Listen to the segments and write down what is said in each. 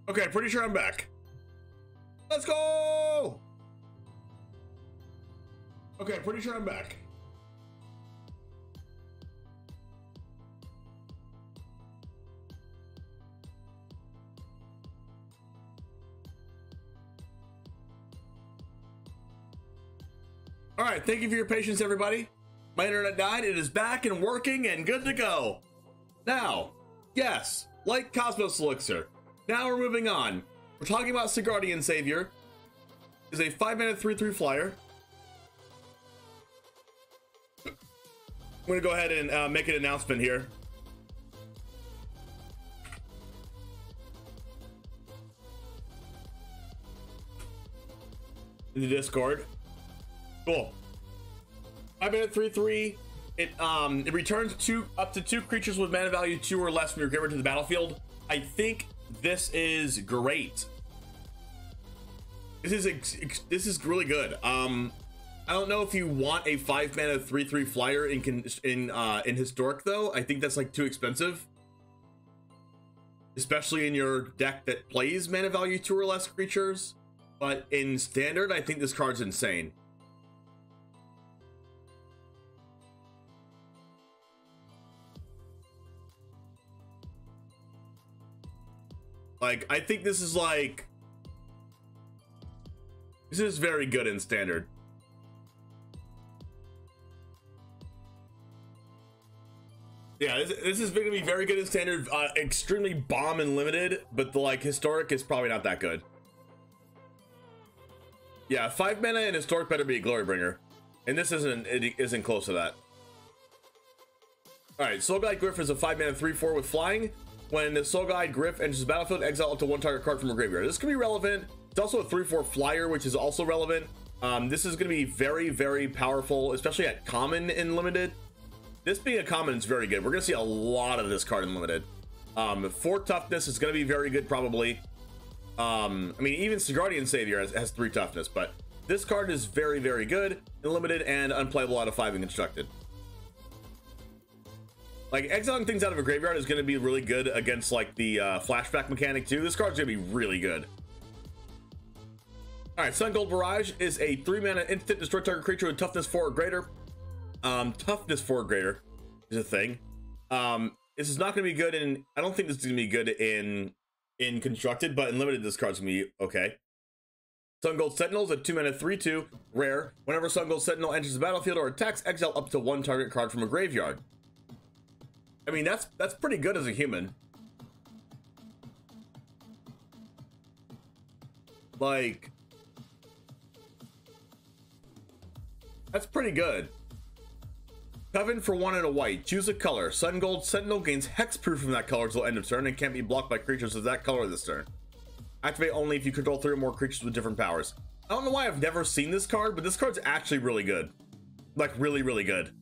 Okay, pretty sure I'm back. Let's go! Okay, pretty sure I'm back. All right, thank you for your patience, everybody. My internet died, it is back and working and good to go. Now, yes, like Cosmos Elixir. Now we're moving on. We're talking about Sigardian Savior. Is a 5-mana 3/3 flyer. I'm gonna go ahead and make an announcement here. In the Discord. Cool. 5-mana 3/3. It returns up to 2 creatures with mana value 2 or less from your graveyard to the battlefield. I think this is great. This is really good. I don't know if you want a 5-mana 3/3 flyer in Historic though. I think that's like too expensive, especially in your deck that plays mana value 2 or less creatures. But in Standard, I think this card's insane. Like, I think this is very good in Standard. Yeah, this is going to be very good in Standard. Extremely bomb in Limited, but the Historic is probably not that good. Yeah, 5 mana in Historic better be a Glorybringer, and this isn't close to that. All right, Soul Guide Gryff is a 5-mana 3/4 with flying. When the Soul Guide Gryff enters the battlefield, exile up to 1 target card from a graveyard. This can be relevant. It's also a 3/4 flyer, which is also relevant. This is going to be very, very powerful, especially at common in Limited. This being a common is very good. We're going to see a lot of this card in Limited. 4 toughness is going to be very good, probably. I mean, even Sigardian Savior has 3 toughness, but this card is very, very good in Limited and unplayable out of 5 in Constructed. Like, exiling things out of a graveyard is going to be really good against, like, the flashback mechanic, too. This card's going to be really good. Alright, Sun Gold Barrage is a 3-mana instant destroy target creature with toughness 4 or greater. Toughness 4 or greater is a thing. This is not going to be good in... I don't think this is going to be good in Constructed, but in Limited, this card's going to be okay. Sun Gold Sentinel is a 2-mana 3/2, rare. Whenever Sun Gold Sentinel enters the battlefield or attacks, exile up to 1 target card from a graveyard. I mean, that's pretty good as a human. Like, that's pretty good. Coven for 1 and a white. Choose a color. Sun Gold Sentinel gains hexproof from that color until end of turn and can't be blocked by creatures of that color this turn. Activate only if you control 3 or more creatures with different powers. I don't know why I've never seen this card, but this card's actually really good. Like, really, really good.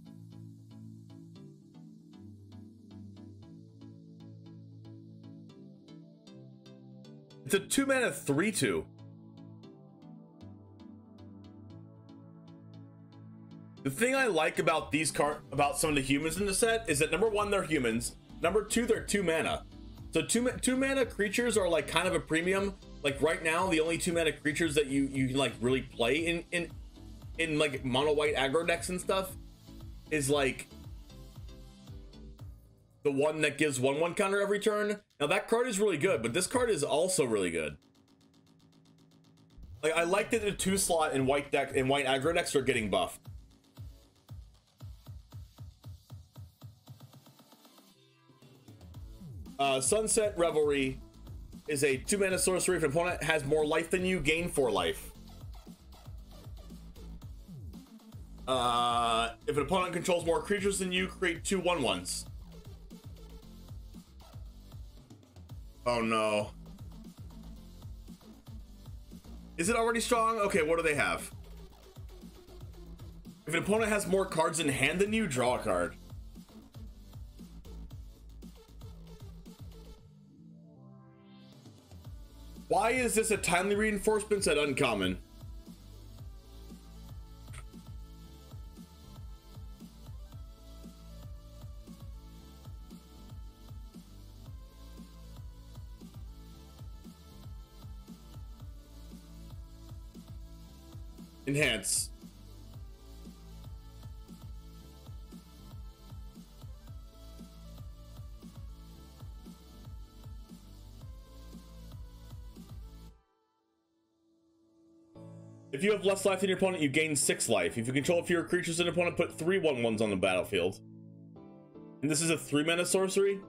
It's a 2-mana 3/2. The thing I like about about some of the humans in the set is that number 1, they're humans. Number 2, they're 2 mana. So 2 mana creatures are like kind of a premium. Like right now, the only 2 mana creatures that you can like really play in like mono white aggro decks and stuff is like the one that gives 1/1 counter every turn. Now that card is really good, but this card is also really good. Like, I like that the 2 slot in white aggro decks are getting buffed. Sunset Revelry is a 2-mana sorcery. If an opponent has more life than you, gain 4 life. If an opponent controls more creatures than you, create 2 1/1s. Oh no. Is it already strong? Okay, what do they have? If an opponent has more cards in hand than you, draw a card. Why is this a timely reinforcement at uncommon? Enhance. If you have less life than your opponent, you gain 6 life. If you control fewer creatures than your opponent, put 3 1/1s on the battlefield. And this is a 3 mana sorcery.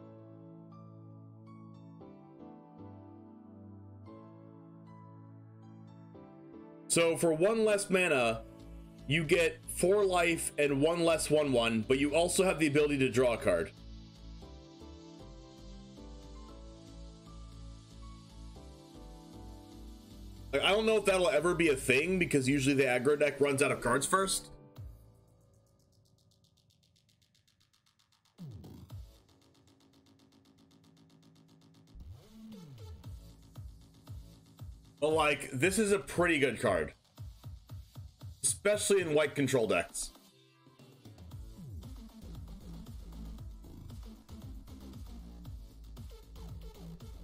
So for 1 less mana, you get 4 life and 1 less 1/1, but you also have the ability to draw a card. Like, I don't know if that'll ever be a thing, because usually the aggro deck runs out of cards first. But like, this is a pretty good card, especially in white control decks.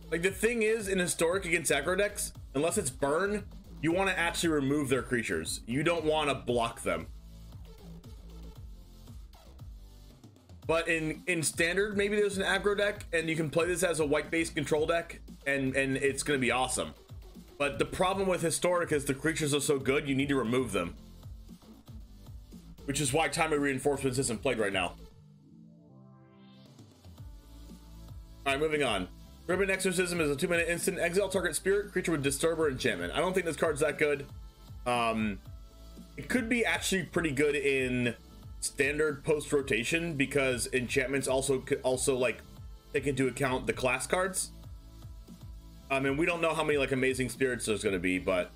Like, the thing is, in Historic against aggro decks, unless it's burn, you want to actually remove their creatures. You don't want to block them. But in Standard, maybe there's an aggro deck, and you can play this as a white-based control deck, and it's going to be awesome. But the problem with Historic is the creatures are so good, you need to remove them. Which is why Timely Reinforcements isn't played right now. Alright, moving on. Ribbon Exorcism is a 2-mana instant. Exile target spirit, creature with Disturber enchantment. I don't think this card's that good. It could be actually pretty good in Standard post-rotation, because enchantments also like take into account the class cards. And we don't know how many like amazing spirits there's going to be, but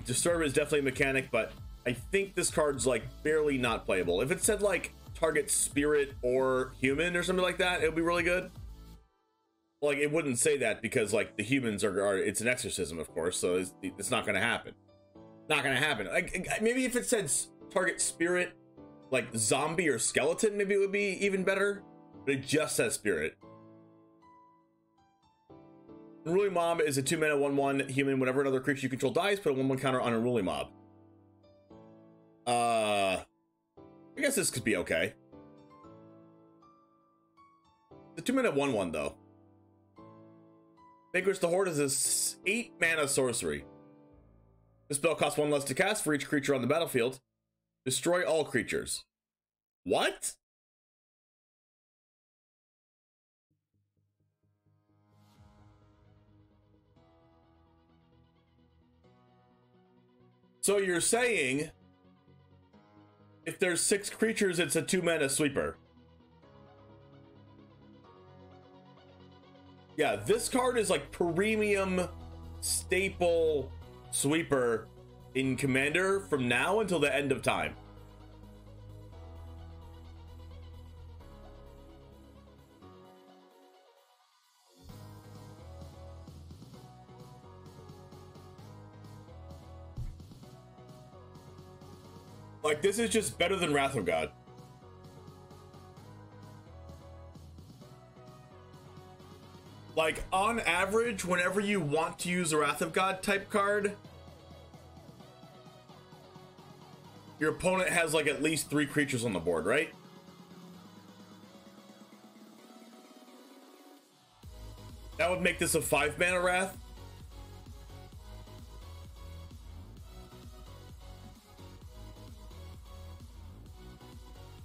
Disturb is definitely a mechanic, but I think this card's like barely not playable. If it said like target spirit or human or something like that, it would be really good. Like, it wouldn't say that, because like the humans are it's an exorcism, of course, so it's not going to happen. Not going to happen. Like, maybe if it said target spirit, like zombie or skeleton, maybe it would be even better, but it just says spirit. Unruly Mob is a 2-mana 1/1 human. Whenever another creature you control dies, put a 1/1 counter on Unruly Mob. I guess this could be okay. The 2-mana 1/1 though. Vanquish the Horde is a 8-mana sorcery. This spell costs 1 less to cast for each creature on the battlefield. Destroy all creatures. What? So you're saying if there's 6 creatures, it's a 2-mana sweeper. Yeah, this card is like premium staple sweeper in Commander from now until the end of time. Like, this is just better than Wrath of God. Like, on average, whenever you want to use a Wrath of God type card, your opponent has like at least 3 creatures on the board, right? That would make this a 5-mana Wrath.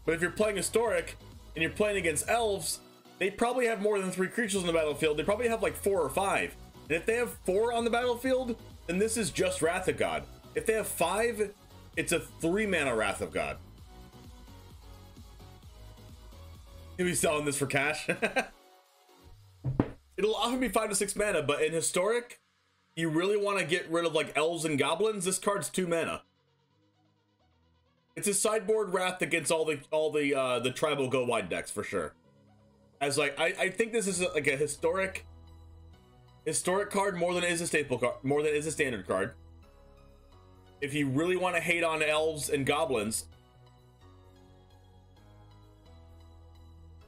But if you're playing Historic and you're playing against elves, they probably have more than 3 creatures on the battlefield. They probably have like 4 or 5. And if they have 4 on the battlefield, then this is just Wrath of God. If they have 5, it's a 3-mana Wrath of God. You'll be selling this for cash. It'll often be 5 to 6 mana, but in Historic, you really want to get rid of like elves and goblins. This card's 2 mana. It's a sideboard Wrath against all the tribal go wide decks for sure. As like, I think this is like a historic card more than it is a staple card, more than it is a standard card. If you really want to hate on elves and goblins,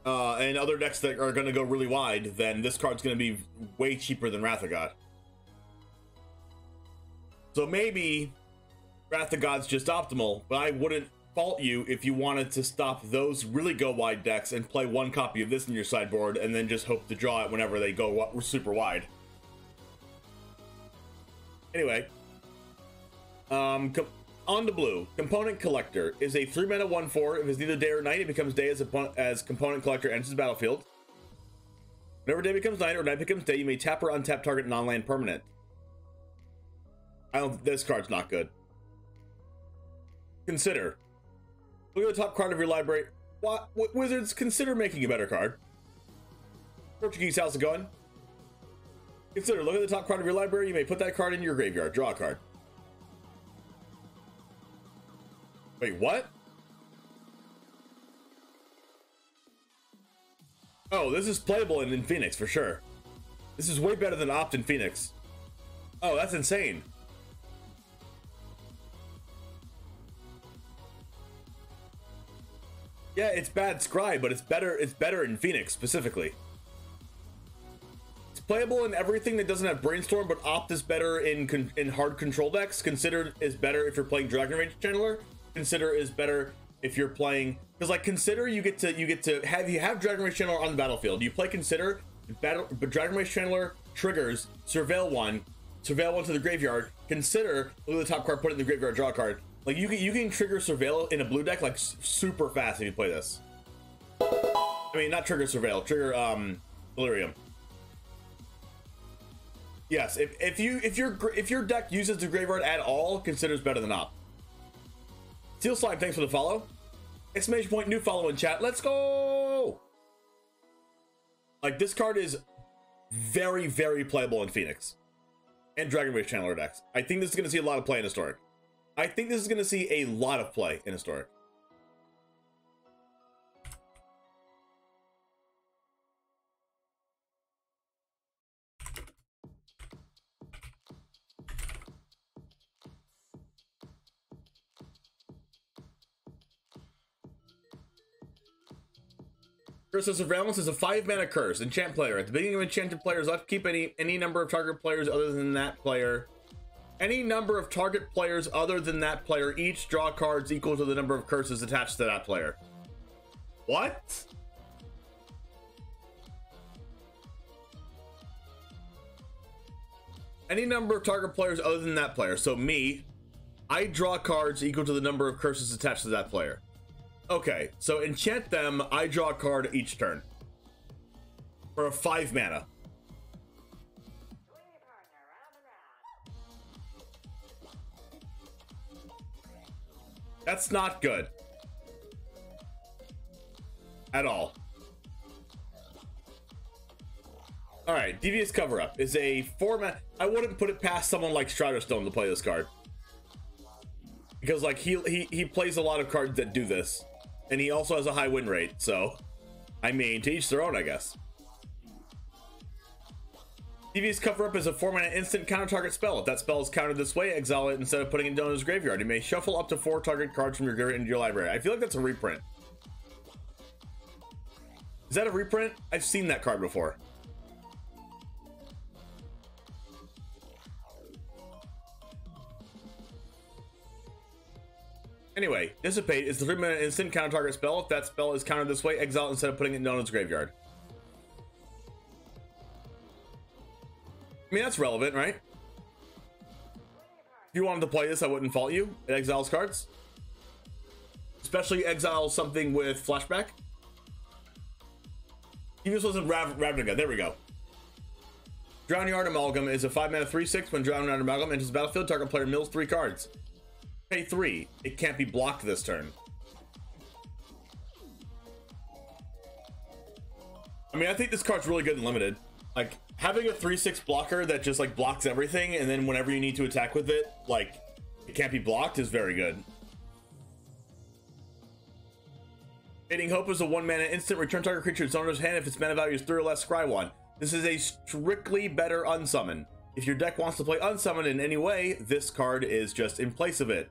and other decks that are going to go really wide, then this card's going to be way cheaper than Wrath of God. So maybe Wrath of God's just optimal, but I wouldn't fault you if you wanted to stop those really go wide decks and play one copy of this in your sideboard and then just hope to draw it whenever they go super wide. Anyway, on to blue. Component Collector is a 3-mana 1/4. If it's neither day or night, it becomes day as Component Collector enters the battlefield. Whenever day becomes night or night becomes day, you may tap or untap target non-land permanent. This card's not good. Consider. Look at the top card of your library. What Wizards, consider making a better card. Crokeyz, how's it going? Consider, look at the top card of your library. You may put that card in your graveyard. Draw a card. Wait, what? Oh, this is playable in Phoenix for sure. This is way better than Opt in Phoenix. Oh, that's insane. Yeah, it's bad Scry, but it's better in Phoenix specifically. It's playable in everything that doesn't have Brainstorm, but Opt is better in hard control decks. Consider is better if you're playing Dragon Rage Channeler. Consider is better if you're playing, because like Consider, you get to have Dragon Rage Channeler on the battlefield. You play Consider, but Dragon Rage Channeler triggers Surveil one to the graveyard. Consider, look at the top card, put it in the graveyard, draw a card. Like you can trigger Surveil in a blue deck like super fast if you play this. I mean, not trigger Surveil, trigger Delirium. Yes, if your deck uses the graveyard at all, Consider's better than Opt. Steel Slime, thanks for the follow. Exclamation point, new follow in chat. Let's go! Like, this card is very, very playable in Phoenix. And Dragon Rage Channeler decks. I think this is going to see a lot of play in Historic. I think this is going to see a lot of play in Historic. Curse of Surveillance is a 5-mana curse. Enchant player. At the beginning of enchanted players, upkeep any number of target players other than that player. Any number of target players other than that player each draw cards equal to the number of curses attached to that player. What? Any number of target players other than that player. So me, I draw cards equal to the number of curses attached to that player. Okay, so enchant them, I draw a card each turn. For a 5-mana. That's not good. At all. Alright, Devious Cover-Up is a 4-mana... I wouldn't put it past someone like Stone to play this card. Because, like, he plays a lot of cards that do this. And he also has a high win rate, so... I mean, to each their own, I guess. Devious Cover-Up is a 4-mana instant counter-target spell. If that spell is countered this way, exile it instead of putting it down in his graveyard. You may shuffle up to 4 target cards from your graveyard into your library. I feel like that's a reprint. Is that a reprint? I've seen that card before. Anyway, Dissipate is the 3-mana instant counter-target spell. If that spell is countered this way, exile it instead of putting it down in its graveyard. I mean, that's relevant, right? If you wanted to play this, I wouldn't fault you. It exiles cards. Especially exile something with flashback. Even if this wasn't Ravnica. There we go. Drownyard Amalgam is a 5-mana 3/6. When Drownyard Amalgam enters the battlefield, target player mills 3 cards. Pay 3. It can't be blocked this turn. I mean, I think this card's really good and limited. Like, having a 3/6 blocker that just, like, blocks everything, and then whenever you need to attack with it, like, it can't be blocked is very good. Fading Hope is a 1-mana instant. Return target creature to its owner's hand if its mana value is 3 or less, scry 1. This is a strictly better unsummon. If your deck wants to play unsummon in any way, this card is just in place of it.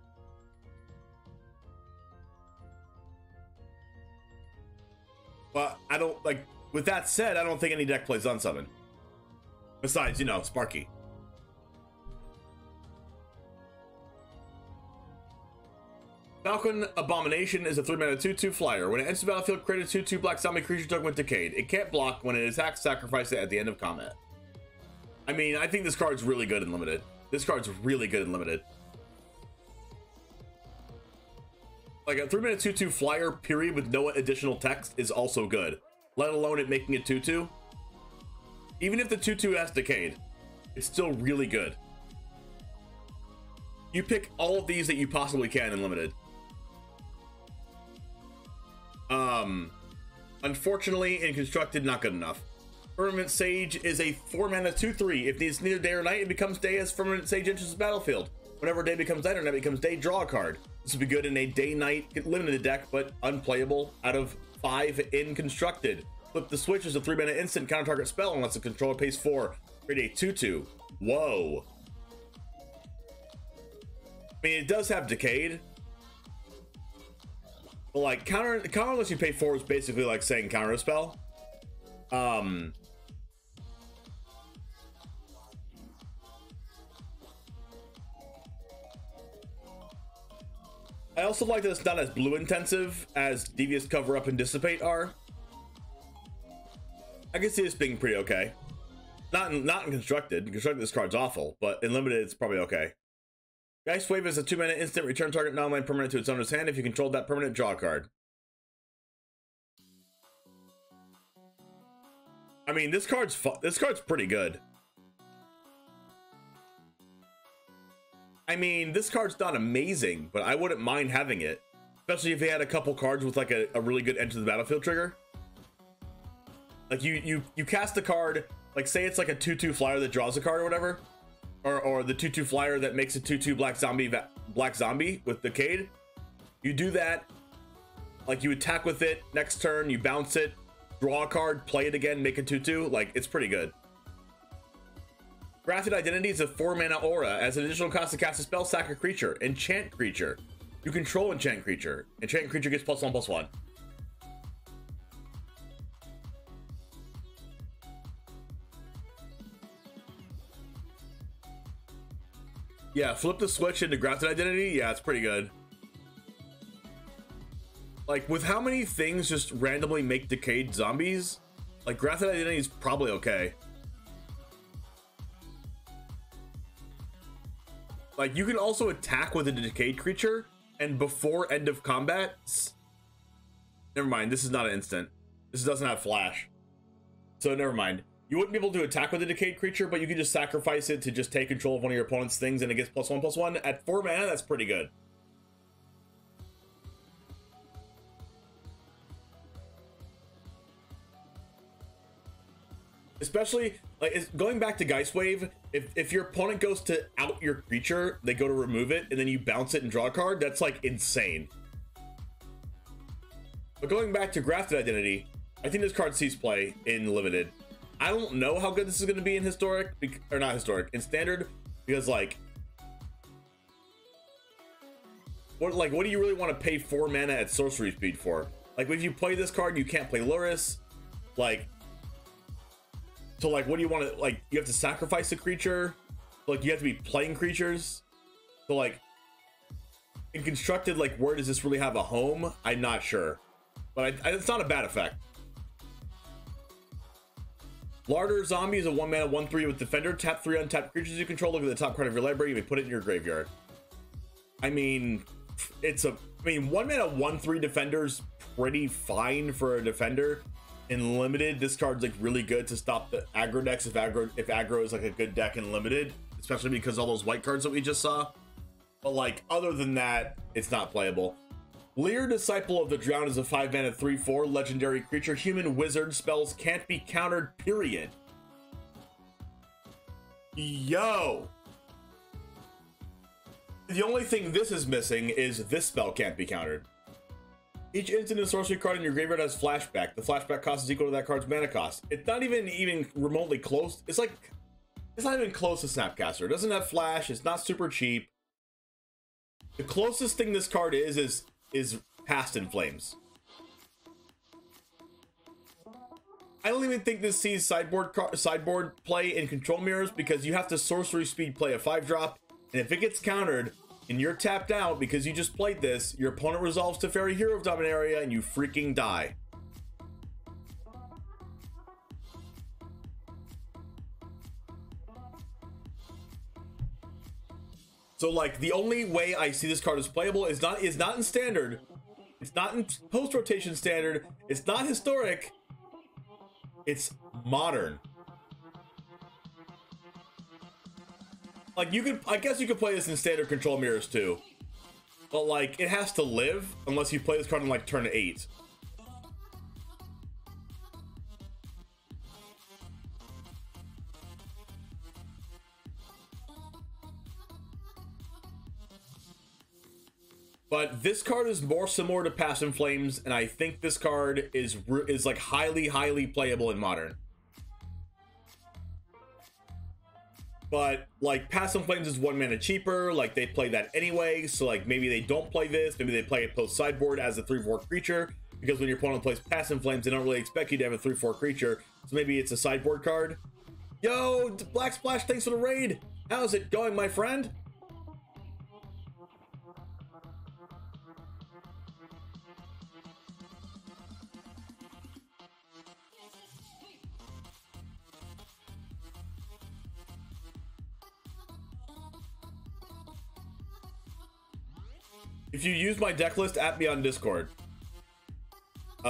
But I don't, like, with that said, I don't think any deck plays unsummon. Besides, you know, Sparky. Falcon Abomination is a 3-mana 2/2 flyer. When it enters the battlefield, create a 2/2 black zombie creature token with Decayed. It can't block. When it attacks, sacrifice it at the end of combat. I mean, I think this card's really good in limited. This card's really good in limited. Like a 3-mana 2/2 flyer, period, with no additional text is also good. Let alone it making it 2/2. Even if the 2/2 has Decayed, it's still really good. You pick all of these that you possibly can in limited. Unfortunately, in constructed, not good enough. Firmament Sage is a 4-mana 2/3. If it's neither day or night, it becomes day as Firmament Sage enters the battlefield. Whenever day becomes night or night becomes day, draw a card. This would be good in a day-night limited deck, but unplayable out of 5 in constructed. Flip the Switch is a 3-mana instant counter target spell unless the controller pays 4. Create a 2/2. Whoa. I mean, it does have Decayed. But like counter unless you pay 4 is basically like saying counter a spell. I also like that it's not as blue intensive as Devious Cover Up and Dissipate are. I can see this being pretty okay. Not in constructed. In constructed, this card's awful, but in limited, it's probably okay. Geist Wave is a 2-mana instant. Return target non-land permanent to its owner's hand. If you control that permanent, draw a card. I mean, this card's pretty good. I mean, this card's not amazing, but I wouldn't mind having it, especially if they had a couple cards with like a really good enter the battlefield trigger. Like you cast a card, like say it's like a 2/2 flyer that draws a card or whatever. Or the 2/2 flyer that makes a 2/2 black zombie with Decayed. You do that, like you attack with it, next turn you bounce it, draw a card, play it again, make a 2/2. Like, it's pretty good. Grafted Identity is a 4-mana aura. As an additional cost to cast a spell, sack a creature. Enchant creature. You control enchant creature. Enchant creature gets +1/+1. Yeah, flip the switch into Grafted Identity. Yeah, it's pretty good. Like, with how many things just randomly make Decayed zombies, like, Grafted Identity is probably okay. Like, you can also attack with a Decayed creature, and before end of combat... Never mind, this is not an instant. This doesn't have flash. So, never mind. You wouldn't be able to attack with a Decayed creature, but you can just sacrifice it to just take control of one of your opponent's things, and it gets +1/+1. At 4 mana, that's pretty good. Especially, like, going back to Geist Wave, if your opponent goes to out your creature, they go to remove it, and then you bounce it and draw a card, that's, like, insane. But going back to Grafted Identity, I think this card sees play in Limited. I don't know how good this is going to be in Historic, or not Historic, in Standard, because, like, what do you really want to pay 4 mana at sorcery speed for? Like, if you play this card, you can't play Luris, like... So, like, what do you want to, like, you have to sacrifice a creature? Like, you have to be playing creatures? So, like, in Constructed, like, where does this really have a home? I'm not sure. But it's not a bad effect. Larder Zombie is a 1-mana 1/3 with Defender. Tap 3 untapped creatures you control. Look at the top card of your library. You may put it in your graveyard. I mean, it's a... I mean, 1-mana 1/3 Defender's pretty fine for a Defender. In Limited, this card's like really good to stop the aggro decks if aggro is like a good deck in Limited, especially because all those white cards that we just saw. But like, other than that, it's not playable. Lear, Disciple of the Drowned is a 5-mana 3/4 legendary creature. Human wizard spells can't be countered, period. Yo! The only thing this is missing is this spell can't be countered. Each instant and sorcery card in your graveyard has flashback. The flashback cost is equal to that card's mana cost. It's not even remotely close. It's like, it's not even close to Snapcaster. It doesn't have flash. It's not super cheap. The closest thing this card is Past in Flames. I don't even think this sees sideboard play in Control Mirrors because you have to sorcery speed play a 5-drop, and if it gets countered, and you're tapped out because you just played this, your opponent resolves to Fairy Hero of Dominaria and you freaking die. So like the only way I see this card as playable is not in standard. It's not in post-rotation standard. It's not historic. It's modern. Like you could, I guess you could play this in standard control mirrors too. But like it has to live unless you play this card on like turn 8. But this card is more similar to Past in Flames, and I think this card is like highly playable in Modern. But like Past in Flames is 1 mana cheaper, like they play that anyway, so like maybe they don't play this, maybe they play it post sideboard as a 3/4 creature, because when your opponent plays Past in Flames, they don't really expect you to have a 3/4 creature, so maybe it's a sideboard card. Yo, Black Splash, thanks for the raid. How's it going, my friend? If you use my deck list, at me on Discord. Do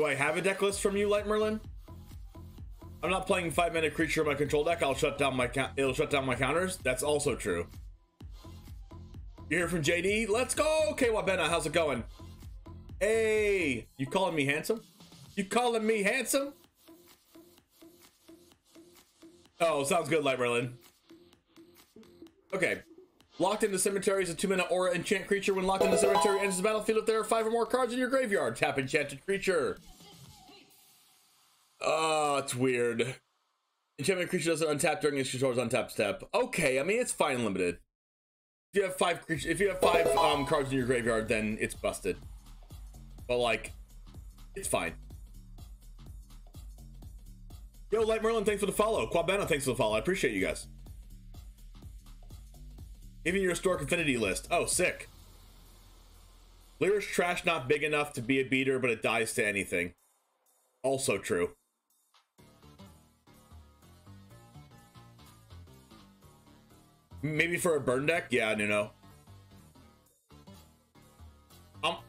I have a deck list from you, Light Merlin? I'm not playing 5-mana creature in my control deck. It'll shut down my counters. That's also true. You hear from JD? Let's go! Okay, Wabena, how's it going? Hey! You calling me handsome? You calling me handsome? Oh, sounds good, Light Merlin. Okay. Locked into Cemetery is a 2-mana aura enchant creature. When locked into Cemetery, enters the battlefield if there are 5 or more cards in your graveyard. Tap enchanted creature. Oh, it's weird. Enchantment creature doesn't untap during its controller's untap step. Okay, I mean it's fine limited. If you have 5 creatures, if you have 5 cards in your graveyard, then it's busted. But like, it's fine. Yo, Light Merlin, thanks for the follow. Quabana, thanks for the follow. I appreciate you guys. Even your historic affinity list. Oh, sick. Lyrish trash not big enough to be a beater, but it dies to anything. Also true. Maybe for a burn deck? Yeah, no.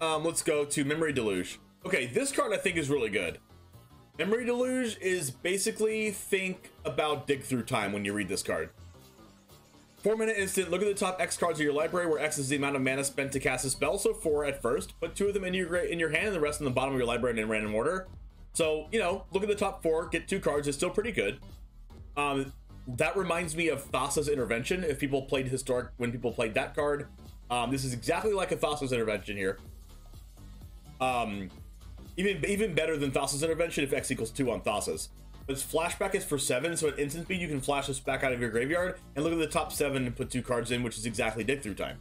Let's go to Memory Deluge. Okay, this card I think is really good. Memory Deluge is basically think about Dig Through Time when you read this card. 4-mana instant, look at the top X cards of your library, where X is the amount of mana spent to cast a spell, so 4 at first. Put 2 of them in your hand and the rest in the bottom of your library in random order. So, you know, look at the top 4, get 2 cards, it's still pretty good. That reminds me of Thassa's Intervention, if people played Historic, when people played that card. This is exactly like a Thassa's Intervention here. Even better than Thassa's Intervention if X equals 2 on Thassa's. But its flashback is for 7, so at instant speed you can flash this back out of your graveyard and look at the top 7 and put 2 cards in, which is exactly Dig Through Time.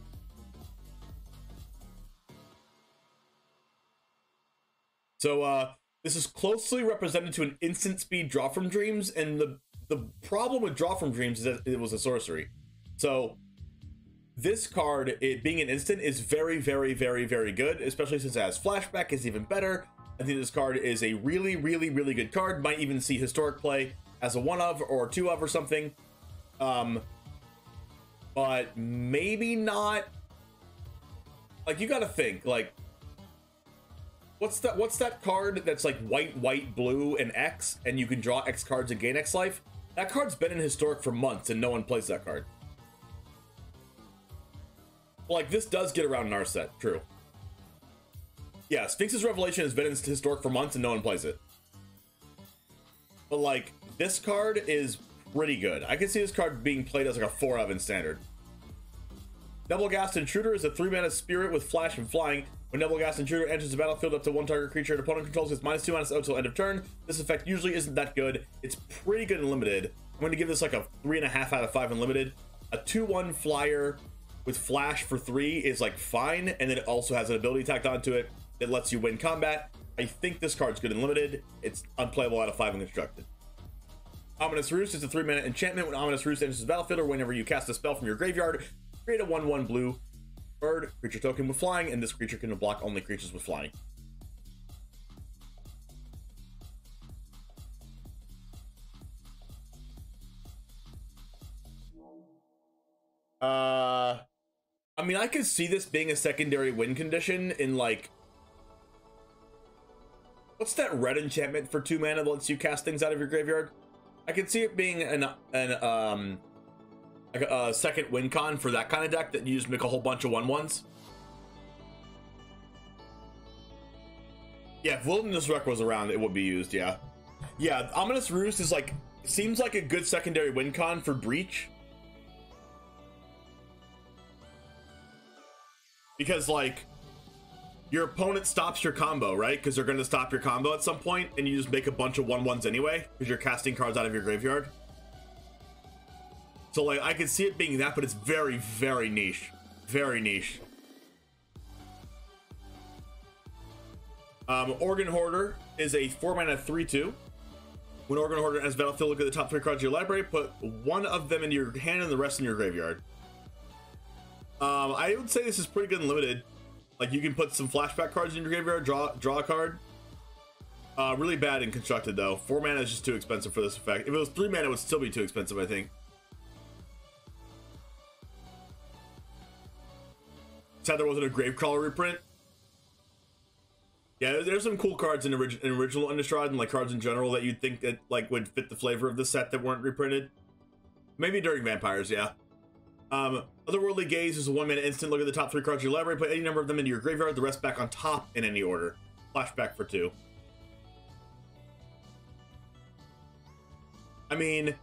So this is closely represented to an instant speed Draw from Dreams, and the problem with Draw from Dreams is that it was a sorcery. So this card, it being an instant, is very good, especially since it has flashback. Is even better. I think this card is a really good card. Might even see historic play as a 1 of or 2 of or something. But maybe not. Like, you gotta think, like, what's that card that's like white, blue, and X, and you can draw X cards and gain X life? That card's been in historic for months and no one plays that card. Like, this does get around in our set, true. Yeah, Sphinx's Revelation has been in historic for months and no one plays it. But like, this card is pretty good. I can see this card being played as like a 4 of in standard. Doublegast Intruder is a 3-mana spirit with flash and flying. When Doublegast Intruder enters the battlefield, up to 1 target creature an opponent controls gets -2/-0 until end of turn. This effect usually isn't that good. It's pretty good in limited. I'm going to give this like a 3.5 out of 5 in limited. A 2/1 flyer with flash for 3 is like fine, and then it also has an ability tacked onto it that lets you win combat. I think this card's good in limited. It's unplayable out of 5 in constructed. Ominous Roost is a 3-mana enchantment. When Ominous Roost enters the battlefield or whenever you cast a spell from your graveyard, create a 1/1 blue bird creature token with flying, and this creature can block only creatures with flying. I mean, I could see this being a secondary win condition in like, what's that red enchantment for 2 mana that lets you cast things out of your graveyard? I could see it being like a second win con for that kind of deck that you just make a whole bunch of 1/1s. Yeah, if Wilderness Wreck was around, it would be used. Yeah, yeah. Ominous Roost is like, seems like a good secondary win con for Breach. Because, like, your opponent stops your combo, right? Because they're going to stop your combo at some point, and you just make a bunch of 1/1s anyway, because you're casting cards out of your graveyard. So, like, I could see it being that, but it's very, very niche. Very niche. Organ Hoarder is a 4-mana 3/2. When Organ Hoarder enters battlefield, look at the top 3 cards of your library, put one of them into your hand and the rest in your graveyard. I would say this is pretty good and limited. Like, you can put some flashback cards in your graveyard, draw a card. Really bad in constructed though. 4 mana is just too expensive for this effect. If it was 3 mana, it would still be too expensive, I think. Sad there wasn't a Gravecrawler reprint. Yeah, there's some cool cards in original Innistrad and like cards in general that you'd think that like would fit the flavor of the set that weren't reprinted. Maybe during Vampires, yeah. Otherworldly Gaze is a 1-mana instant. Look at the top 3 cards of your library, put any number of them into your graveyard, the rest back on top in any order. Flashback for 2. I mean,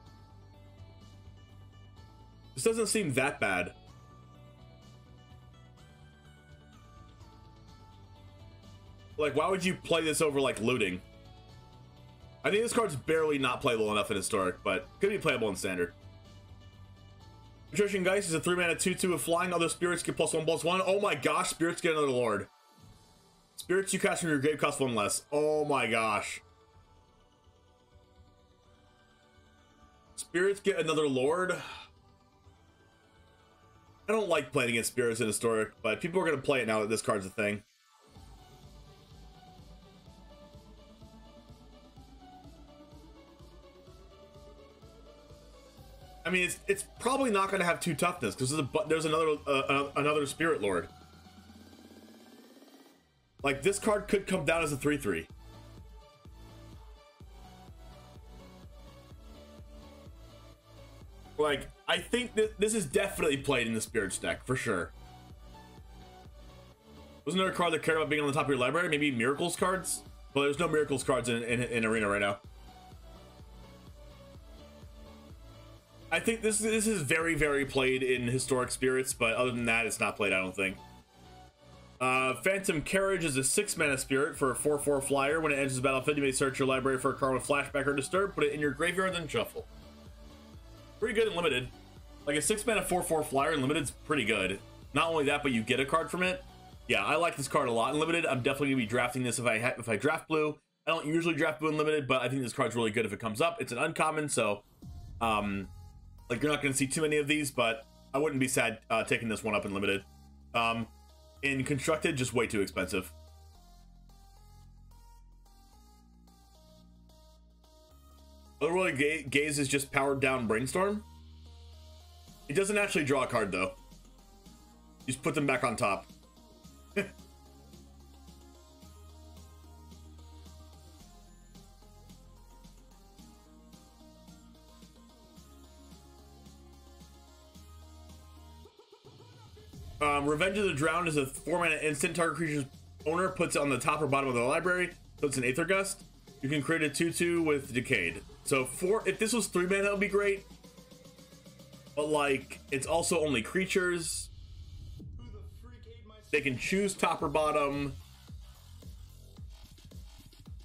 this doesn't seem that bad. Like, why would you play this over like looting? I think this card's barely not playable enough in Historic, but could be playable in Standard. Patrician Geist is a 3-mana 2/2 with flying. Other spirits get +1/+1. Oh my gosh, spirits get another lord. Spirits you cast from your grave cost 1 less. Oh my gosh. Spirits get another lord. I don't like playing against spirits in Historic, but people are going to play it now that this card's a thing. I mean, it's probably not going to have 2 toughness because there's another Spirit Lord. Like, this card could come down as a 3/3. Like, I think that this is definitely played in the Spirits deck for sure. Was another card that cared about being on the top of your library? Maybe Miracles cards, but there's no Miracles cards in Arena right now. I think this is very, very played in Historic Spirits, but other than that, it's not played, I don't think. Phantom Carriage is a 6-mana spirit for a 4/4 flyer. When it enters the battlefield, you may search your library for a card with flashback or disturb, put it in your graveyard, then shuffle. Pretty good and limited. Like, a 6-mana 4/4 flyer in limited is pretty good. Not only that, but you get a card from it. Yeah, I like this card a lot in limited. I'm definitely gonna be drafting this if I draft blue. I don't usually draft blue in limited, but I think this card's really good if it comes up. It's an uncommon, so like, you're not going to see too many of these, but I wouldn't be sad taking this one up in limited. In constructed, just way too expensive. Otherworldly Gaze is just powered down Brainstorm. It doesn't actually draw a card though. You just put them back on top. Revenge of the Drowned is a 4-mana instant. Target creature's owner puts it on the top or bottom of the library, so it's an Aether Gust. You can create a 2/2 with Decayed. So if this was 3 mana, it would be great. But like, it's also only creatures. They can choose top or bottom.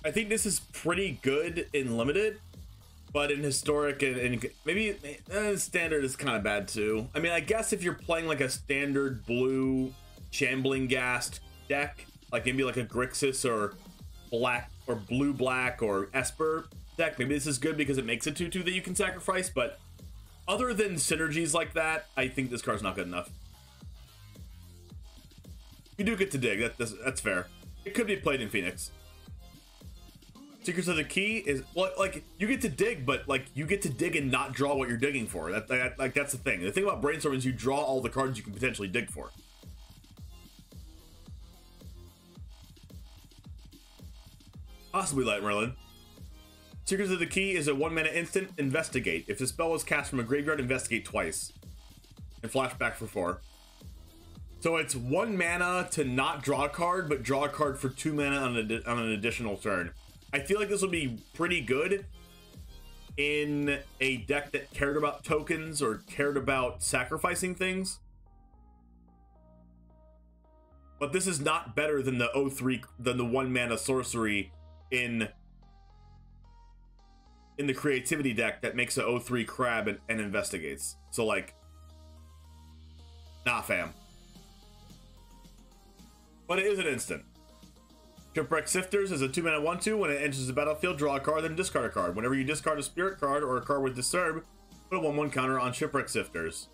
I think this is pretty good in limited, but in Historic and maybe Standard is kind of bad too. I mean, I guess if you're playing like a standard blue Shambling Ghast deck, like maybe like a Grixis or black or blue-black or Esper, deck. Maybe this is good because it makes a 2/2 that you can sacrifice, but other than synergies like that, I think this card's not good enough. You do get to dig. That's fair. It could be played in Phoenix. Secrets of the Key is, well, like, you get to dig, but like you get to dig and not draw what you're digging for. That's the thing. The thing about Brainstorm is you draw all the cards you can potentially dig for. Possibly Light Merlin. Secrets of the Key is a 1-mana instant. Investigate. If the spell was cast from a graveyard, investigate twice. And flashback for 4. So it's 1 mana to not draw a card, but draw a card for 2 mana on an additional turn. I feel like this would be pretty good in a deck that cared about tokens or cared about sacrificing things. But this is not better than the 0/3, than the 1 mana sorcery in the creativity deck that makes a 0/3 crab and investigates. So like, nah fam. But it is an instant. Shipwreck Sifters is a 2-mana 1/2. When it enters the battlefield, draw a card, then discard a card. Whenever you discard a spirit card or a card with Disturb, put a 1/1 counter on Shipwreck Sifters.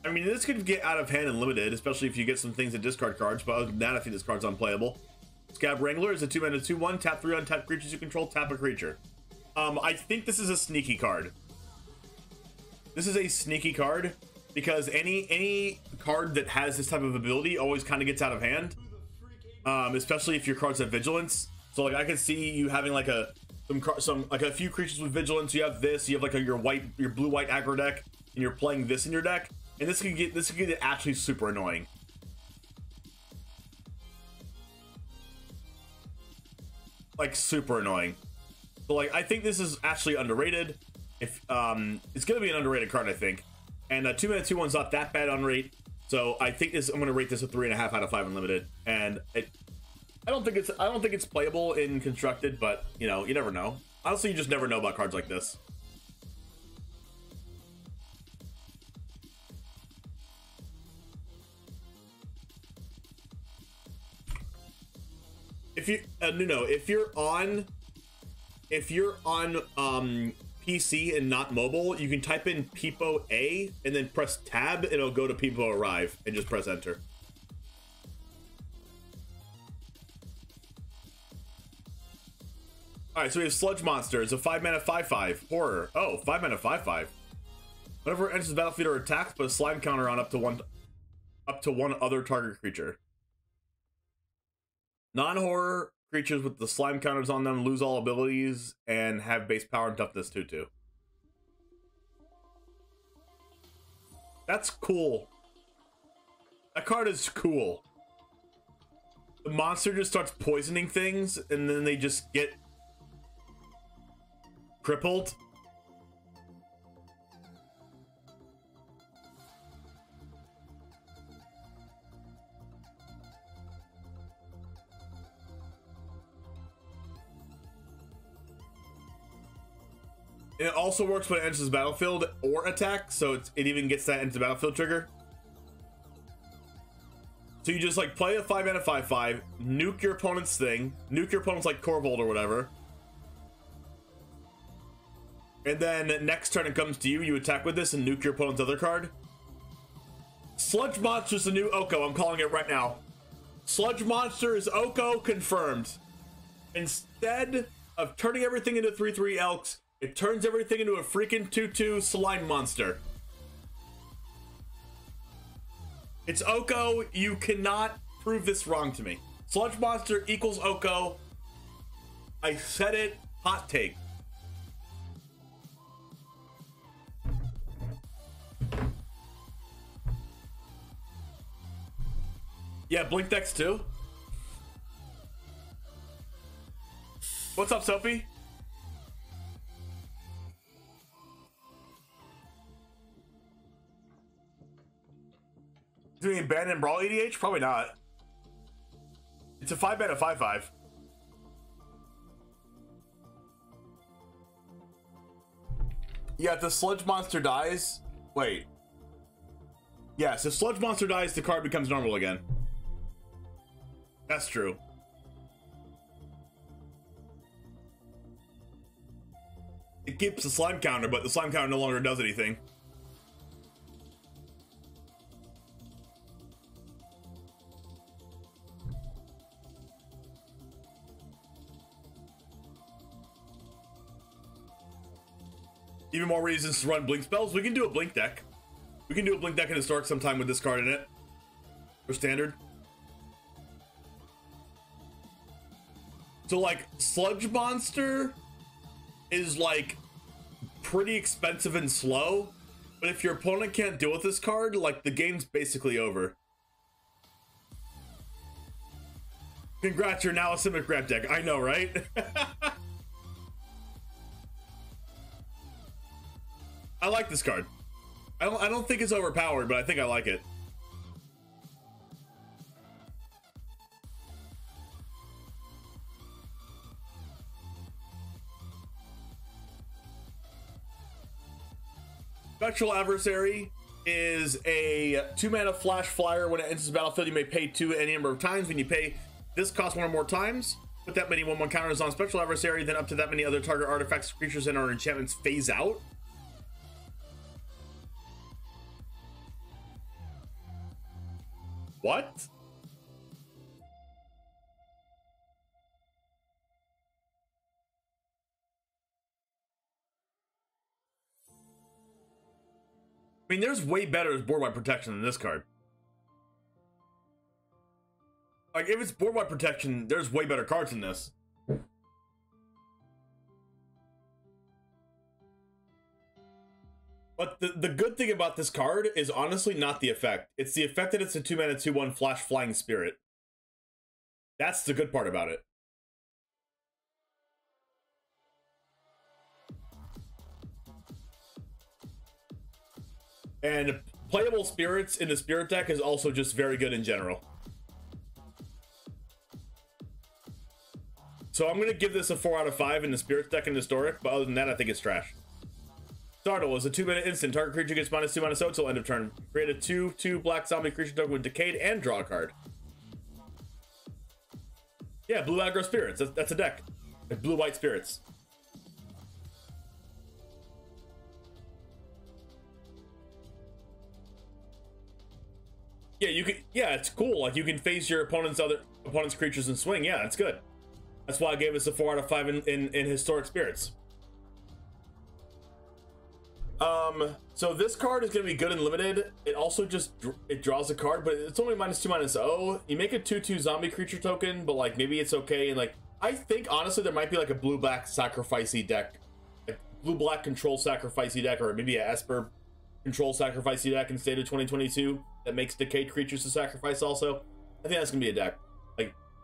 I mean, this could get out of hand and limited, especially if you get some things that discard cards, but other than that, I think this card's unplayable. Scab Wrangler is a 2-mana 2/1. Tap 3 untapped creatures you control, tap a creature. I think this is a sneaky card. This is a sneaky card because any card that has this type of ability always kind of gets out of hand. Especially if your cards have vigilance. So like I could see you having like a few creatures with vigilance. You have this. You have like your blue-white aggro deck, and you're playing this in your deck. And this could get actually super annoying. Like super annoying. So like I think this is actually underrated. If it's gonna be an underrated card, I think. And 2-mana 2/1's not that bad on rate. So I think I'm gonna rate this a 3.5 out of 5 unlimited, and I don't think it's playable in constructed, but you know, you never know. Honestly, you just never know about cards like this. If you if you're on PC and not mobile, you can type in Peepo A and then press tab and it'll go to Peepo Arrive and just press enter. Alright, so we have Sludge Monster. It's a 5-mana 5/5 horror. Oh, 5-mana 5/5. Whenever it enters the battlefield or attacks, put a slime counter on up to one other target creature. Non-horror creatures with the slime counters on them lose all abilities and have base power and toughness 2/2. That's cool. That card is cool. The monster just starts poisoning things and then they just get crippled. It also works when it enters the battlefield or attack, so it even gets that into the battlefield trigger. So you just like play a 5-mana 5/5, nuke your opponent's thing, nuke your opponent's like Corvold or whatever, and then next turn it comes to you, you attack with this and nuke your opponent's other card. Sludge Monster is the new Oko. I'm calling it right now. Sludge Monster is Oko confirmed. Instead of turning everything into 3/3 Elks, it turns everything into a freaking 2/2 slime monster. It's Oko. You cannot prove this wrong to me. Sludge Monster equals Oko. I said it. Hot take. Yeah, Blink decks too. What's up, Sophie? Doing Abandoned Brawl EDH? Probably not. It's a 5-mana 5/5. Yeah, if the Sludge Monster dies... Wait. Yes, if Sludge Monster dies, the card becomes normal again. That's true. It keeps the slime counter, but the slime counter no longer does anything. Even more reasons to run blink spells. We can do a blink deck. We can do a blink deck in Historic sometime with this card in it. For standard. So like Sludge Monster is like pretty expensive and slow, but if your opponent can't deal with this card, like the game's basically over. Congrats, you're now a Simic Grab deck. I know, right? I like this card. I don't think it's overpowered, but I think I like it. Spectral Adversary is a 2-mana flash flyer. When it enters the battlefield, you may pay 2 any number of times. When you pay this cost 1 or more times, put that many 1/1 counters on Spectral Adversary, then up to that many other target artifacts, creatures, and or enchantments phase out. What? I mean, there's way better as board-wide protection than this card. Like, if it's board-wide protection, there's way better cards than this. But the good thing about this card is honestly not the effect. It's the effect that it's a 2-mana 2/1 flash flying spirit. That's the good part about it. And playable spirits in the spirit deck is also just very good in general. So I'm going to give this a 4 out of 5 in the spirits deck in Historic, but other than that, I think it's trash. Startle is a 2-minute instant. Target creature gets -2/-0 until end of turn. Create a 2/2 black zombie creature token with Decayed and draw a card. Yeah, blue aggro spirits. That's a deck. Like blue-white spirits. Yeah, you can. Yeah, it's cool. Like you can phase your opponent's creatures and swing. Yeah, that's good. That's why I gave us a 4 out of 5 in Historic Spirits. So this card is going to be good and limited. It also just it draws a card, but it's only -2/-0. You make a 2/2 zombie creature token, but like maybe it's okay. And like I think honestly there might be like a blue-black sacrificey deck, like blue-black control sacrificey deck, or maybe a Esper control sacrificey deck in Standard 2022 that makes decayed creatures to sacrifice also. I think that's gonna be a deck.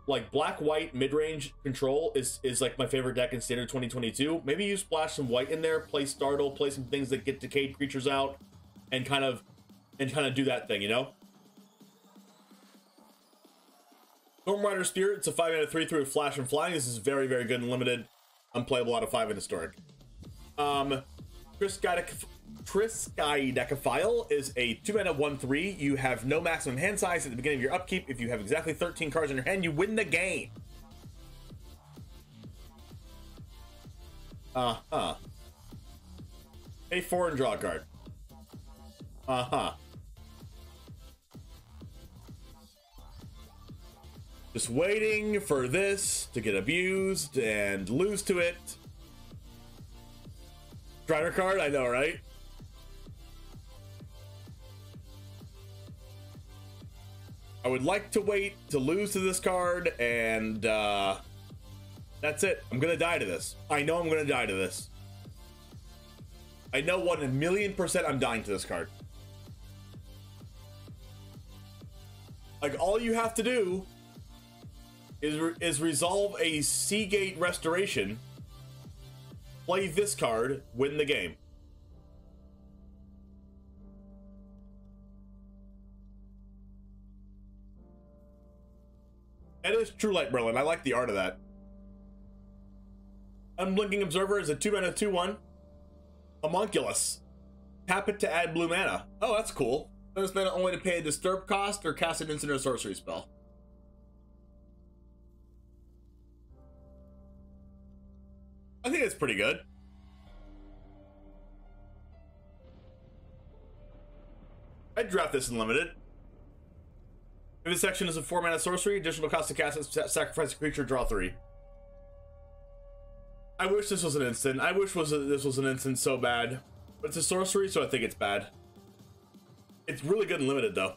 Like black-white mid-range control is like my favorite deck in Standard 2022. Maybe you splash some white in there, play Startle, play some things that get decayed creatures out, and kind of do that thing, you know? Storm Rider Spirit, it's a 5-mana 3/3 with flash and flying. This is very, very good and limited. Unplayable out of 5 in Historic. Triskaidekaphile is a 2-mana 1/3. You have no maximum hand size at the beginning of your upkeep. If you have exactly 13 cards in your hand, you win the game. Pay 4 and draw a card. Just waiting for this to get abused and lose to it. Strider card, I know, right? I would like to wait to lose to this card, and that's it. I'm gonna die to this. I know I'm gonna die to this. I know 1,000,000% I'm dying to this card. Like, all you have to do is resolve a Seagate Restoration, play this card, win the game. That is True Light Merlin. I like the art of that. Unblinking Observer is a 2-mana 2/1. Homunculus. Tap it to add blue mana. Oh, that's cool. Spend mana only to pay a disturb cost or cast an instant or sorcery spell. I think it's pretty good. I'd draft this in limited. This section is a 4-mana sorcery, additional cost to cast it, sacrifice a creature, draw 3. I wish this was an instant. I wish this was an instant so bad. But it's a sorcery, so I think it's bad. It's really good in limited, though.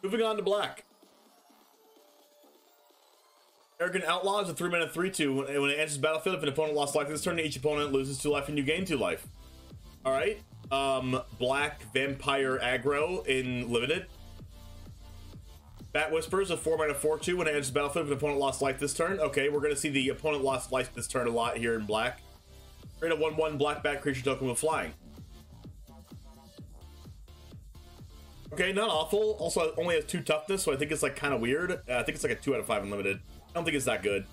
Moving on to black. Arrogant Outlaw is a 3-mana 3/2. When it enters the battlefield, if an opponent lost life this turn, each opponent loses 2 life and you gain 2 life. Alright. Black Vampire Aggro in limited. Bat Whisper is a 4-mana 4/2. When it enters the battlefield, if an opponent lost life this turn. Okay, we're going to see the opponent lost life this turn a lot here in black. Create a 1/1 black bat creature token with flying. Okay, not awful. Also, it only has 2 toughness, so I think it's like kind of weird. I think it's like a 2 out of 5 unlimited. I don't think it's that good.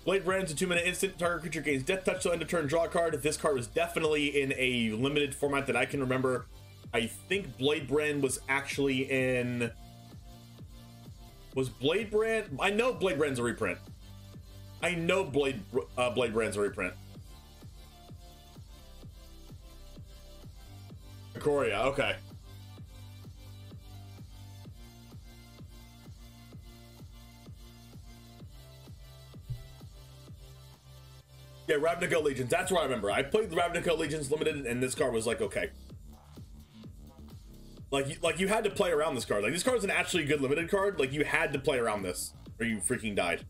Blade Brand's a 2-mana instant. Target creature gains death touch till end of turn. Draw a card. This card was definitely in a limited format that I can remember. I think Blade Brand was actually in. Was Blade Brand? I know Blade Brand's a reprint. I know Blade Brand's a reprint. Ikoria, okay. Yeah, Ravnica Legions. That's what I remember. I played the Ravnica Legions limited, and this card was like okay. Like you had to play around this card. Like this card is an actually good limited card. Like you had to play around this, or you freaking died.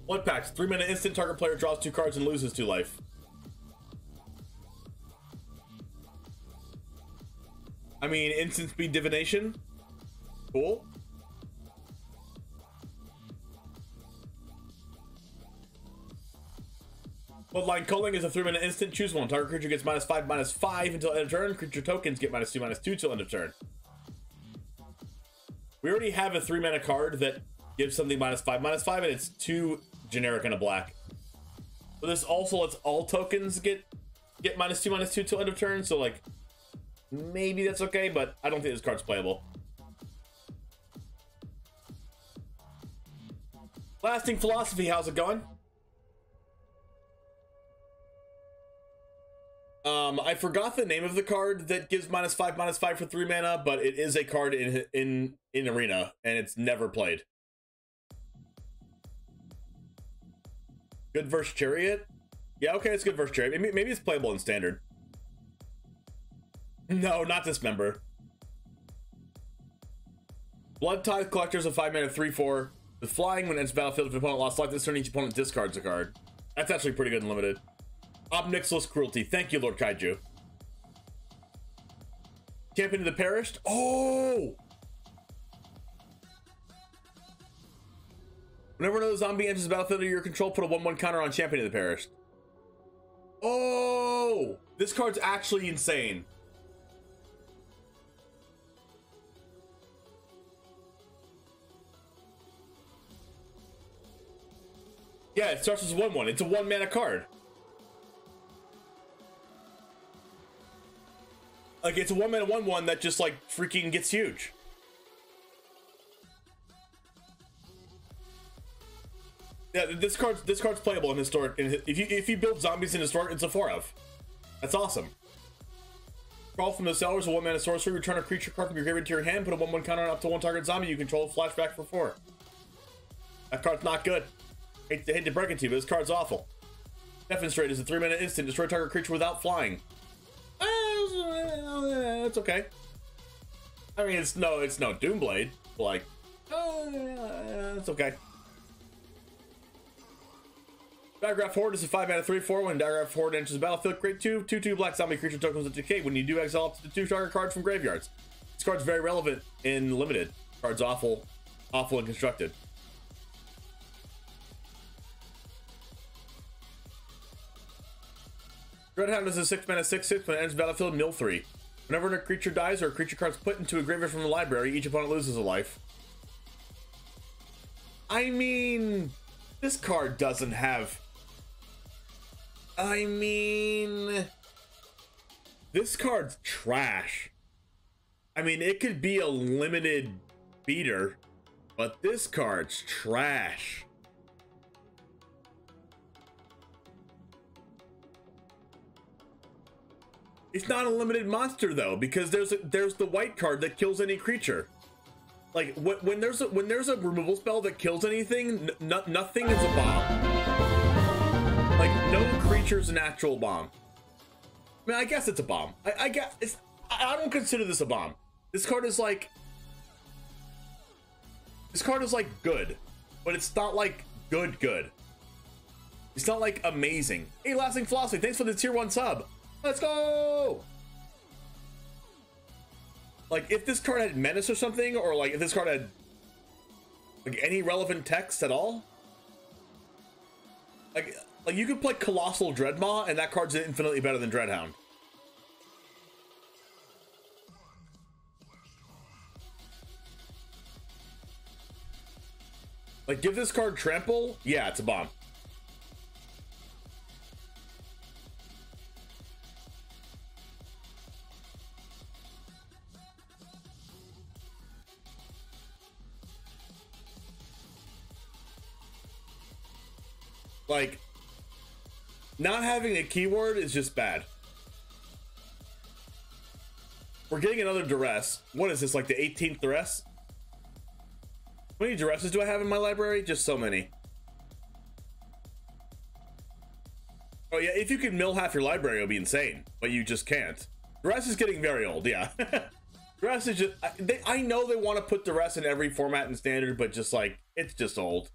Blood Pacts. 3-mana instant. Target player draws 2 cards and loses 2 life. I mean, instant speed divination. Cool. Bloodline Culling is a 3-mana instant. Choose one. Target creature gets -5/-5 until end of turn. Creature tokens get -2/-2 till end of turn. We already have a 3-mana card that gives something -5/-5, and it's 2 generic and a black. So this also lets all tokens get -2/-2 till end of turn. So like, maybe that's okay, but I don't think this card's playable. Lasting Philosophy, how's it going? I forgot the name of the card that gives -5/-5 for 3 mana, but it is a card in Arena, and it's never played. Good versus Chariot? Yeah, okay, it's good versus Chariot. Maybe it's playable in Standard. No, not Dismember. Blood Tithe Collector is a 5-mana 3/4 with flying. When it enters battlefield, if an opponent lost life this turn, each opponent discards a card. That's actually pretty good and limited. Obnixilus Cruelty. Thank you, Lord Kaiju. Champion of the Parish. Oh! Whenever another zombie enters the battlefield under your control, put a 1/1 counter on Champion of the Parish. Oh! This card's actually insane. Yeah, it starts as a 1/1. It's a 1-mana card. Like, it's a 1-mana 1/1 that just, like, freaking gets huge. Yeah, this card's playable in Historic. If you build zombies in Historic, it's a 4-of. That's awesome. Crawl from the Cellar is a 1-mana sorcery. Return a creature card from your graveyard to your hand. Put a 1/1 counter on up to 1 target zombie you control. Flashback for 4. That card's not good. Hate to break it to you, but this card's awful. Demonstrate is a 3-mana instant. Destroy target creature without flying. It's okay. I mean, it's no Doomblade. But like, it's okay. Diagraph Horde is a 5-mana 3/4. When Diagraph Horde enters the battlefield, create 2/2 black zombie creature tokens that decay. When you do, exile up to 2 target cards from graveyards. This card's very relevant in limited. This card's awful and constructed. Dreadhound is a 6-mana 6/6. When it enters the battlefield, mill 3. Whenever a creature dies or a creature card's put into a graveyard from the library, each opponent loses a life. I mean, this card doesn't have... I mean... This card's trash. I mean, it could be a limited beater, but this card's trash. It's not a limited monster though, because there's the white card that kills any creature. Like when there's a removal spell that kills anything, nothing is a bomb. Like no creature's an actual bomb. I mean, I guess it's a bomb. I guess it's. I don't consider this a bomb. This card is like. This card is like good, but it's not like good. It's not like amazing. Hey, Lasting Philosophy, thanks for the tier 1 sub. Let's go! Like, if this card had Menace or something, or like if this card had like any relevant text at all, like you could play Colossal Dreadmaw, and that card's infinitely better than Dreadhound. Like, give this card Trample, yeah, it's a bomb. Like, not having a keyword is just bad. We're getting another Duress. What is this, like the 18th Duress? How many Duresses do I have in my library? Just so many. Oh yeah, if you could mill half your library, it would be insane. But you just can't. Duress is getting very old, yeah. Duress is just... I know they want to put Duress in every format and standard, but just like, it's just old.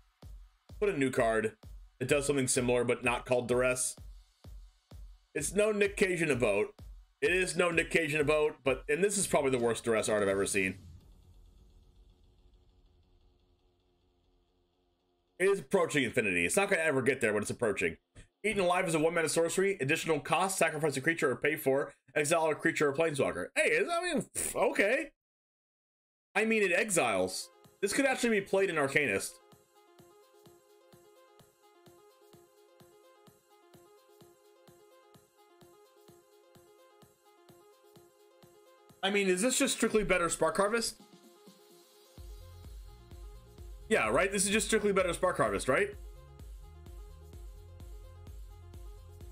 Put a new card. It does something similar, but not called Duress. It's no Nick Cage in a vote. It is no Nick Cage in a vote, but... And this is probably the worst Duress art I've ever seen. It is approaching infinity. It's not going to ever get there, but it's approaching. Eaten Alive is a 1-mana sorcery. Additional cost, sacrifice a creature or pay for. Exile a creature or planeswalker. Hey, I mean, okay. I mean, it exiles. This could actually be played in Arcanist. I mean, is this just strictly better Spark Harvest? Yeah, right? This is just strictly better Spark Harvest, right?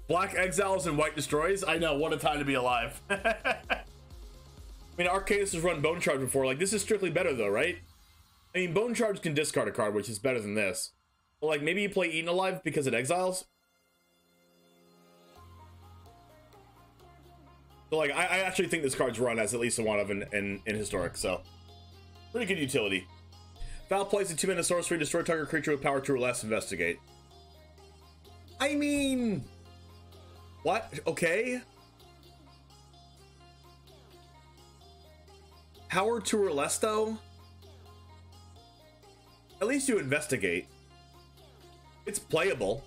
Black exiles and white destroys? I know, what a time to be alive. I mean, Arcanist has run Bone Charge before. Like, this is strictly better, though, right? I mean, Bone Charge can discard a card, which is better than this. But, like, maybe you play Eaten Alive because it exiles? So, like, I actually think this card's run as at least one of in Historic, so. Pretty good utility. Foul plays a 2-mana sorcery, destroy target creature with power 2 or less, investigate. I mean... What? Okay. Power 2 or less, though? At least you investigate. It's playable.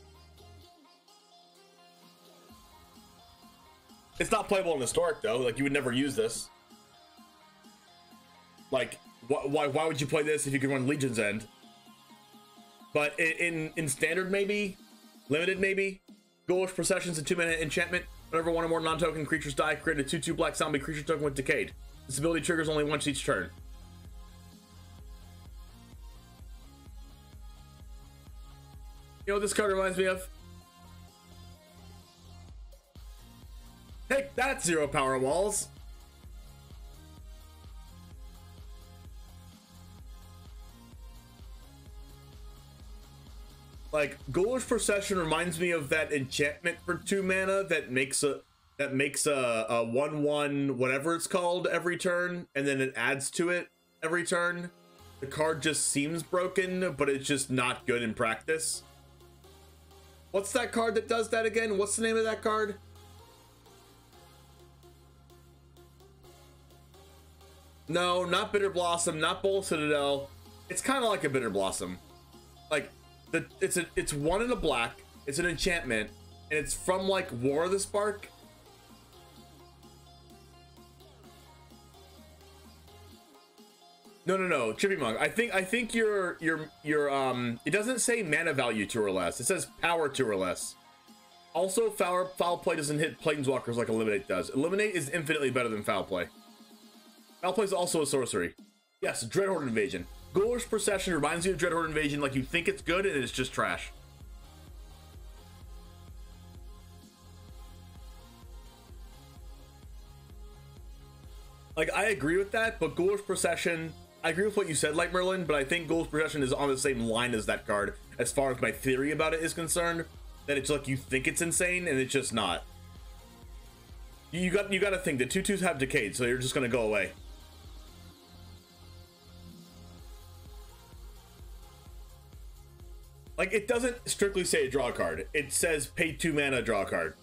It's not playable in Historic, though. Like, you would never use this. Like, why would you play this if you could run Legion's End? But in Standard, maybe? Limited, maybe? Ghoulish Procession's a 2-mana enchantment. Whenever one or more non-token creatures die, create a 2/2 black zombie creature token with Decayed. This ability triggers only once each turn. You know what this card reminds me of? Take that, 0 power walls! Like, Ghoulish Procession reminds me of that enchantment for 2 mana that makes a 1/1 whatever it's called every turn, and then it adds to it every turn. The card just seems broken, but it's just not good in practice. What's that card that does that again? What's the name of that card? No, not Bitter Blossom, not Bowl Citadel. It's kind of like a Bitter Blossom. Like, it's 1 in a black, it's an enchantment, and it's from like War of the Spark. No, Chippy Monk. I think you're it doesn't say mana value 2 or less. It says power 2 or less. Also, foul play doesn't hit planeswalkers like Eliminate does. Eliminate is infinitely better than foul play. Foul play is also a sorcery. Yes, Dreadhorde Invasion. Ghoulish Procession reminds you of Dreadhorde Invasion, like you think it's good and it's just trash. Like, I agree with that, but Ghoulish Procession, I agree with what you said, Light Merlin, but I think Ghoulish Procession is on the same line as that card as far as my theory about it is concerned, that it's like you think it's insane and it's just not. You got to think that 2/2s have Decayed, so you're just going to go away. Like, it doesn't strictly say draw a card. It says pay 2 mana, draw a card.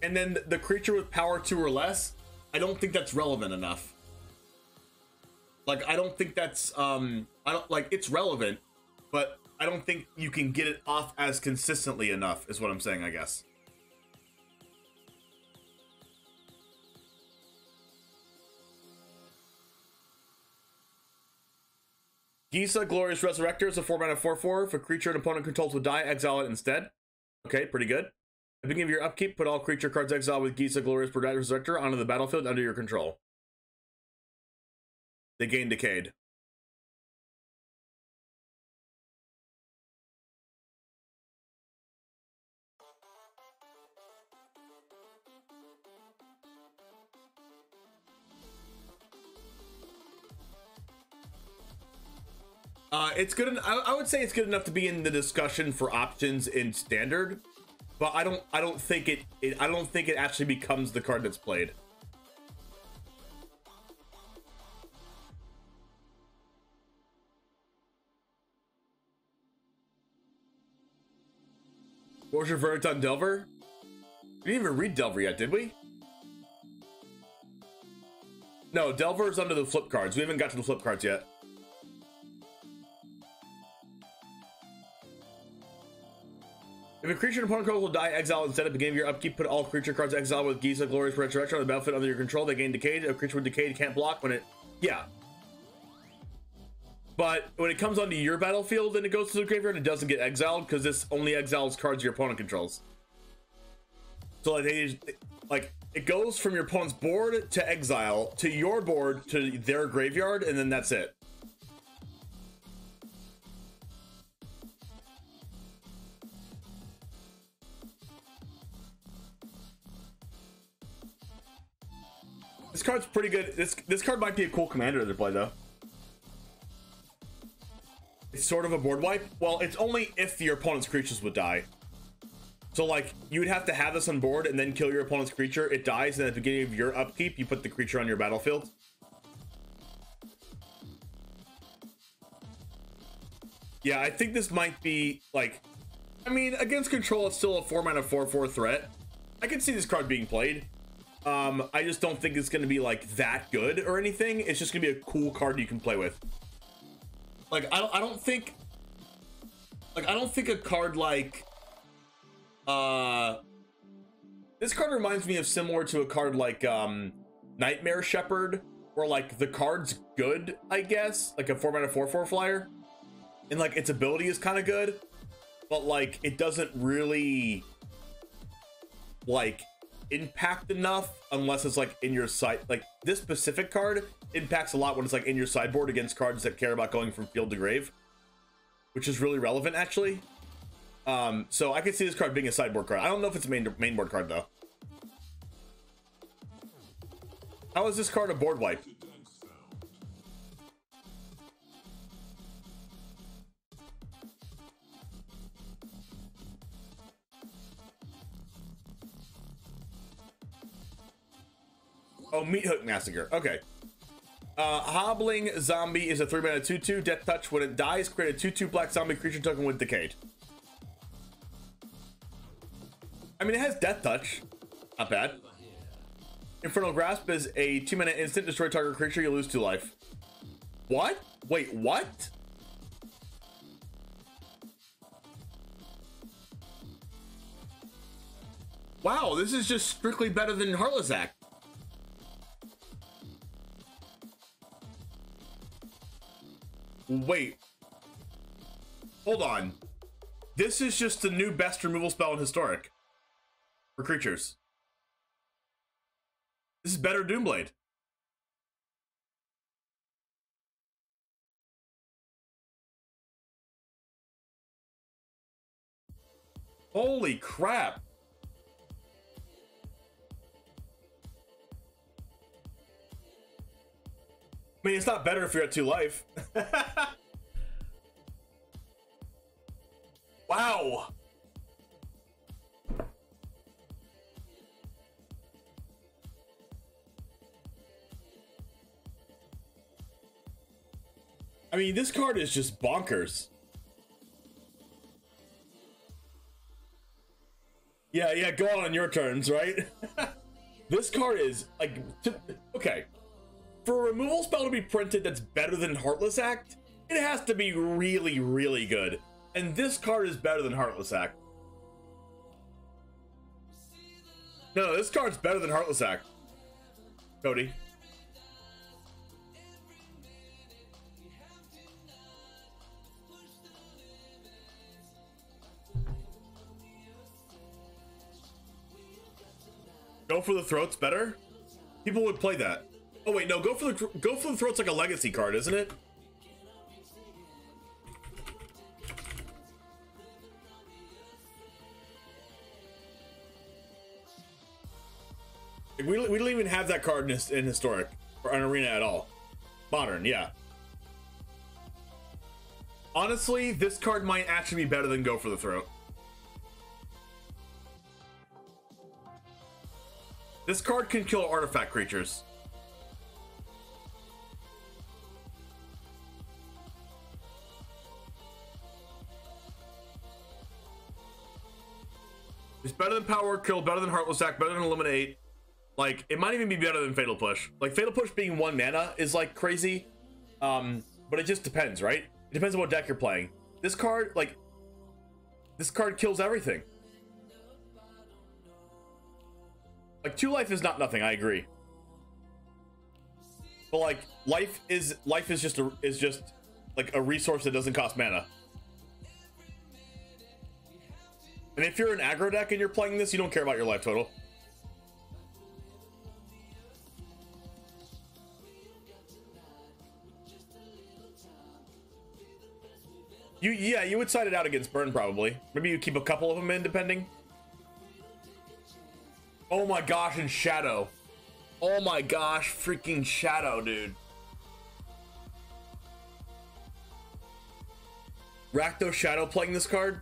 And then the creature with power 2 or less, I don't think that's relevant enough. Like, I don't think that's, it's relevant, but I don't think you can get it off as consistently enough, is what I'm saying, I guess. Giza, Glorious Resurrector is a 4-mana 4/4. If a creature an opponent controls would die, exile it instead. Okay, pretty good. At the beginning of your upkeep, put all creature cards exiled with Giza, Glorious Resurrector onto the battlefield under your control. They gain Decayed. It's good. I would say it's good enough to be in the discussion for options in Standard, but I don't think it actually becomes the card that's played. What was your verdict on Delver? We didn't even read Delver yet, did we? No, Delver is under the flip cards. We haven't got to the flip cards yet. If a creature and opponent controls will die, exile instead at the beginning of your upkeep, put all creature cards exiled with Giza, Glorious Resurrection on the battlefield under your control. They gain Decayed. A creature with Decayed can't block when it... Yeah. But when it comes onto your battlefield and it goes to the graveyard, it doesn't get exiled because this only exiles cards your opponent controls. So like it goes from your opponent's board to exile to your board to their graveyard, and then that's it. This card's pretty good. This card might be a cool commander to play though. It's sort of a board wipe. Well, it's only if your opponent's creatures would die. So like you would have to have this on board and then kill your opponent's creature. It dies, and at the beginning of your upkeep, you put the creature on your battlefield. Yeah, I think this might be like, I mean, against control, it's still a 4-mana 4/4 threat. I can see this card being played. I just don't think it's going to be like that good or anything. It's just going to be a cool card you can play with. Like I don't think a card like this card reminds me of similar to a card like Nightmare Shepherd, where like the card's good, I guess, like a 4-mana 4/4 flyer, and like its ability is kind of good, but like it doesn't really like impact enough unless it's like in your side. Like this specific card impacts a lot when it's like in your sideboard against cards that care about going from field to grave, which is really relevant actually. So I can see this card being a sideboard card. I don't know if it's a main board card though. How is this card a board wipe? Oh, Meat Hook Massacre. Okay. Hobbling Zombie is a 3-mana 2/2. Death Touch. When it dies, create a 2/2 black zombie creature token with Decayed. I mean, it has Death Touch. Not bad. Infernal Grasp is a 2-mana instant. Destroy target creature. You lose 2 life. What? Wait, what? Wow, this is just strictly better than Heartless Act. Wait, hold on. This is just the new best removal spell in Historic for creatures. This is better Doomblade. Holy crap. I mean, it's not better if you're at 2 life. Wow. I mean, this card is just bonkers. Yeah, go on your terms, right? This card is, like, okay. For a removal spell to be printed that's better than Heartless Act, it has to be really, really good. And this card is better than Heartless Act. No, this card's better than Heartless Act. Cody. Go for the Throat's better? People would play that. Oh wait, no, go for the Throat's like a legacy card, isn't it? We don't even have that card in Historic or in Arena at all. Modern, yeah. Honestly, this card might actually be better than Go for the Throat. This card can kill artifact creatures. It's better than Power Kill, better than Heartless Act, better than Eliminate. Like, it might even be better than Fatal Push. Like, Fatal Push being 1 mana is, like, crazy. But it just depends, right? It depends on what deck you're playing. This card, like, this card kills everything. Like, 2 life is not nothing, I agree. But, like, life is just like a resource that doesn't cost mana. And if you're an aggro deck and you're playing this, you don't care about your life total. Yeah, you would side it out against Burn probably. Maybe you keep a couple of them in, depending. Oh my gosh, and Shadow. Oh my gosh, freaking Shadow, dude. Rakdos Shadow playing this card?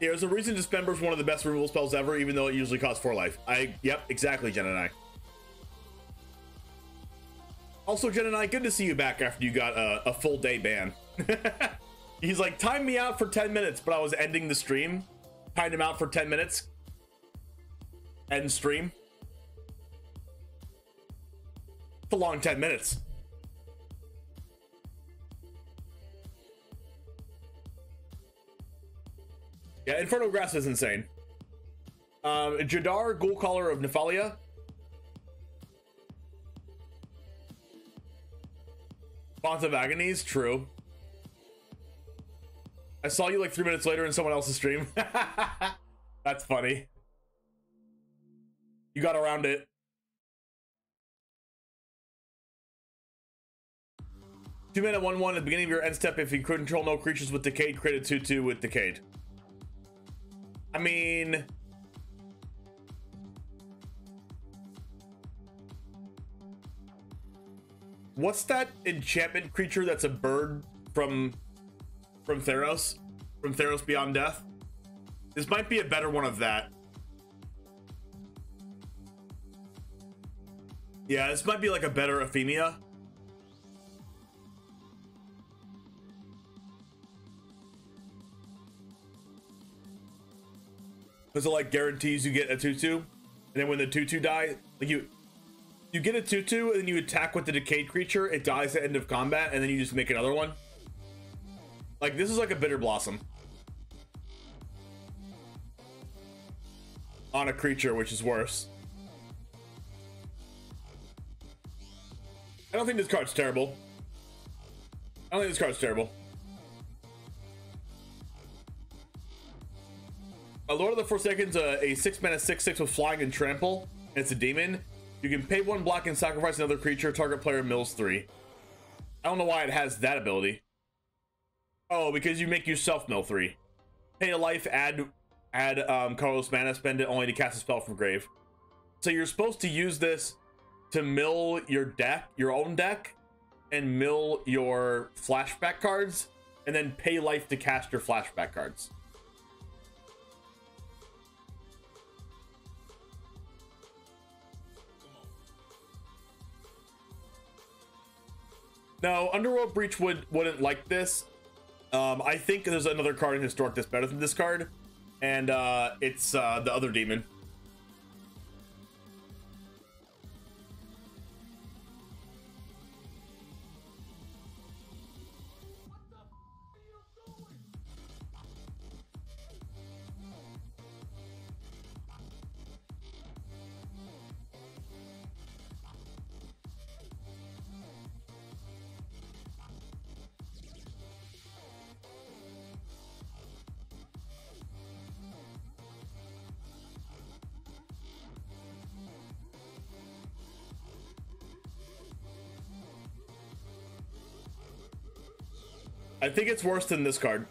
There's a reason Dismember is one of the best removal spells ever, even though it usually costs 4 life. Yep, exactly, Jen and I. Also, Jen and I, good to see you back after you got a full day ban. He's like, time me out for 10 minutes, but I was ending the stream. Timed him out for 10 minutes. End stream. It's a long 10 minutes. Yeah, Inferno Grasp is insane. Jadar Ghoul Caller of Nephalia. Font of Agonies, true. I saw you like 3 minutes later in someone else's stream. That's funny. You got around it. Two mana 1/1 at the beginning of your end step. If you control no creatures with Decayed, create a 2/2 with Decayed. I mean, what's that enchantment creature that's a bird from Theros? From Theros Beyond Death? This might be a better one of that. Yeah, this might be like a better Ephemia. Because it like guarantees you get a 2/2, and then when the 2/2 die, like you get a 2/2 and then you attack with the decayed creature, it dies at the end of combat, and then you just make another one. Like, this is like a Bitter Blossom on a creature, which is worse. I don't think this card's terrible. Lord of the Forsakens, a 6 mana 6/6 with flying and trample, and it's a demon. You can pay 1 black and sacrifice another creature. Target player mills 3. I don't know why it has that ability. Oh, because you make yourself mill 3. Pay a life, add add colorless mana, spend it only to cast a spell from grave. So you're supposed to use this to mill your deck, your own deck, and mill your flashback cards, and then pay life to cast your flashback cards. No, Underworld Breach wouldn't like this. I think there's another card in Historic that's better than this card, and it's the other demon. I think it's worse than this card.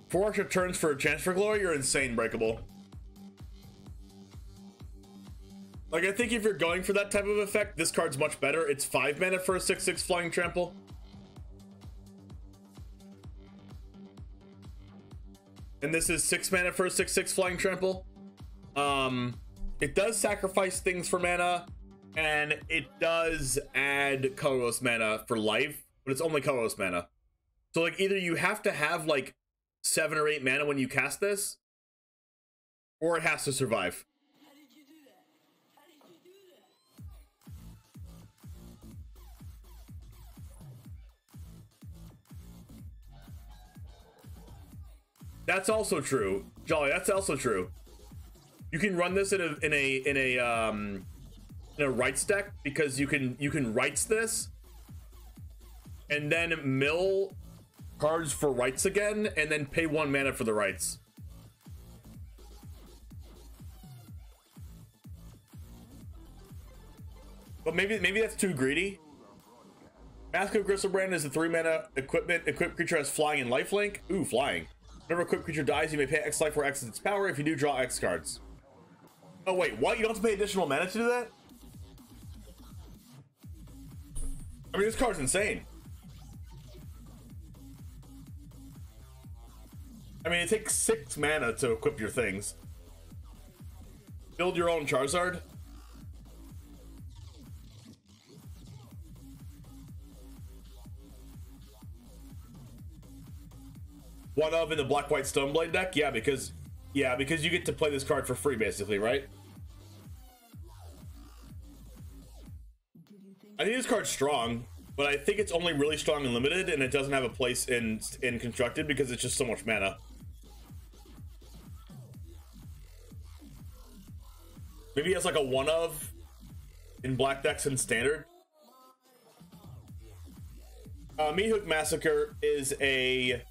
Four extra turns for a chance for glory, you're insane, Breakable. Like, I think if you're going for that type of effect, this card's much better. It's 5 mana for a 6/6 flying trample. And this is 6 mana for a 6/6 flying trample. It does sacrifice things for mana, and it does add colorless mana for life, but it's only colorless mana. So like either you have to have like 7 or 8 mana when you cast this, or it has to survive. How did you do that? How did you do that? That's also true, Jolly. That's also true. You can run this in a rights deck because you can rights this and then mill cards for rights again and then pay 1 mana for the rights. But maybe that's too greedy. Mask of Gristlebrand is a 3 mana equipment. Equipped creature has flying and lifelink. Ooh, flying. Whenever equipped creature dies, you may pay X life where X is its power. If you do, draw X cards. Oh wait, what? You don't have to pay additional mana to do that? I mean, this card's insane. I mean, it takes 6 mana to equip your things. Build your own Charizard. One of in the Black-White Stoneblade deck? Yeah, because you get to play this card for free, basically, right? I think this card's strong, but I think it's only really strong in limited, and it doesn't have a place in constructed because it's just so much mana. Maybe he has like a one of in black decks and standard. Meat Hook Massacre is a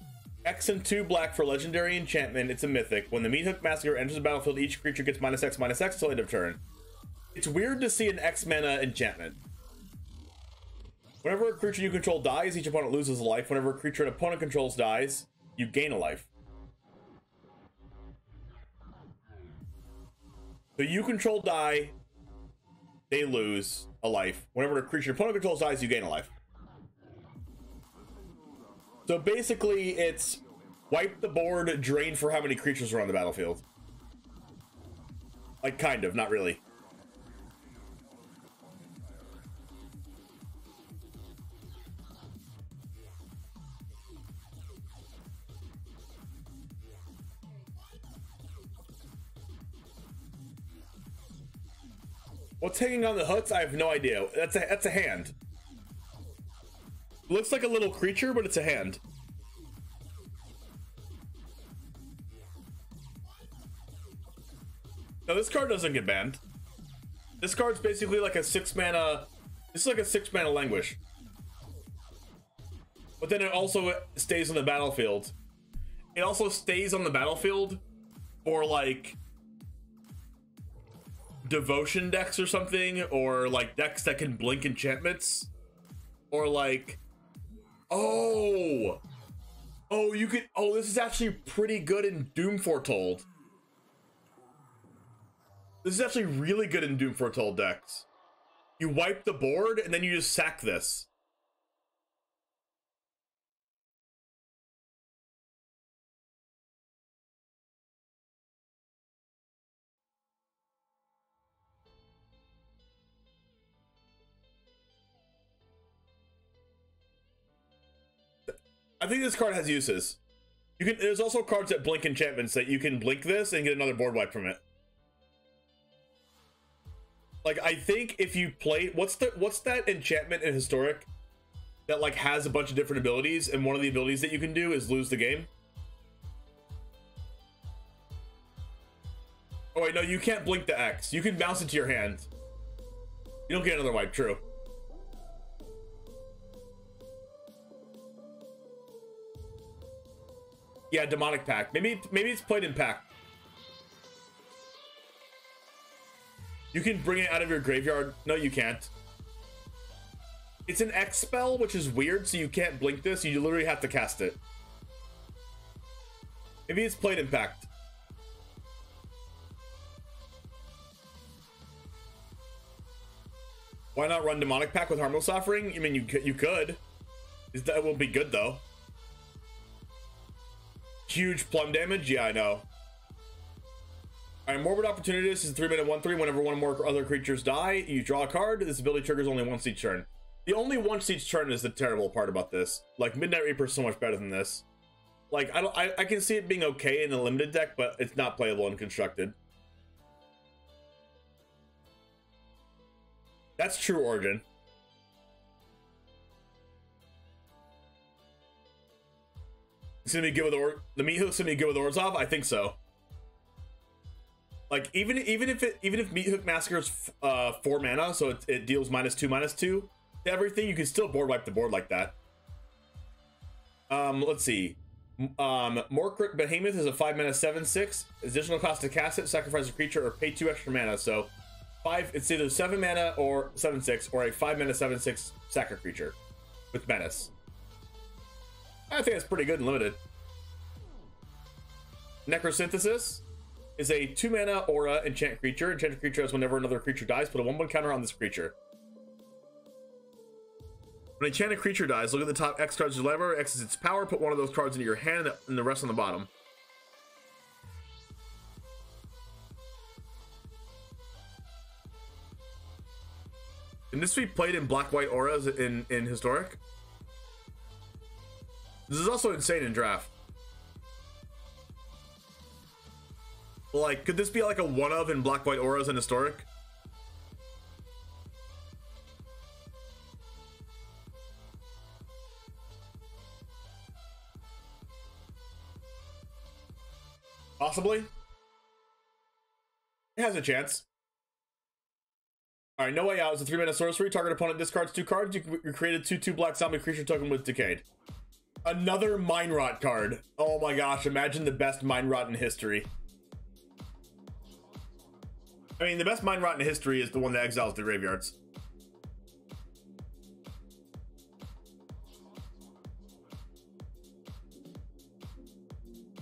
X and 2 black for legendary enchantment. It's a mythic. When the Meat Hook Massacre enters the battlefield, each creature gets -X/-X till end of turn. It's weird to see an X mana enchantment. Whenever a creature you control dies, each opponent loses a life. Whenever a creature an opponent controls dies, you gain a life. So you control die, they lose a life. Whenever a creature an opponent controls dies, you gain a life. So basically, it's wipe the board, drain for how many creatures are on the battlefield. Like, kind of, not really. What's hanging on the hooks? I have no idea. That's a hand. Looks like a little creature, but it's a hand. Now this card doesn't get banned. This card's basically like a 6 mana. This is like a 6 mana Languish. But then it also stays on the battlefield. It also stays on the battlefield for like devotion decks or something, or like decks that can blink enchantments, or like Oh! Oh, you could... Oh, this is actually pretty good in Doom Foretold. This is actually really good in Doom Foretold decks. You wipe the board, and then you just sack this. I think this card has uses. You can. There's also cards that blink enchantments that you can blink this and get another board wipe from it. Like, I think if you play... What's that enchantment in Historic that, like, has a bunch of different abilities, and one of the abilities that you can do is lose the game? Oh, wait, no, you can't blink the X. You can bounce it to your hand. You don't get another wipe, true. Yeah, Demonic Pact. Maybe it's played in Pact. You can bring it out of your graveyard. No, you can't. It's an X spell, which is weird, so you can't blink this. You literally have to cast it. Maybe it's played in Pact. Why not run Demonic Pact with Harmless Offering? I mean, you could. That won't be good, though. Huge plum damage? Yeah, I know. Alright, Morbid Opportunist is a 3-mana 1/3. Whenever one or more other creatures die, you draw a card. This ability triggers only once each turn. The only once each turn is the terrible part about this. Like, Midnight Reaper is so much better than this. Like, I can see it being okay in a limited deck, but it's not playable in constructed. That's true Origin. It's gonna be good with the Meat Hook's gonna be good with Orzhov? I think so. Like, even if Meat Hook Massacre's 4 mana, so it deals -2/-2 to everything, you can still board wipe the board like that. Let's see. Morkrit Behemoth is a 5-mana 7/6. Additional cost to cast it, sacrifice a creature, or pay 2 extra mana. So it's either 7 mana or 7/6, or a 5-mana 7/6 sacker creature with menace. I think that's pretty good and limited. Necrosynthesis is a 2-mana aura enchant creature. Enchanted creature has whenever another creature dies, put a 1/1 counter on this creature. When an enchanted creature dies, look at the top X cards of your library. X is its power. Put one of those cards into your hand and the rest on the bottom. Can this be played in black-white auras in Historic? This is also insane in Draft. Like, could this be like a one-of in black-white auras in Historic? Possibly. It has a chance. Alright, No Way Out is a 3-mana sorcery. Target opponent discards 2 cards. You create a 2/2 black zombie creature token with Decayed. Another Mind Rot card. Oh my gosh, imagine the best Mind Rot in history. I mean, the best Mind Rot in history is the one that exiles the graveyards.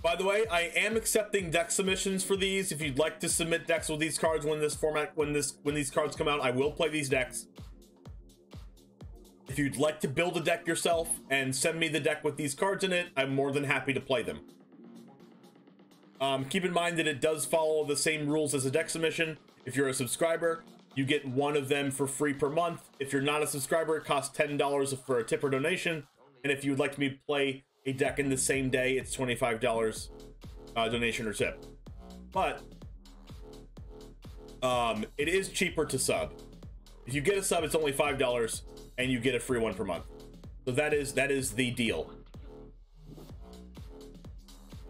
By the way, I am accepting deck submissions for these. If you'd like to submit decks with these cards when these cards come out, I will play these decks. If you'd like to build a deck yourself and send me the deck with these cards in it, I'm more than happy to play them. Keep in mind that it does follow the same rules as a deck submission. If you're a subscriber, you get one of them for free per month. If you're not a subscriber, it costs $10 for a tip or donation. And if you would like me to play a deck in the same day, it's $25 donation or tip. But it is cheaper to sub. If you get a sub, it's only $5 and you get a free one per month. So that is the deal.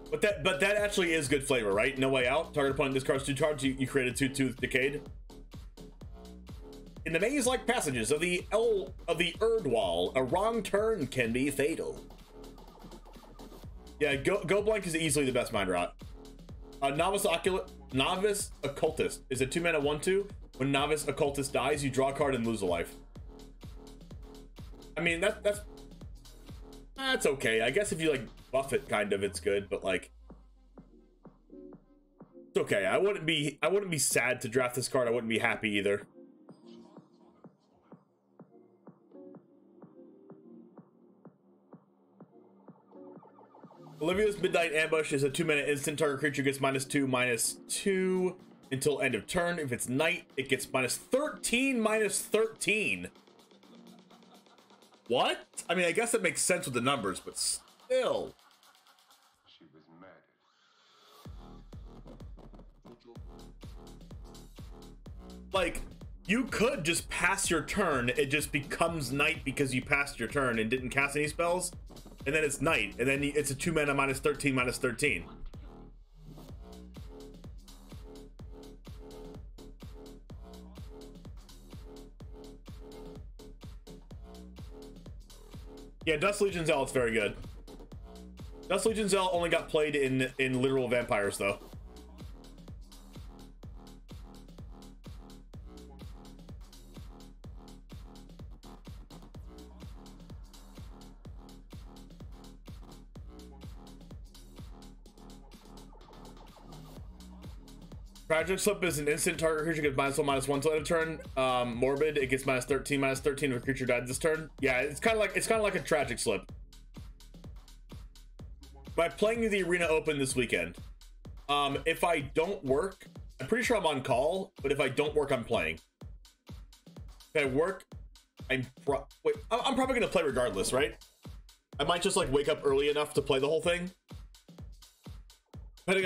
But that actually is good flavor, right? No Way Out. Target opponent discards 2 cards. You created 2/2 with Decayed. In the maze-like passages of the Erdwall, a wrong turn can be fatal. Yeah, Go Blank is easily the best Mind Rot. Novice Occultist is a 2-mana 1/2. When Novice Occultist dies, you draw a card and lose a life. I mean, That's okay. I guess if you like buff it, kind of, it's good, but like, it's okay. I wouldn't be sad to draft this card. I wouldn't be happy either. Olivia's Midnight Ambush is a 2-minute instant. Target creature gets -2/-2 until end of turn. If it's night, it gets -13/-13. What? I mean, I guess that makes sense with the numbers, but still. She was murdered. Like, you could just pass your turn. It just becomes night because you passed your turn and didn't cast any spells. And then it's night. And then it's a 2-mana -13/-13. Yeah, Dust Legion Zealot is very good. Dust Legion Zealot only got played in literal vampires, though. Tragic Slip is an instant. Target creature gets -1/-1 till end of turn. Morbid, it gets -13/-13 if a creature died this turn. Yeah, it's kind of like a Tragic Slip. By playing the Arena Open this weekend, if I don't work, I'm pretty sure I'm on call, but if I don't work, I'm playing. If I work, I'm probably gonna play regardless, right? I might just like wake up early enough to play the whole thing. Depending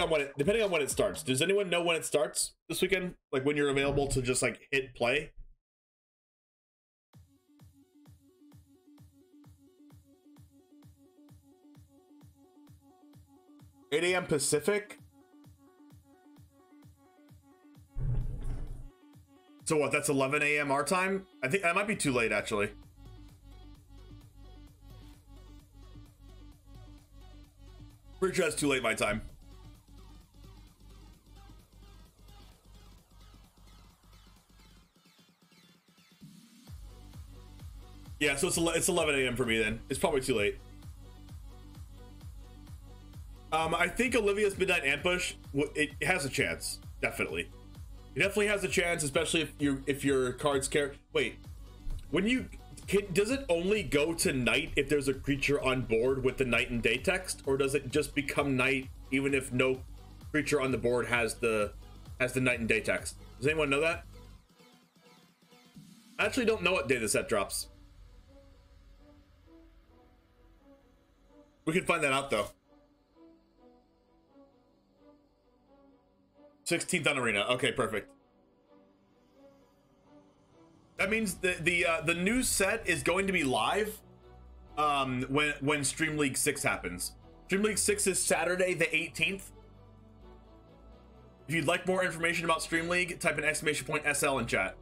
on when it starts. Does anyone know when it starts this weekend? Like when you're available to just like hit play? $8 a.m. Pacific. So what? That's 11 a.m. our time. I think that might be too late actually. Pretty sure that's too late my time. Yeah, so it's 11 a.m. for me then. It's probably too late. I think Olivia's Midnight Ambush, it has a chance, definitely. It definitely has a chance, especially if your cards care. Wait, does it only go to night if there's a creature on board with the night and day text, or does it just become night even if no creature on the board has the night and day text? Does anyone know that? I actually don't know what day the set drops. We can find that out though. 16th on Arena. Okay, perfect. That means the new set is going to be live when Stream League 6 happens. Stream League 6 is Saturday the 18th. If you'd like more information about Stream League, type in !SL in chat.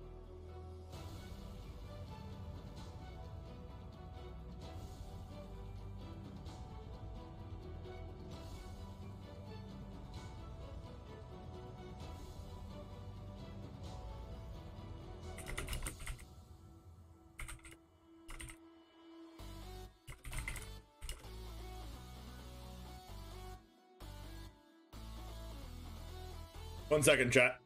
One second, chat.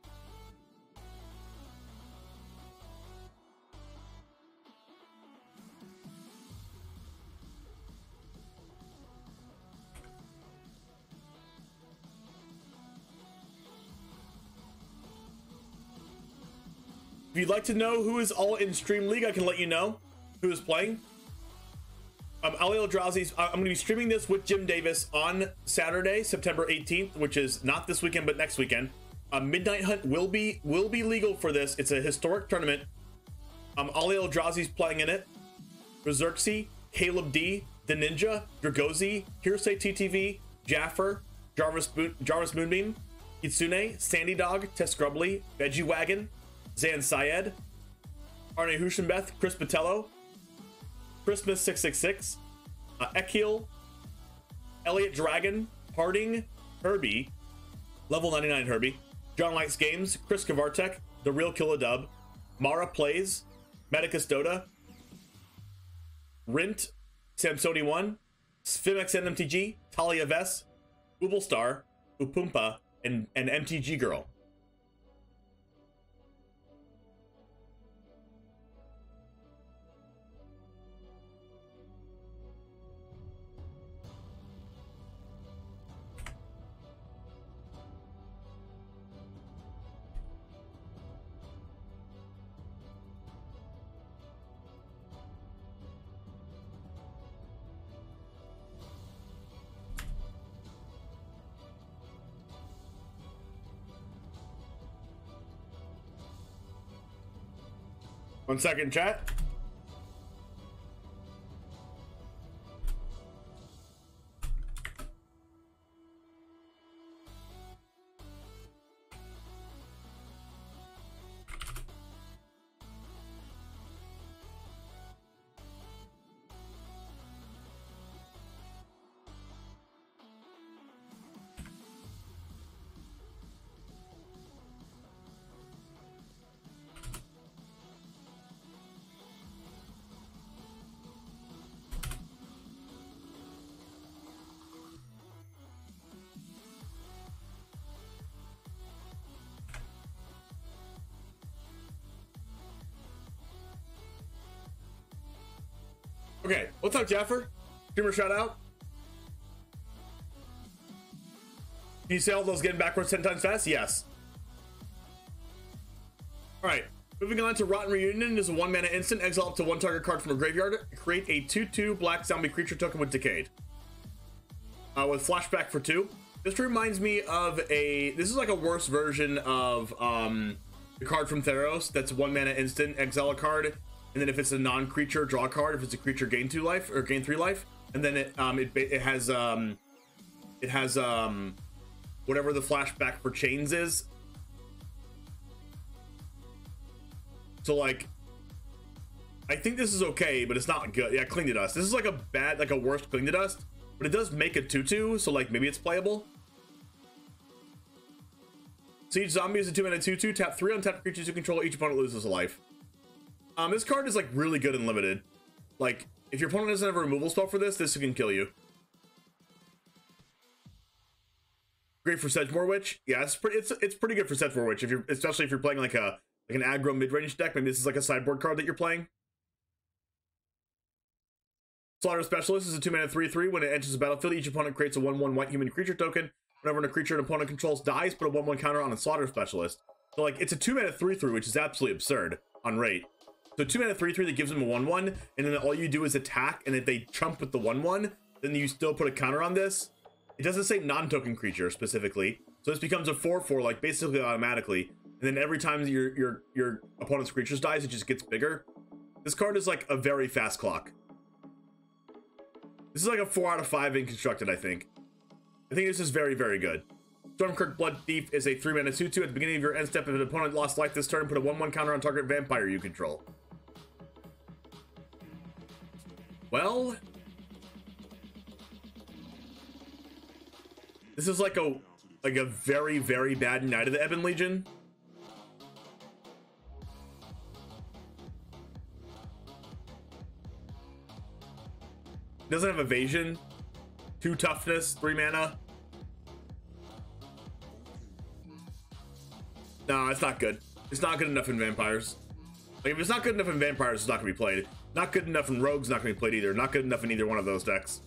If you'd like to know who is all in Stream League, I can let you know who is playing. Ali Eldrazi's, I'm going to be streaming this with Jim Davis on Saturday, September 18th, which is not this weekend, but next weekend. Midnight Hunt will be legal for this. It's a historic tournament. Ali Eldrazi's playing in it. Berserksy, Caleb D, The Ninja, Dragozi, Hearsay TTV, Jaffer, Jarvis Moonbeam, Kitsune, Sandy Dog, Tess Grubbly, Veggie Wagon, Zan Syed, Arne Hushenbeth, Chris Patello, Christmas 666, Ekil, Elliot Dragon, Harding, Herbie, Level 99 Herbie, John Likes Games, Chris Kavartek, The Real Killadub, Mara Plays, Medicus Dota, Rint, Samsoni1, Sphimex and MTG, Talia Vess, Star, Upumpa, and MTG Girl. One second, chat. Okay, what's up, Jaffer? Streamer shout out. Can you say all those getting backwards 10 times fast? Yes. Alright, moving on to Rotten Reunion is a 1-mana instant. Exile up to 1 target card from a graveyard. Create a 2/2 black zombie creature token with Decayed. With flashback for 2. This reminds me of this is like a worse version of the card from Theros that's 1-mana instant, exile a card. And then if it's a non-creature, draw a card. If it's a creature, gain 2 life or gain 3 life. And then it has whatever the flashback for chains is. So like, I think this is okay, but it's not good. Yeah, Cling to Dust. This is like a worse Cling to Dust, but it does make a 2/2, so like maybe it's playable. Siege Zombie is a 2-mana 2/2. Tap 3 untapped creatures you control. Each opponent loses a life. This card is like really good and limited. Like, if your opponent doesn't have a removal spell for this can kill you. Great for Sedgemoor Witch. Yeah, it's pretty good for Sedgemoor Witch, especially if you're playing like an aggro mid-range deck. Maybe this is like a sideboard card that you're playing. Slaughter Specialist is a 2-mana 3/3. When it enters the battlefield, each opponent creates a 1/1 white human creature token. Whenever a creature an opponent controls dies, put a 1/1 counter on a Slaughter Specialist. So like, it's a 2-mana 3/3, which is absolutely absurd on rate. So 2-mana 3/3 that gives them a 1/1, and then all you do is attack, and if they trump with the 1/1, then you still put a counter on this. It doesn't say non-token creature specifically, so this becomes a 4/4 like basically automatically. And then every time your opponent's creatures dies, it just gets bigger. This card is like a very fast clock. This is like a 4 out of 5 in constructed, I think. I think this is very, very good. Stormkirk Blood Thief is a 3-mana 2/2. At the beginning of your end step, if an opponent lost life this turn, put a 1/1 counter on target vampire you control. Well, this is like a very, very bad Knight of the Ebon Legion. Doesn't have evasion, 2 toughness, 3 mana. No, it's not good. It's not good enough in vampires. Like, if it's not good enough in vampires, it's not gonna be played. Not good enough in rogues, not gonna be played either. Not good enough in either one of those decks.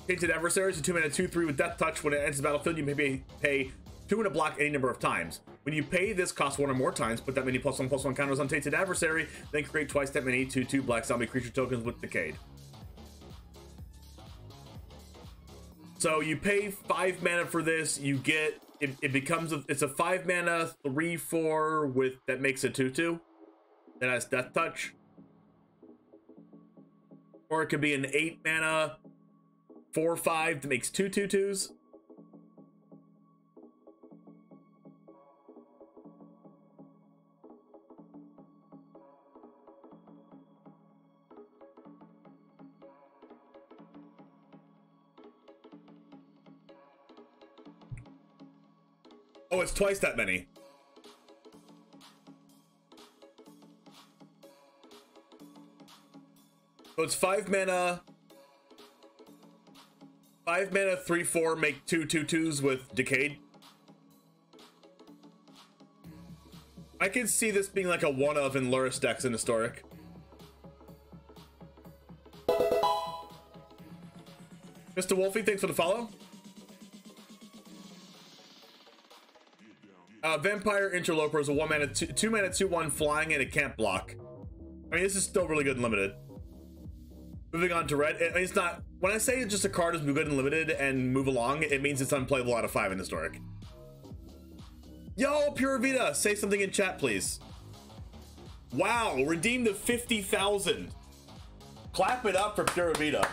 Tainted Adversary is a 2-mana 2/3 with Death Touch. When it enters the battlefield, you may pay 2 and a block any number of times. When you pay this cost 1 or more times, put that many +1/+1 counters on Tainted Adversary, then create twice that many 2/2 black zombie creature tokens with Decayed. So you pay 5 mana for this, you get it's a 5 mana 3/4 with that makes a 2/2 that has Death Touch, or it could be an 8 mana 4/5 that makes 2 2/2s. Oh, it's twice that many. So it's 5 mana 5 mana 3/4 make 2/2/2s with Decayed. I can see this being like a one of in Luris decks in Historic. Mr. Wolfie, thanks for the follow. Vampire Interloper is a 1 mana 2 mana 2/1 flying and it can't block. I mean, this is still really good in limited. Moving on to red, it's not, when I say just a card is good in limited and move along, it means it's unplayable out of 5 in Historic. Yo, Pura Vida, say something in chat, please. Wow, redeemed the 50,000. Clap it up for Pura Vida.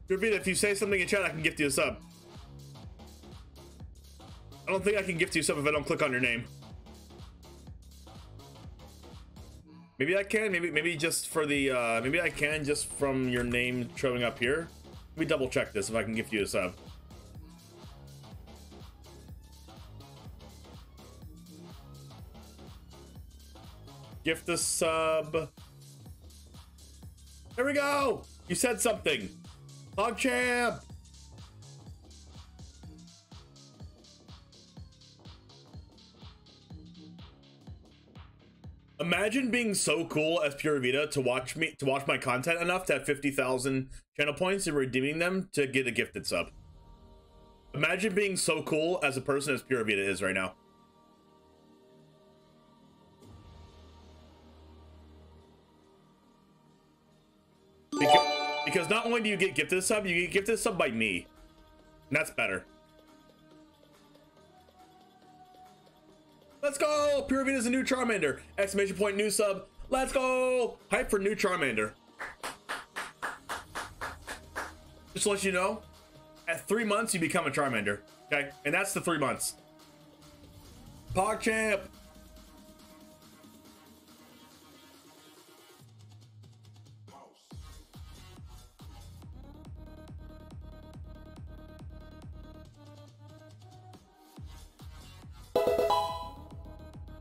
Pura Vida, if you say something in chat, I can gift you a sub. I don't think I can gift you a sub if I don't click on your name. Maybe I can, maybe just for the, maybe I can just from your name showing up here. Let me double check this if I can gift you a sub. Gift a sub. There we go! You said something. PogChamp! Imagine being so cool as Pura Vida to watch my content enough to have 50,000 channel points and redeeming them to get a gifted sub. Imagine being so cool as a person as Pura Vida is right now. Because not only do you get gifted a sub, you get gifted a sub by me. And that's better. Let's go! Pura Vida is a new Charmander. Exclamation point, new sub. Let's go! Hype for new Charmander. Just to let you know, at 3 months, you become a Charmander. Okay? And that's the 3 months. PogChamp!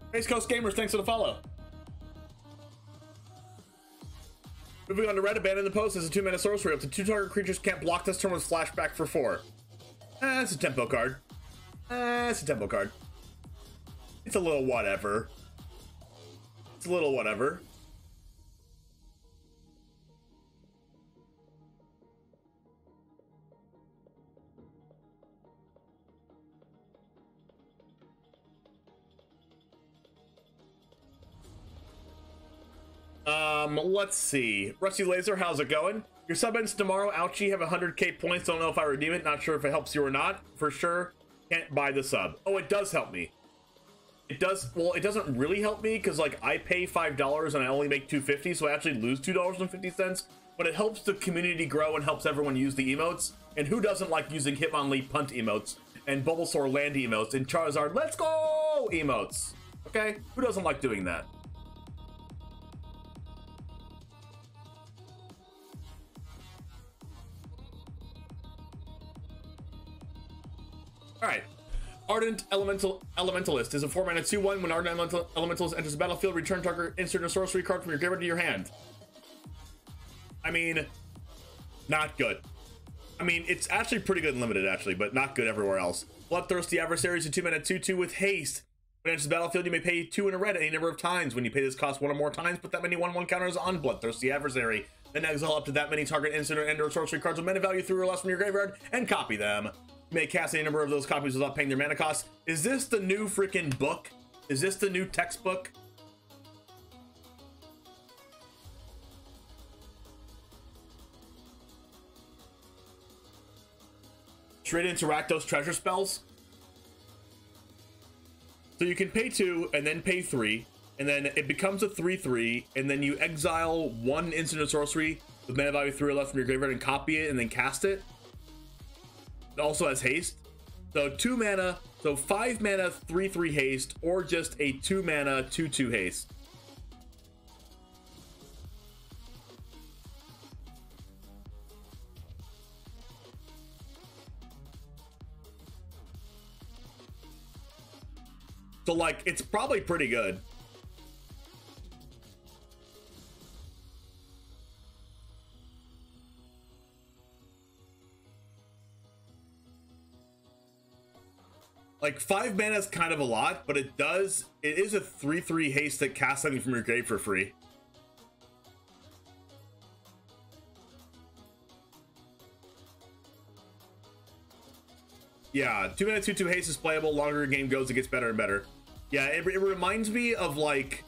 Space Coast Gamers, thanks for the follow. Moving on to red, abandon the post as a 2 mana sorcery. Up to 2 target creatures can't block this turn with flashback for 4. That's a tempo card. It's a tempo card. It's a little whatever. It's a little whatever. Let's see. Rusty Laser, how's it going? Your sub ends tomorrow. Ouchie, have 100k points. Don't know if I redeem it. Not sure if it helps you or not. For sure, can't buy the sub. Oh, it does help me. It does. Well, it doesn't really help me because, like, I pay $5 and I only make $2.50, so I actually lose $2.50. But it helps the community grow and helps everyone use the emotes. And who doesn't like using Hitmonlee punt emotes and Bulbasaur land emotes and Charizard let's go emotes? Okay, who doesn't like doing that? Alright, Ardent Elementalist is a 4 mana 2/1. When Ardent Elementalist enters the battlefield, return target insert a sorcery card from your graveyard to your hand. I mean, not good. I mean, it's actually pretty good in limited, actually, but not good everywhere else. Bloodthirsty Adversary is a 2 mana 2/2 with haste. When it enters the battlefield, you may pay 2 and a red any number of times. When you pay this cost 1 or more times, put that many 1/1 counters on Bloodthirsty Adversary. Then exile up to that many target instant or sorcery cards with mana value 3 or less from your graveyard and copy them. You may cast any number of those copies without paying their mana cost. Is this the new freaking book? Is this the new textbook? Straight into Rakdos treasure spells. So you can pay 2 and then pay 3, and then it becomes a 3/3, and then you exile 1 instant or sorcery with mana value 3 or less from your graveyard and copy it and then cast it. It also has haste. So 2 mana, so 5 mana 3/3 haste, or just a 2 mana 2/2 haste. So like, it's probably pretty good. Like 5 mana is kind of a lot, but it is a 3/3 haste that casts something from your grave for free. Yeah, 2 mana 2/2 haste is playable. Longer the game goes, it gets better and better. Yeah, it reminds me of like,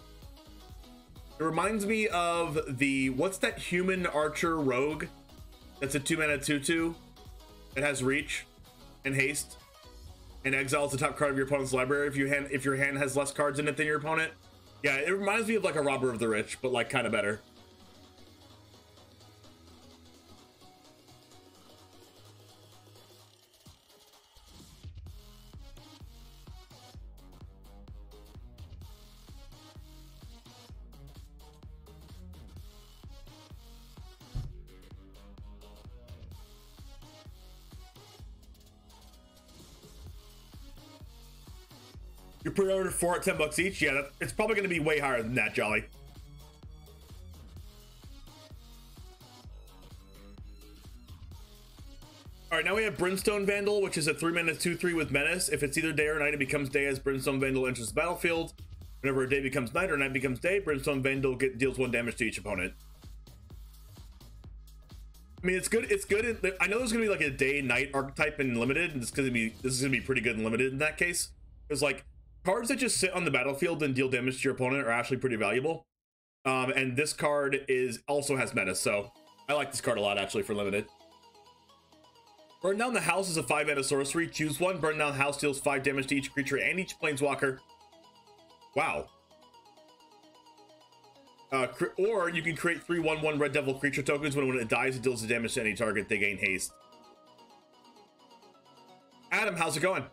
it reminds me of the, what's that human archer rogue that's a 2 mana 2/2 that has reach and haste and exiles the top card of your opponent's library if your hand has less cards in it than your opponent. Yeah, it reminds me of like a Robber of the Rich, but like kind of better. Your pre-order 4 at $10 each. Yeah, it's probably going to be way higher than that, Jolly. All right, now we have Brimstone Vandal, which is a 3 mana 2/3 with menace. If it's either day or night, it becomes day as Brimstone Vandal enters the battlefield. Whenever a day becomes night or night becomes day, Brimstone Vandal deals 1 damage to each opponent. I mean, it's good. It's good. I know there's gonna be like a day-night archetype in limited, and this is gonna be pretty good in limited in that case, because like cards that just sit on the battlefield and deal damage to your opponent are actually pretty valuable. And this card also has menace, so I like this card a lot actually for limited. Burn Down the House is a 5 mana sorcery. Choose one. Burn Down the House deals 5 damage to each creature and each planeswalker. Wow. Or you can create 3/1/1 Red Devil creature tokens. When it dies, it deals the damage to any target. They gain haste. Adam, how's it going?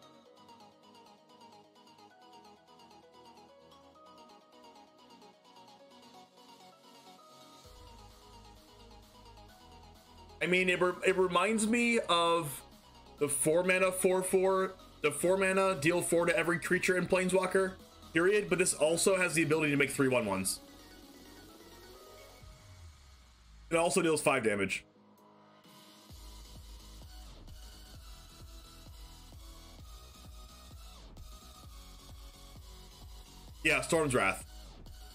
I mean, it reminds me of the 4 mana 4/4, the 4 mana deal 4 to every creature in Planeswalker, period, but this also has the ability to make 3/1/1s. It also deals 5 damage. Yeah, Storm's Wrath.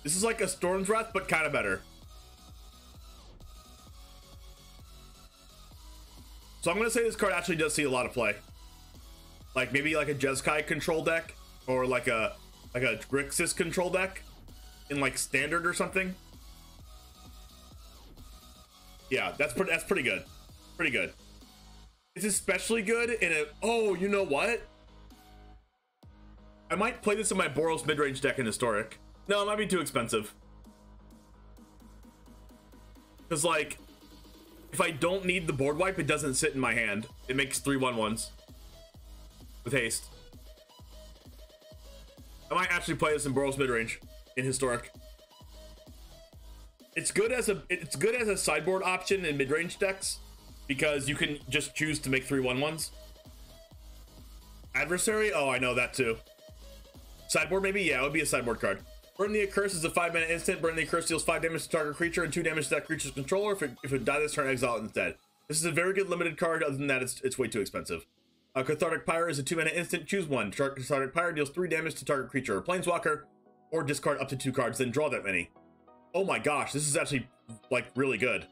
This is like a Storm's Wrath, but kind of better. So I'm going to say this card actually does see a lot of play. Like maybe like a Jeskai control deck, or like a Grixis control deck in like standard or something. Yeah, that's pretty good. Pretty good. It's especially good in a, oh, you know what? I might play this in my Boros midrange deck in Historic. No, it might be too expensive. Because like, if I don't need the board wipe, it doesn't sit in my hand. It makes 3/1/1s with haste. I might actually play this in Boros midrange in Historic. It's good as a sideboard option in midrange decks because you can just choose to make 3/1/1s. Adversary? Oh, I know that too. Sideboard maybe? Yeah, it would be a sideboard card. Burn the Accurse is a 5 mana instant. Burn the Accurse deals 5 damage to target creature and 2 damage to that creature's controller. If it dies this turn, exile it instead. This is a very good limited card. Other than that, it's way too expensive. Cathartic Pyre is a 2 mana instant. Choose one. Cathartic Pyre deals 3 damage to target creature or planeswalker, or discard up to 2 cards, then draw that many. Oh my gosh, this is actually like really good.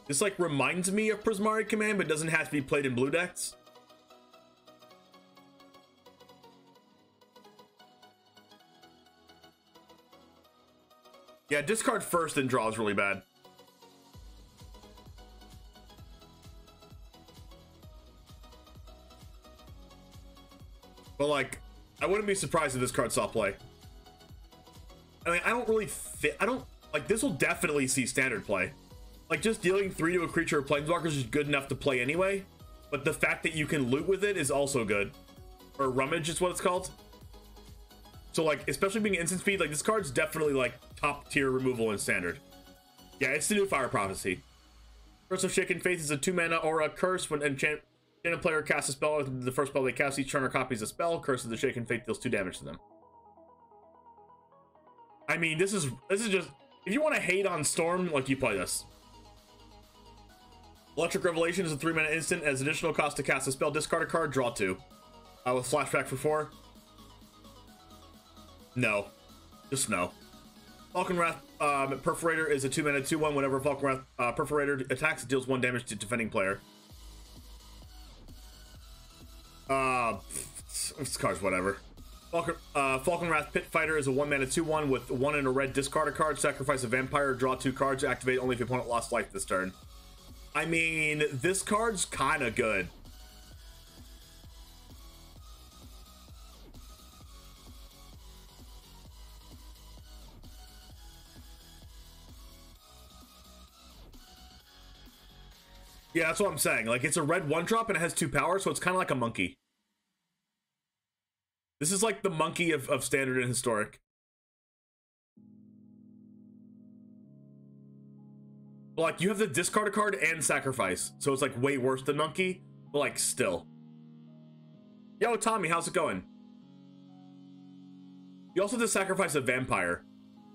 This like reminds me of Prismari Command, but doesn't have to be played in blue decks. Yeah, discard first, then draw is really bad. But like, I wouldn't be surprised if this card saw play. I mean, I don't like, this will definitely see standard play. Like, just dealing 3 to a creature or planeswalkers is good enough to play anyway. But the fact that you can loot with it is also good. Or rummage is what it's called. So like, especially being instant speed, like this card's definitely like top tier removal in standard. Yeah, it's the new Fire Prophecy. Curse of Shaken Faith is a 2 mana aura curse. When Then a player casts a spell. The first spell they cast each turn or copies a spell. Curse of the Shaken Fate deals 2 damage to them. I mean, this is just, if you want to hate on Storm, like, you play this. Electric Revelation is a 3-mana instant. As additional cost to cast a spell, discard a card, draw 2. With flashback for 4. No. Just no. Falcon Wrath Perforator is a 2-mana 2/1. Whenever Falcon Wrath Perforator attacks, it deals 1 damage to defending player. This card's whatever. Falcon Wrath Pit Fighter is a 1-mana 2/1 with 1 and a red. Discard a card, sacrifice a vampire, draw 2 cards, activate only if your opponent lost life this turn. I mean, this card's kind of good. Yeah, that's what I'm saying. Like, it's a red 1-drop and it has 2 power, so it's kind of like a monkey. This is like the monkey of standard and historic. But like, you have to discard a card and sacrifice, so it's like way worse than monkey, but like still. Yo, Tommy, how's it going? You also have to sacrifice a vampire.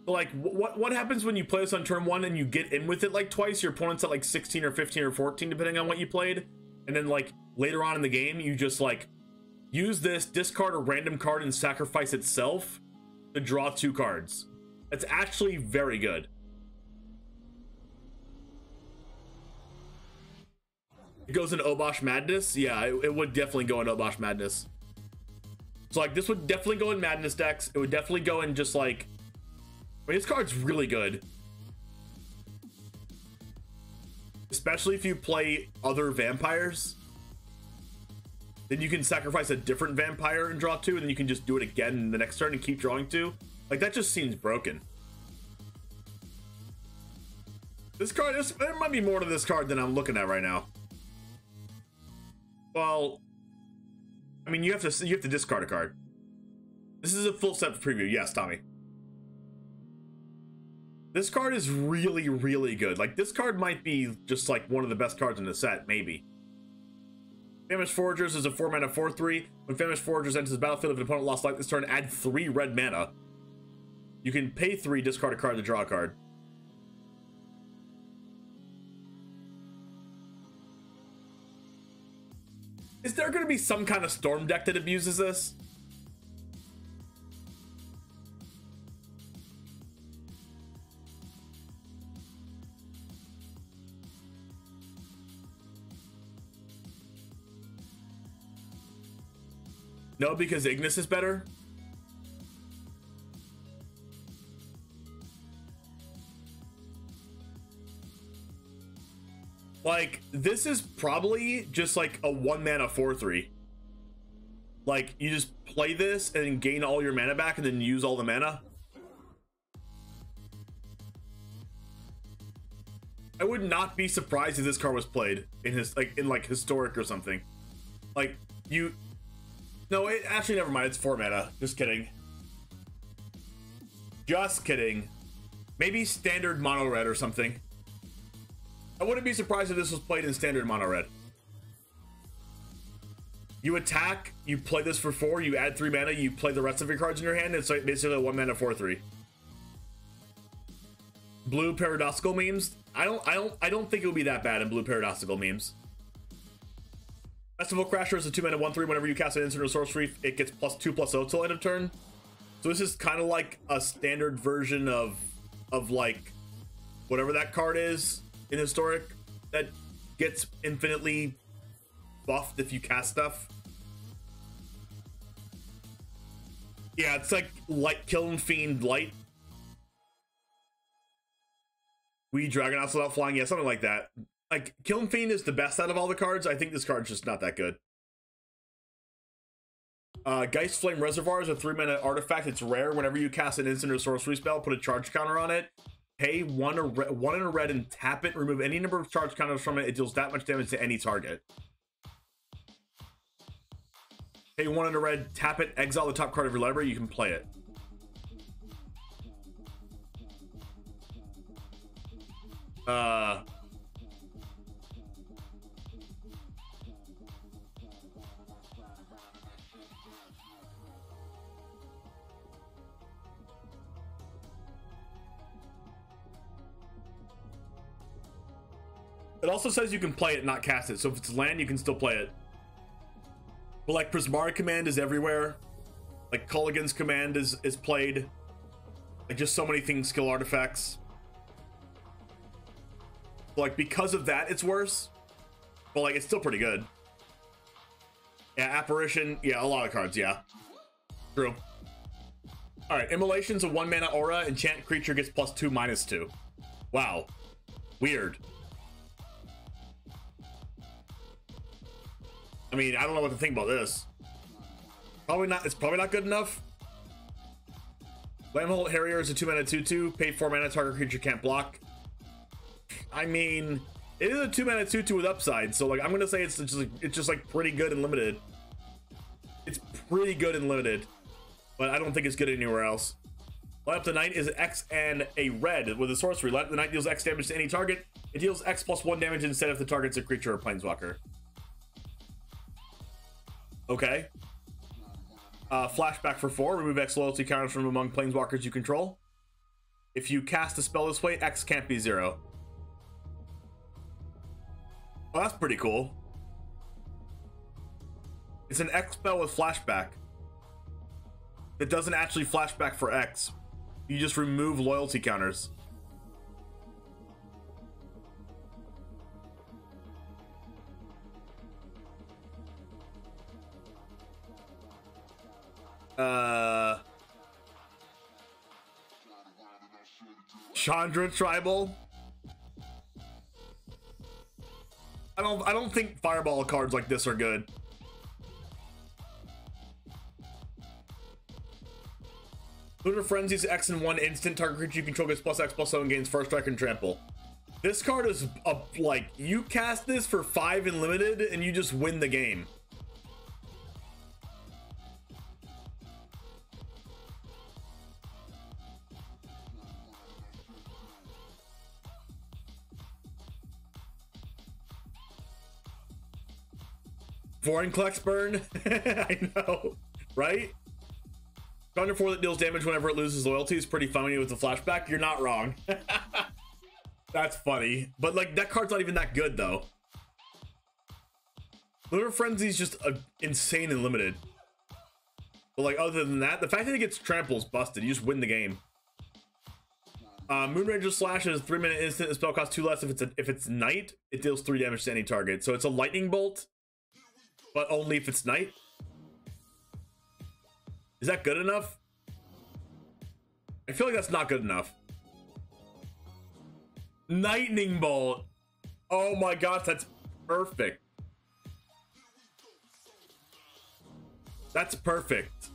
But like, what happens when you play this on turn 1 and you get in with it like twice? Your opponent's at like 16 or 15 or 14, depending on what you played. And then like later on in the game, you just like use this, discard a random card and sacrifice itself to draw 2 cards. That's actually very good. It goes in Obosh Madness. Yeah, it would definitely go in Obosh Madness. So like, this would definitely go in Madness decks. It would definitely go in just like, I mean, this card's really good. Especially if you play other vampires. Then you can sacrifice a different vampire and draw 2, and then you can just do it again in the next turn and keep drawing 2. Like, that just seems broken. This card, there might be more to this card than I'm looking at right now. Well, I mean, you have to discard a card. This is a full set preview. Yes, Tommy. This card is really, really good. Like, this card might be just like one of the best cards in the set, maybe. Famished Foragers is a 4-mana 4/3. When Famished Foragers enters the battlefield, if an opponent lost life this turn, add 3 red mana. You can pay 3, discard a card to draw a card. Is there going to be some kind of Storm deck that abuses this? No, because Ignis is better? Like, this is probably just like a 1-mana 4/3. Like, you just play this and gain all your mana back and then use all the mana. I would not be surprised if this card was played in historic or something. Like, no, actually, never mind. It's 4 mana. Just kidding. Just kidding. Maybe standard mono red or something. I wouldn't be surprised if this was played in standard mono red. You attack, you play this for 4, you add 3 mana, you play the rest of your cards in your hand. It's like basically a 1-mana 4/3. Blue paradoxical memes. I don't think it would be that bad in blue paradoxical memes. Festival Crasher is a 2-mana 1/3. Whenever you cast an instant or sorcery, it gets +2/+0 till end of turn. So this is kind of like a standard version of like whatever that card is in historic that gets infinitely buffed if you cast stuff. Yeah, it's like Killing Fiend Light. We Dragonauts without flying, yeah, something like that. Like, Killing Fiend is the best out of all the cards. I think this card's just not that good. Geist Flame Reservoir is a 3-mana artifact. It's rare. Whenever you cast an instant or sorcery spell, put a charge counter on it. Pay 1 in a red and tap it. Remove any number of charge counters from it. It deals that much damage to any target. Pay 1 in a red, tap it, exile the top card of your library. You can play it. It also says you can play it, not cast it. So if it's land, you can still play it. But like Prismari command is everywhere. Like Culligan's command is played. Like just so many things, skill artifacts. So like because of that, it's worse. But like it's still pretty good. Yeah, Apparition. Yeah, a lot of cards. Yeah, true. All right, Immolation's a 1 mana aura. Enchant creature gets +2/-2. Wow, weird. I mean, I don't know what to think about this. Probably not. It's probably not good enough. Lambholt Harrier is a 2 mana 2/2. Pay 4 mana. Target creature can't block. I mean, it is a 2 mana 2/2 with upside. So like, I'm gonna say it's just like pretty good and limited. It's pretty good and limited, but I don't think it's good anywhere else. Light Up the Night is X and a red with a sorcery. Light Up the Night deals X damage to any target. It deals X +1 damage instead if the target's a creature or planeswalker. Okay. Flashback for 4. Remove X loyalty counters from among planeswalkers you control. If you cast a spell this way, X can't be 0. Oh, that's pretty cool. It's an X spell with flashback. It doesn't actually flashback for X. You just remove loyalty counters. Chandra Tribal. I don't think Fireball cards like this are good. Lunar Frenzy's X and 1 instant. Target creature you control gets +X/+7, gains first strike and trample. This card is like, you cast this for 5 in limited and you just win the game. Foreign Klex burn. I know, right? Conjure 4 that deals damage whenever it loses loyalty is pretty funny with the flashback. You're not wrong. That's funny, but like that card's not even that good though. Lunar Frenzy's just insane and limited. But like other than that, the fact that it gets trample is busted. You just win the game. Moonranger Slash is 3 mana instant. The spell costs 2 less if it's night. It deals 3 damage to any target. So it's a lightning bolt, but only if it's night. Is that good enough? I feel like that's not good enough. Lightning bolt. Oh my gosh, that's perfect. That's perfect.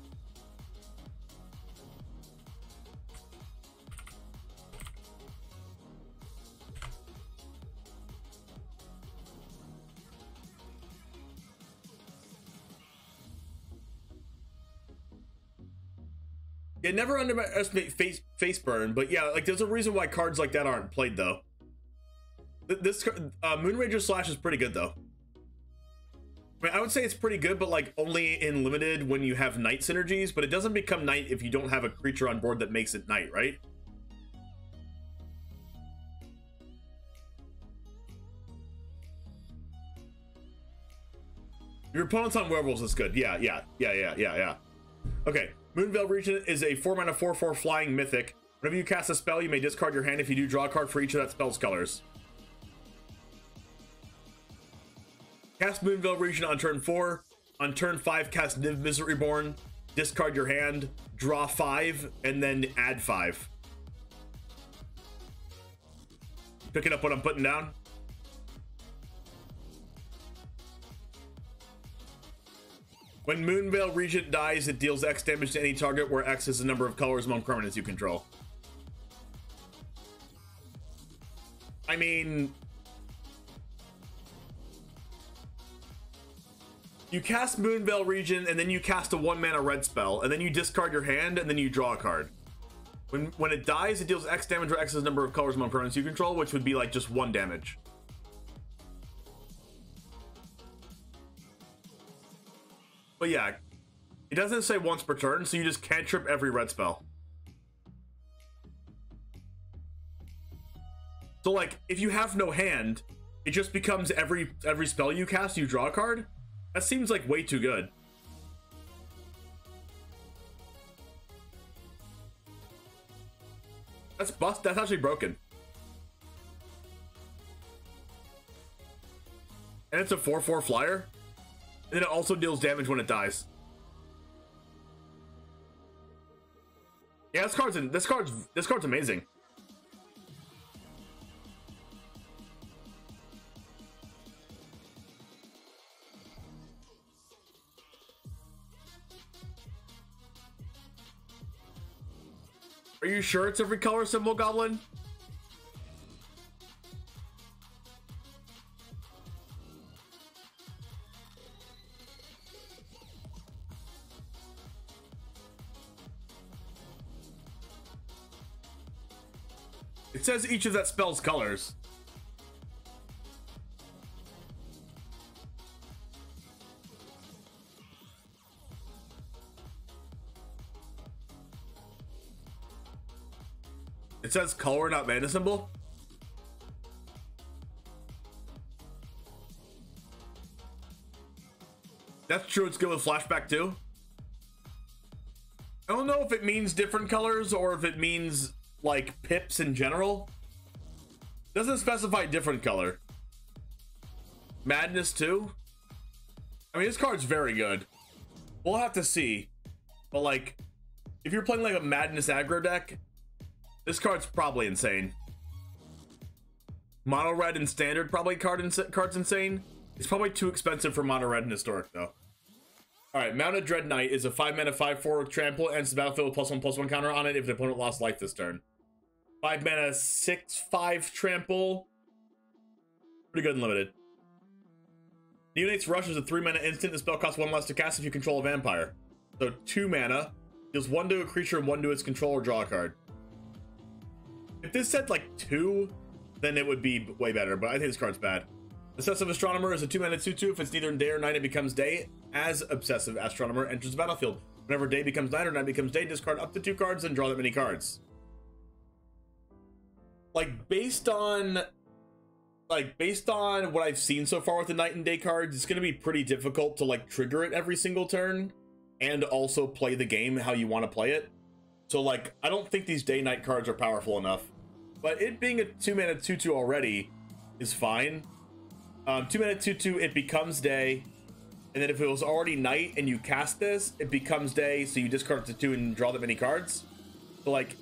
Yeah, never underestimate face burn, but yeah, like there's a reason why cards like that aren't played though. This Moonranger Slash is pretty good though. I mean, I would say it's pretty good, but like only in limited when you have night synergies, but it doesn't become night if you don't have a creature on board that makes it night, right? Your opponent's on werewolves is good. Yeah. Okay. Moonveil Regent is a 4 mana 4/4 flying mythic. Whenever you cast a spell, you may discard your hand. If you do, draw a card for each of that spell's colors. Cast Moonveil Regent on turn 4. On turn 5, cast Niv Mizzet Reborn. Discard your hand, draw 5, and then add 5. Picking up what I'm putting down. When Moonveil Regent dies, it deals X damage to any target where X is the number of colors among permanents you control. I mean, you cast Moonveil Regent and then you cast a 1 mana red spell and then you discard your hand and then you draw a card. When it dies, it deals X damage where X is the number of colors among permanents you control, which would be like just 1 damage. But yeah, it doesn't say once per turn, so you just cantrip every red spell. So like, if you have no hand, it just becomes every spell you cast, you draw a card. That seems like way too good. That's actually broken. And it's a 4/4 flyer. And then it also deals damage when it dies. Yeah, this card's amazing. Are you sure it's every color symbol, Goblin? It says each of that spell's colors. It says color, not mana symbol. That's true, it's good with flashback too. I don't know if it means different colors or if it means like pips in general. Doesn't specify different color. Madness too. I mean, this card's very good. We'll have to see. But like, if you're playing like a Madness aggro deck, this card's probably insane. Mono red and standard probably card's insane. It's probably too expensive for mono red and historic though. Alright, Mounted Dread Knight is a 5 mana 5/4 trample, enters the battlefield with +1/+1 counter on it if the opponent lost life this turn. 5 mana 6/5 trample. Pretty good and limited. Neonate's Rush is a 3 mana instant. The spell costs 1 less to cast if you control a vampire. So 2 mana, deals 1 to a creature and 1 to its controller, draw a card. If this said like 2, then it would be way better, but I think this card's bad. Obsessive Astronomer is a 2 mana 2/2. If it's neither day or night, it becomes day. As Obsessive Astronomer enters the battlefield. Whenever day becomes night or night becomes day, discard up to 2 cards and draw that many cards. Like based on what I've seen so far with the night and day cards, it's gonna be pretty difficult to like trigger it every single turn and also play the game how you want to play it. So like I don't think these day night cards are powerful enough. But it being a 2 mana 2/2 already is fine. 2 mana 2/2, it becomes day. And then if it was already night and you cast this, it becomes day, so you discard the 2 and draw that many cards. So like,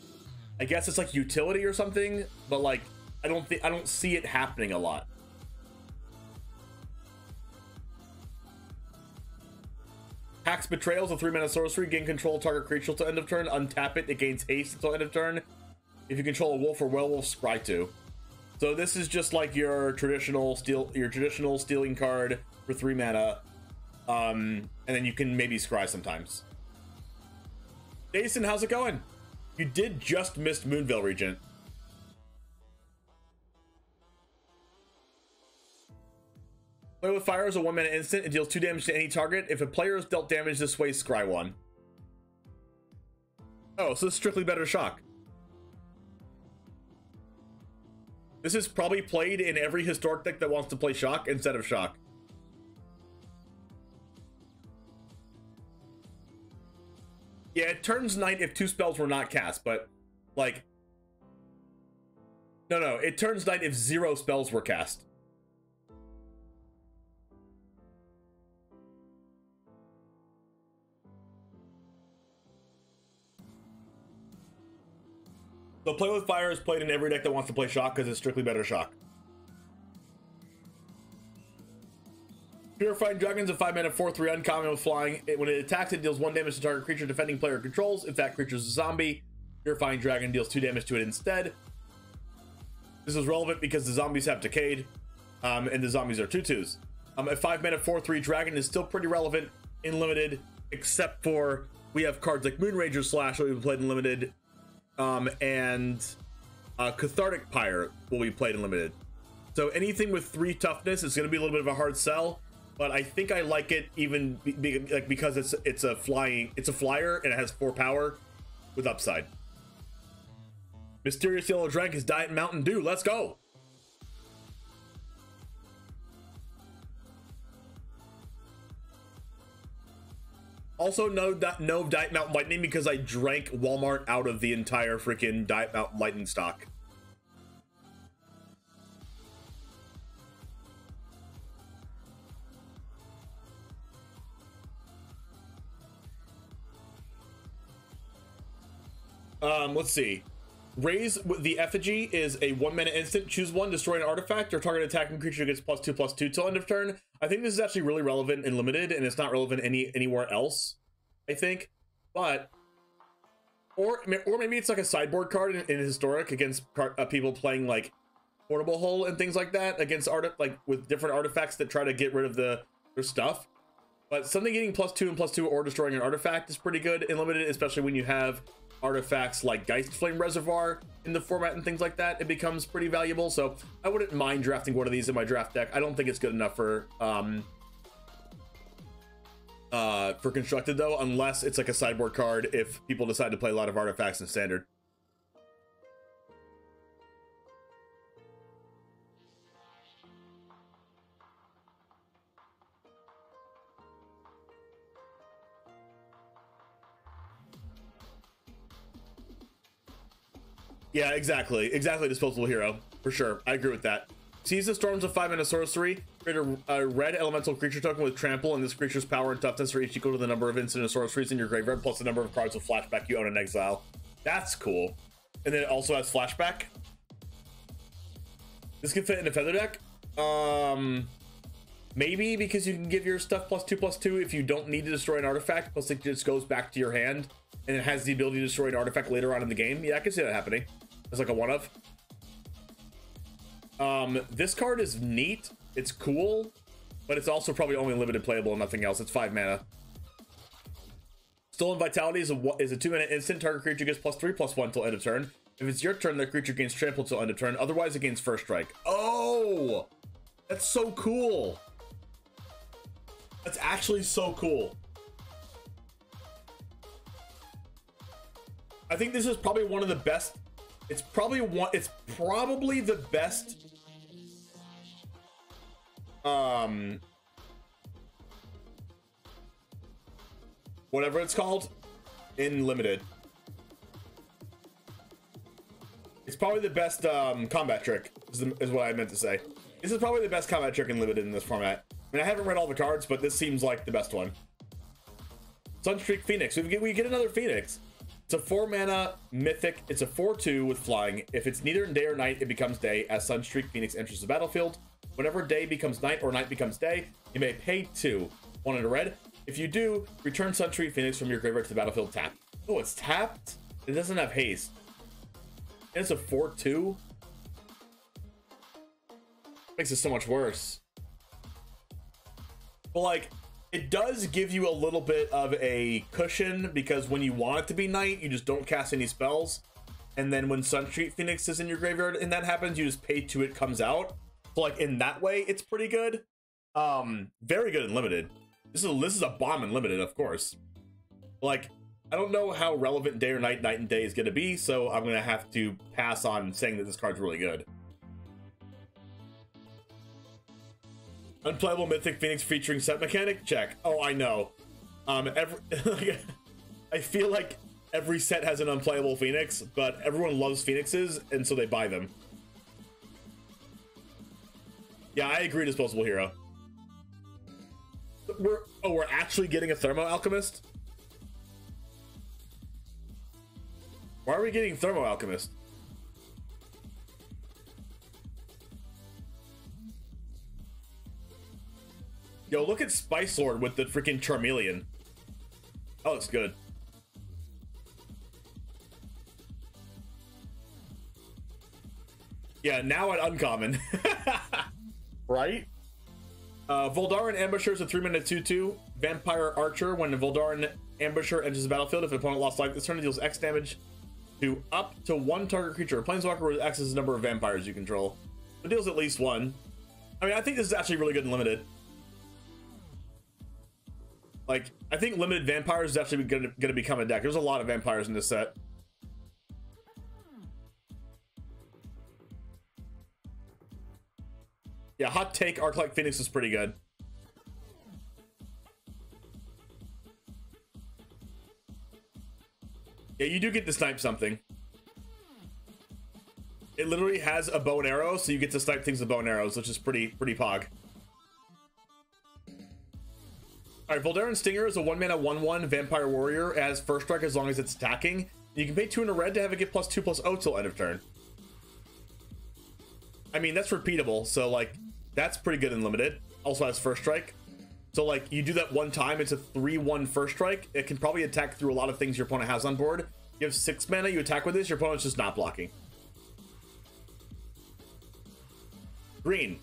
I guess it's like utility or something, but like, I don't see it happening a lot. Hack's Betrayal is a 3 mana sorcery. Gain control of target creature till end of turn. Untap it. It gains haste until end of turn. If you control a wolf or werewolf, scry 2. So this is just like your traditional stealing card for 3 mana. And then you can maybe scry sometimes. Jason, how's it going? You did just miss Moonveil Regent. Play with Fire is a 1 mana instant. It deals 2 damage to any target. If a player is dealt damage this way, scry 1. Oh, so it's strictly better shock. This is probably played in every historic deck that wants to play shock instead of shock. Yeah, it turns night if 2 spells were not cast, but like no, it turns night if 0 spells were cast. So Play with Fire is played in every deck that wants to play shock because it's strictly better shock. Purifying Dragon's a 5 mana 4/3 uncommon with flying. When it attacks, it deals 1 damage to target creature defending player controls. If that creature is a zombie, Purifying Dragon deals 2 damage to it instead. This is relevant because the zombies have decayed, and the zombies are 2/2s. A 5 mana 4/3 dragon is still pretty relevant in limited, except for we have cards like Moonrager Slash that we've played in limited, and Cathartic Pyre will be played in limited. So anything with 3 toughness is going to be a little bit of a hard sell. But I think I like it even because it's a flyer and it has 4 power with upside. Mysterious Yellow Drink is Diet Mountain Dew. Let's go. Also, no Diet Mountain Lightning because I drank Walmart out of the entire freaking Diet Mountain Lightning stock. Let's see. Raise the Effigy is a 1-mana instant. Choose one, destroy an artifact, or target attacking creature gets +2/+2 till end of turn. I think this is actually really relevant in limited, and it's not relevant anywhere else, I think. But or maybe it's like a sideboard card in historic against people playing like Portable Hole and things like that against with different artifacts that try to get rid of their stuff. But something getting +2 and +2 or destroying an artifact is pretty good in limited, especially when you have artifacts like Geist Flame Reservoir in the format and things like that. It becomes pretty valuable, so I wouldn't mind drafting one of these in my draft deck. I don't think it's good enough for constructed though, unless it's like a sideboard card if people decide to play a lot of artifacts in standard. Yeah, exactly. Disposable hero, for sure. I agree with that. Seize the Storms of 5-mana sorcery. Create a red elemental creature token with trample, and this creature's power and toughness are each equal to the number of instant sorceries in your graveyard, plus the number of cards with flashback you own in exile. That's cool. And then it also has flashback. This can fit in a feather deck. Maybe because you can give your stuff +2/+2 if you don't need to destroy an artifact, plus it just goes back to your hand, and it has the ability to destroy an artifact later on in the game. Yeah, I can see that happening. It's like a one-of. This card is neat. It's cool, but it's also probably only limited playable and nothing else. It's 5 mana. Stolen Vitality is a 2-mana instant. Target creature gets +3/+1 till end of turn. If it's your turn, the creature gains trample till end of turn. Otherwise, it gains first strike. Oh, that's so cool. That's actually so cool. I think this is probably one of the best. It's probably the best whatever it's called in limited. It's probably the best combat trick is what I meant to say. This is probably the best combat trick in limited in this format. I mean, I haven't read all the cards, but this seems like the best one. Sunstreak Phoenix. We get another Phoenix. It's a 4-mana mythic. It's a 4/2 with flying. If it's neither day or night, it becomes day as Sunstreak Phoenix enters the battlefield. Whenever day becomes night or night becomes day, you may pay 2. 1 in a red. If you do, return Sunstreak Phoenix from your graveyard to the battlefield tapped. Oh, it's tapped? It doesn't have haste. And it's a 4/2? Makes it so much worse. But like, it does give you a little bit of a cushion because when you want it to be night, you just don't cast any spells. And then when Sunstreak Phoenix is in your graveyard and that happens, you just pay 2, it comes out. So like in that way, it's pretty good. Very good in limited. This is a bomb in limited, of course. Like, I don't know how relevant day or night and day is gonna be, so I'm gonna have to pass on saying that this card's really good. Unplayable Mythic Phoenix featuring set mechanic? Check. Oh, I know. I feel like every set has an unplayable Phoenix, but everyone loves Phoenixes, and so they buy them. Yeah, I agree, Disposable Hero. We're actually getting a Thermo Alchemist? Why are we getting Thermo Alchemist? Yo, look at Spice Lord with the freaking Charmeleon. That looks good. Yeah, now at uncommon. Right? Voldaren Ambusher is a 3-mana 2/2 Vampire Archer. When the Voldaren Ambusher enters the battlefield, if an opponent lost life this turn, it deals X damage to up to 1 target creature. A Planeswalker with X is the number of vampires you control. It deals at least 1. I mean, I think this is actually really good in limited. Like, I think limited vampires is actually gonna become a deck. There's a lot of vampires in this set. Yeah, hot take, Arclight Phoenix is pretty good. do get to snipe something. It literally has a bow and arrow, so you get to snipe things with bow and arrows, which is pretty pog. Alright, Voldaren Stinger is a 1-mana 1/1 vampire warrior. It has first strike as long as it's attacking. You can pay 2 in a red to have it get +2/+0 till end of turn. I mean, that's repeatable, so like that's pretty good in limited. Also has first strike. So like you do that one time, it's a 3/1 first strike. It can probably attack through a lot of things your opponent has on board. You have 6 mana, you attack with this, your opponent's just not blocking. Green.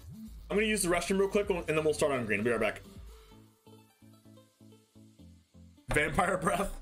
I'm gonna use the restroom real quick and then we'll start on green. I'll be right back. Vampire breath.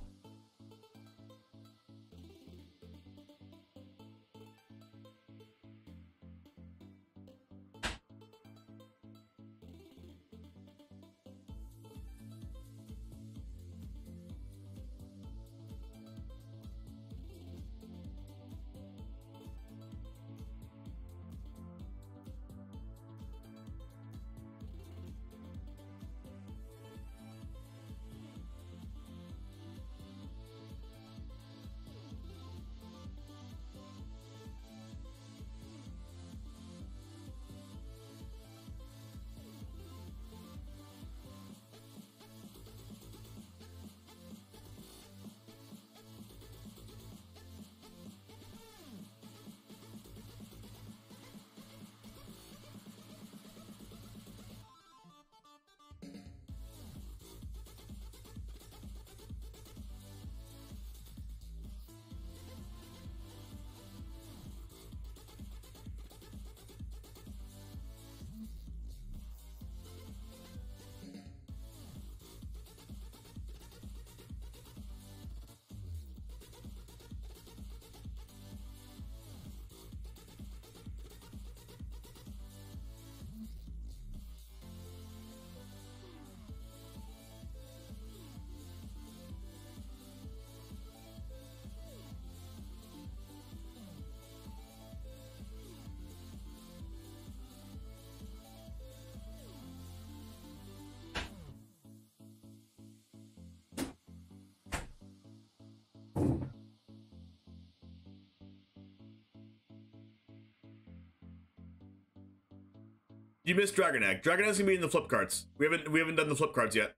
You missed Dragon Egg. Dragon Egg's gonna be in the flip cards. We haven't done the flip cards yet.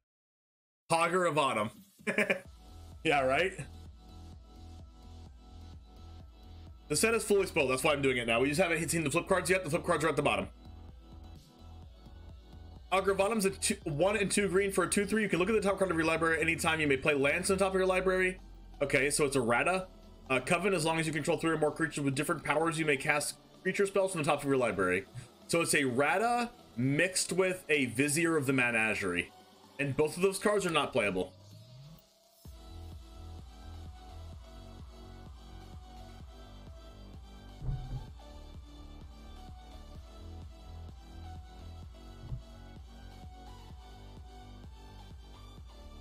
Hogger of Autumn. Yeah, right? The set is fully spoiled, that's why I'm doing it now. We just haven't seen the flip cards yet. The flip cards are at the bottom. Hogger of Autumn's a 1 and 2 green for a 2/3. You can look at the top card of your library anytime. You may play lands on the top of your library. Okay, so it's a Rata. Coven, as long as you control 3 or more creatures with different powers, you may cast creature spells from the top of your library. So it's a Rata mixed with a Vizier of the Menagerie. And both of those cards are not playable.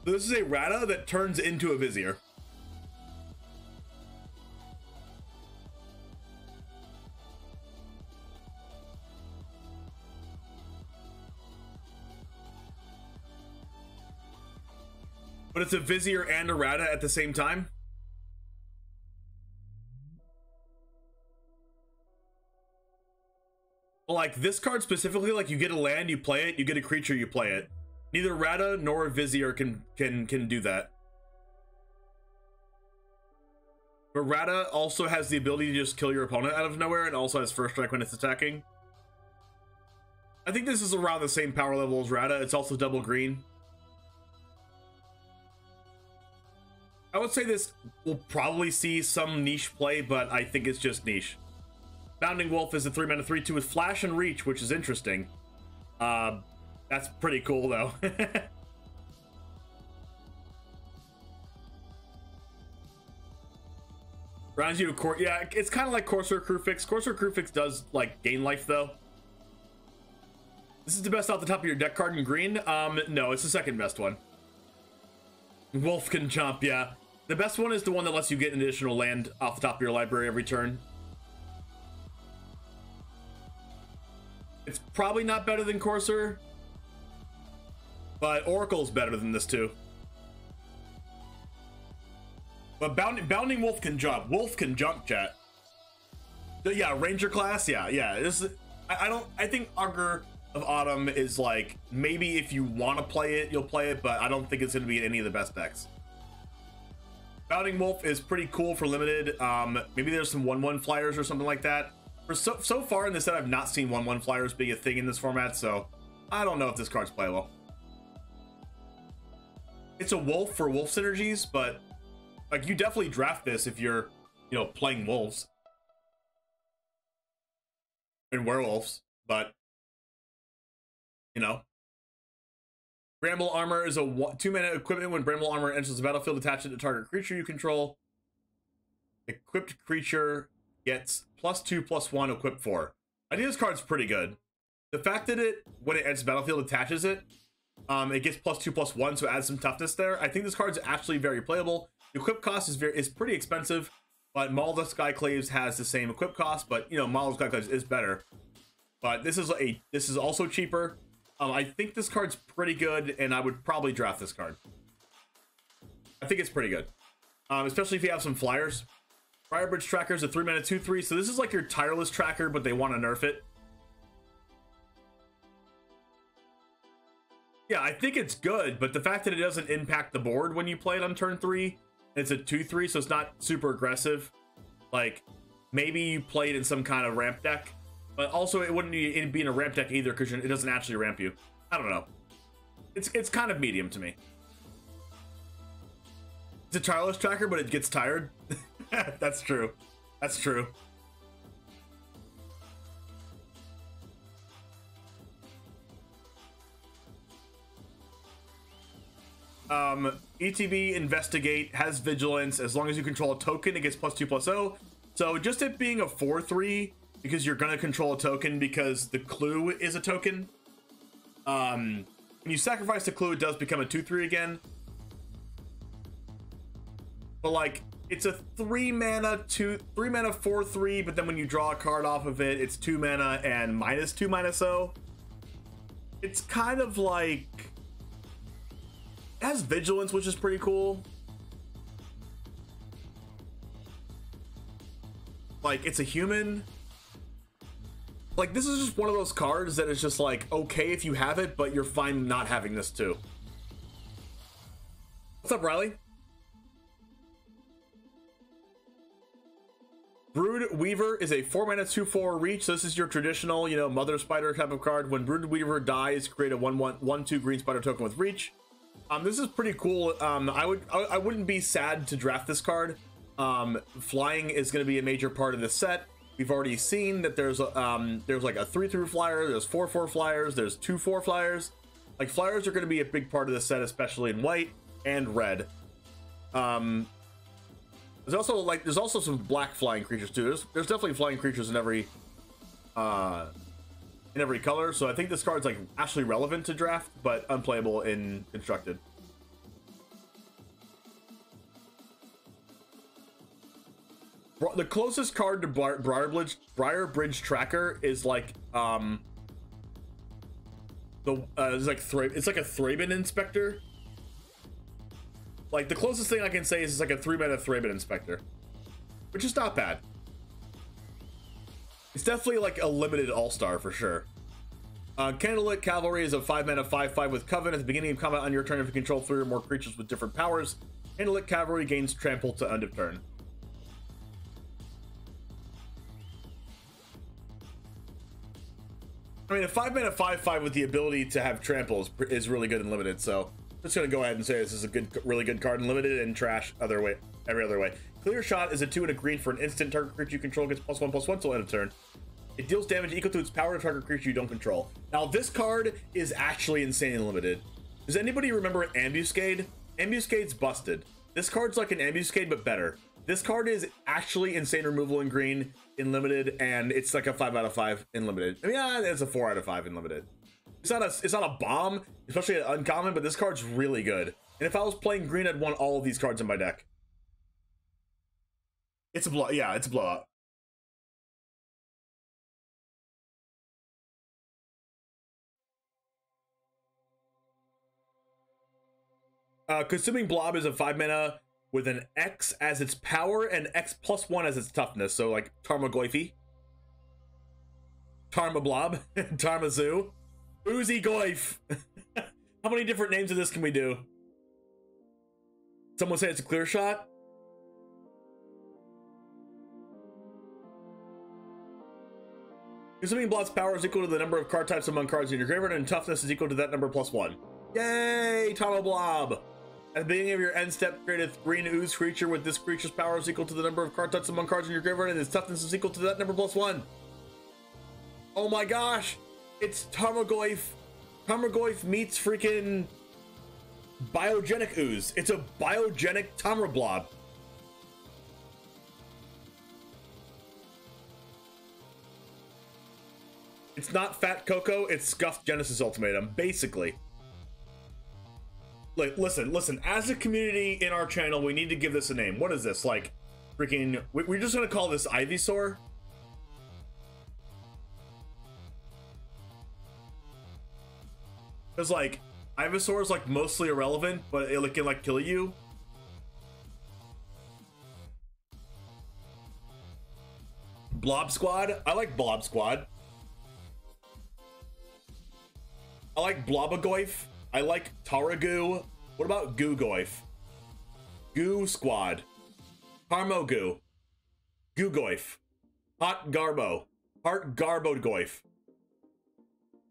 So this is a Rata that turns into a Vizier. But it's a Vizier and a Rata at the same time. Like this card specifically, like you get a land, you play it, you get a creature, you play it. Neither Rata nor Vizier can do that. But Rata also has the ability to just kill your opponent out of nowhere and also has first strike when it's attacking. I think this is around the same power level as Rata. It's also double green. I would say this will probably see some niche play, but I think it's just niche. Bounding Wolf is a 3-mana 3/2 with Flash and Reach, which is interesting. That's pretty cool, though. Rounds you to yeah, it's kind of like Corsair Crewfix. Corsair Crewfix does like gain life, though. This is the best off the top of your deck card in green. No, it's the second best one. Wolf can jump, yeah. The best one is the one that lets you get an additional land off the top of your library every turn. It's probably not better than Corsair, but Oracle's better than this too. But Bounding Wolf can jump. Wolf can jump, chat. Yeah, Ranger class. Yeah. This is, I think Augur of Autumn is like, maybe if you want to play it, you'll play it, but I don't think it's going to be in any of the best decks. Bounding Wolf is pretty cool for limited. Maybe there's some 1/1 flyers or something like that. For so far in this set, I've not seen 1/1 flyers being a thing in this format, so I don't know if this card's playable. It's a wolf for wolf synergies, but like, you definitely draft this if you're, you know, playing wolves and werewolves, but you know. Bramble Armor is a 2-mana equipment. When Bramble Armor enters the battlefield, attach it to target creature you control. Equipped creature gets +2/+1 equipped for. I think this card's pretty good. The fact that it, when it enters the battlefield, attaches it, it gets +2/+1, so it adds some toughness there. I think this card's actually very playable. The equip cost is pretty expensive, but Maul the Skyclaves has the same equip cost, but you know, Maul the Skyclaves is better. But this is also cheaper. I think this card's pretty good, and I would probably draft this card. I think it's pretty good, especially if you have some flyers. Briarbridge Tracker is a 3-mana 2/3, so this is like your Tireless Tracker, but they want to nerf it. Yeah, I think it's good, but the fact that it doesn't impact the board when you play it on turn 3, it's a 2/3, so it's not super aggressive. Like, maybe you play it in some kind of ramp deck, but also it wouldn't be in a ramp deck either because it doesn't actually ramp you. I don't know. It's kind of medium to me. It's a Tireless Tracker, but it gets tired. That's true. That's true. ETB Investigate has Vigilance. As long as you control a token, it gets +2/+0. So just it being a 4/3, because you're gonna control a token because the clue is a token. When you sacrifice the clue, it does become a 2/3 again. But like, it's a 3-mana 4/3, but then when you draw a card off of it, it's 2 mana and -2/-0. It's kind of like, it has Vigilance, which is pretty cool. Like, it's a human. Like, this is just one of those cards that is just like, okay if you have it, but you're fine not having this too. What's up, Riley? Brood Weaver is a 4-mana 2/4 reach. So this is your traditional, you know, Mother Spider type of card. When Brood Weaver dies, create a 1/1/1/2 green spider token with reach. This is pretty cool. I wouldn't be sad to draft this card. Flying is going to be a major part of the set. We've already seen that there's like a 3/3 flyer, there's 4/4 flyers, there's 2/4 flyers. Like, flyers are going to be a big part of the set, especially in white and red. There's also some black flying creatures too. There's definitely flying creatures in every color. So I think this card's like actually relevant to draft, but unplayable in constructed. The closest card to Briarbridge Tracker is like it's like a Thraben Inspector. Like, the closest thing I can say is it's like a 3-mana Thraben Inspector, which is not bad. It's definitely like a limited all-star for sure. Candlelit Cavalry is a 5-mana 5/5 with Coven. At the beginning of combat on your turn, if you control 3 or more creatures with different powers, Candlelit Cavalry gains trample to end of turn. I mean, a 5-mana 5/5 with the ability to have trample is really good in limited, so I'm just gonna go ahead and say this is a really good card in limited, and trash every other way. Clear Shot is a 2 and a green for an instant. Target creature you control gets +1/+1 till end of turn. It deals damage equal to its power to target creature you don't control. Now, this card is actually insane in limited. Does anybody remember Ambuscade? Ambuscade's busted. This card's like an Ambuscade, but better. This card is actually insane removal in green in limited, and it's like a 5/5 in limited. I mean, yeah, it's a 4/5 in limited. It's not a bomb, especially an uncommon, but this card's really good. And if I was playing green, I'd want all of these cards in my deck. It's a blow. Yeah, it's a blowout. Consuming Blob is a 5-mana with an X as its power and X plus 1 as its toughness. So like Tarmogoyfe, Tarmablob, Tarmazoo, Oozy Goyf. How many different names of this can we do? Someone say it's a clear shot. Consuming Blot's power is equal to the number of card types among cards in your graveyard, and toughness is equal to that number plus 1. Yay, Tarmablob! At the beginning of your end step, create a green ooze creature with this creature's power is equal to the number of card types among cards in your graveyard, and its toughness is equal to that number plus 1. Oh my gosh! It's Tarmogoyf. Tarmogoyf meets freaking biogenic ooze. It's a biogenic Tarmablob. It's not Fat Cocoa, it's Scuffed Genesis Ultimatum, basically. Like, listen, as a community in our channel, we need to give this a name. What is this? Like, freaking, we're just gonna call this Ivysaur? Because, like, Ivysaur is, like, mostly irrelevant, but it can, like, kill you. Blob Squad? I like Blob Squad. I like Blobagoyf. I like Taragoo. What about Googoyf? Goo Squad. Harmogoo. Googoyf. Hot Garbo. Heart Garbogoyf.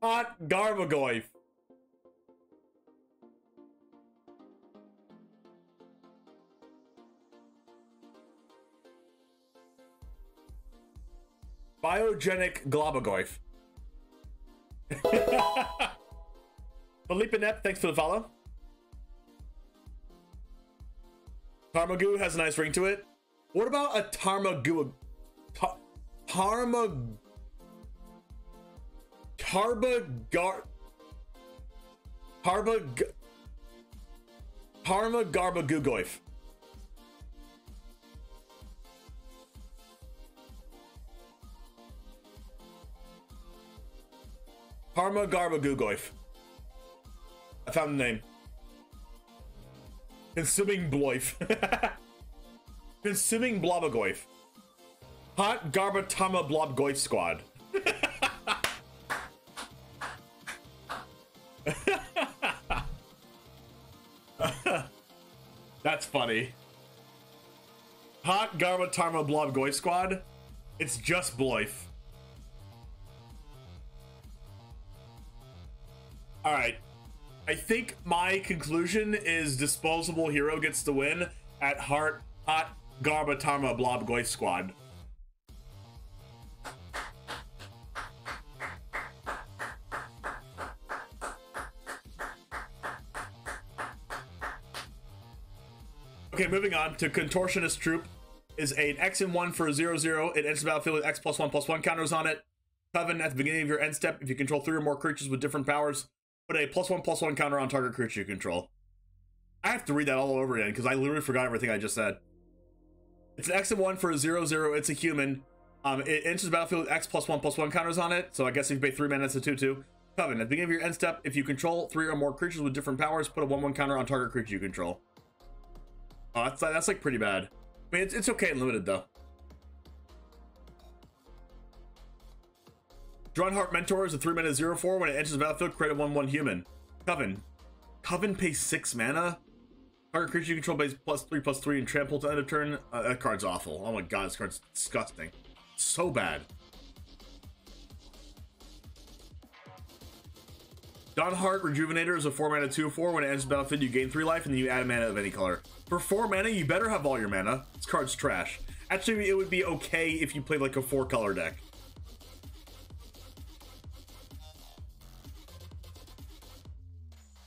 Hot Garbogoyf. Biogenic Globagoyf. Felipe Nep, thanks for the follow. Tarmagoo has a nice ring to it. What about a Tarmagoo? Tarmagarbagoogoyf. Tarmagarbagoogoyf. I found the name. Consuming Bloif. Consuming Blobagoyf. Hot Garbatama Blobgoyf Squad. That's funny. Hot Garbatama Blobgoyf Squad. It's just Bloif. Alright. I think my conclusion is Disposable Hero gets the win at Hot Garbatama Blobgoyf Squad. Okay, moving on to Contortionist Troop is an X and 1 for a 0/0. It enters the battlefield with X +1/+1 counters on it. Coven, at the beginning of your end step, if you control 3 or more creatures with different powers, put a +1/+1 counter on target creature you control. I have to read that all over again because I literally forgot everything I just said. It's an X and 1 for a 0/0. It's a human. It enters the battlefield with X +1/+1 counters on it. So I guess if you pay 3 mana, it's a 2/2. Coven, at the beginning of your end step, if you control 3 or more creatures with different powers, put a 1/1 counter on target creature you control. Oh, that's like pretty bad. I mean, it's okay and limited though. Drunheart Mentor is a 3 mana 0/4. When it enters the battlefield, create a 1/1 human. Coven. Coven pays 6 mana. Target creature you control pays +3/+3 and trample to end of turn. That card's awful. Oh my god, this card's disgusting. So bad. Dawnheart Rejuvenator is a 4 mana 2/4. When it enters the battlefield, you gain 3 life and then you add a mana of any color. For 4 mana, you better have all your mana. This card's trash. Actually, it would be okay if you played like a 4-color deck.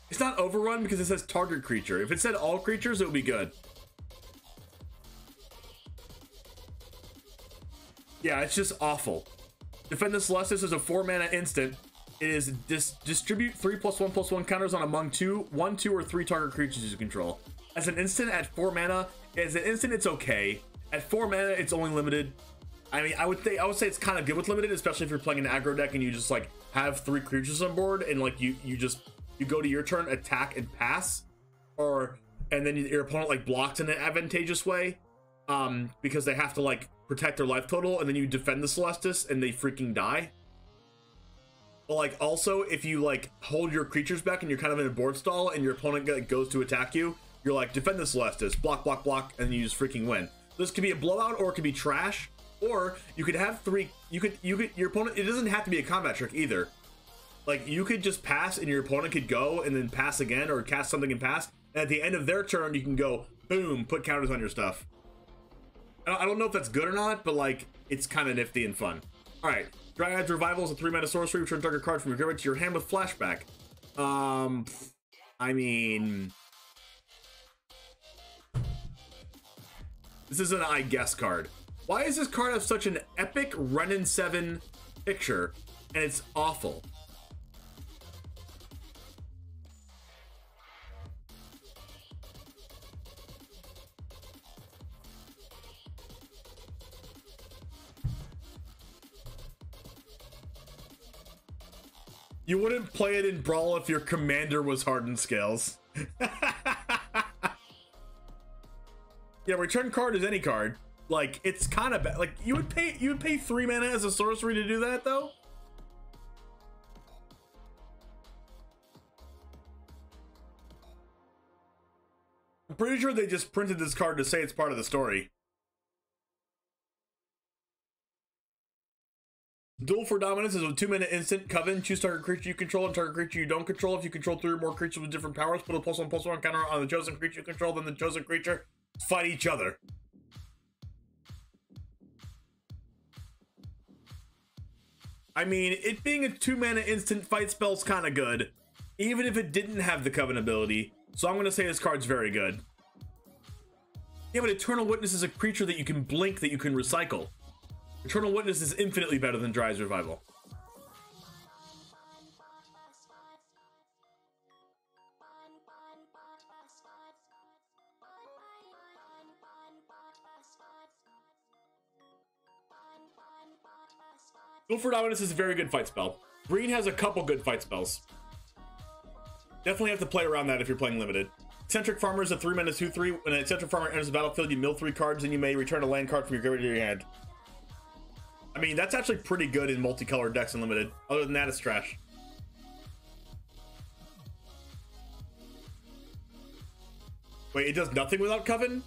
It's not overrun because it says target creature. If it said all creatures, it would be good. Yeah, it's just awful. Defend the Celestis is a 4 mana instant. It is distribute 3 +1/+1 counters on among 1, 2, or 3 target creatures you control. As an instant at 4 mana, as an instant it's okay. At 4 mana, it's only limited. I mean, I would say it's kind of good with limited, especially if you're playing an aggro deck and you just like have 3 creatures on board and like you go to your turn, attack and pass, or and then your opponent like blocks in an advantageous way, because they have to like protect their life total, and then you defend the Celestis and they freaking die. But like also, if you like hold your creatures back and you're kind of in a board stall and your opponent goes to attack you, you're like, defend the Celestis, block, block, block, and you just freaking win. This could be a blowout, or it could be trash, or you could have three. You could your opponent. It doesn't have to be a combat trick either. Like you could just pass and your opponent could go and then pass again, or cast something and pass. And at the end of their turn, you can go boom, put counters on your stuff. I don't know if that's good or not, but like it's kind of nifty and fun. All right, Dryad's Revival is a 3-mana sorcery. Return target card from your graveyard to your hand with flashback. I mean, this is an I guess card. Why does this card have such an epic Renin 7 picture and it's awful? You wouldn't play it in Brawl if your commander was Hardened Scales. Yeah, return card is any card. Like, it's kind of bad. Like, you would pay 3 mana as a sorcery to do that, though? I'm pretty sure they just printed this card to say it's part of the story. Duel for Dominance is a 2-mana instant. Coven. Choose target creature you control and target creature you don't control. If you control 3 or more creatures with different powers, put a +1/+1 counter on the chosen creature you control, then the chosen creature fight each other. I mean, it being a 2-mana instant fight spell is kind of good, even if it didn't have the Coven ability. So I'm going to say this card's very good. Yeah, but Eternal Witness is a creature that you can blink, that you can recycle. Eternal Witness is infinitely better than Dryad's Revival. Duel for Dominance is a very good fight spell. Green has a couple good fight spells. Definitely have to play around that if you're playing limited. Eccentric Farmer is a 3-mana 2/3. When an Eccentric Farmer enters the battlefield, you mill 3 cards and you may return a land card from your graveyard to your hand. I mean, that's actually pretty good in multicolored decks and limited. Other than that, it's trash. Wait, it does nothing without Coven?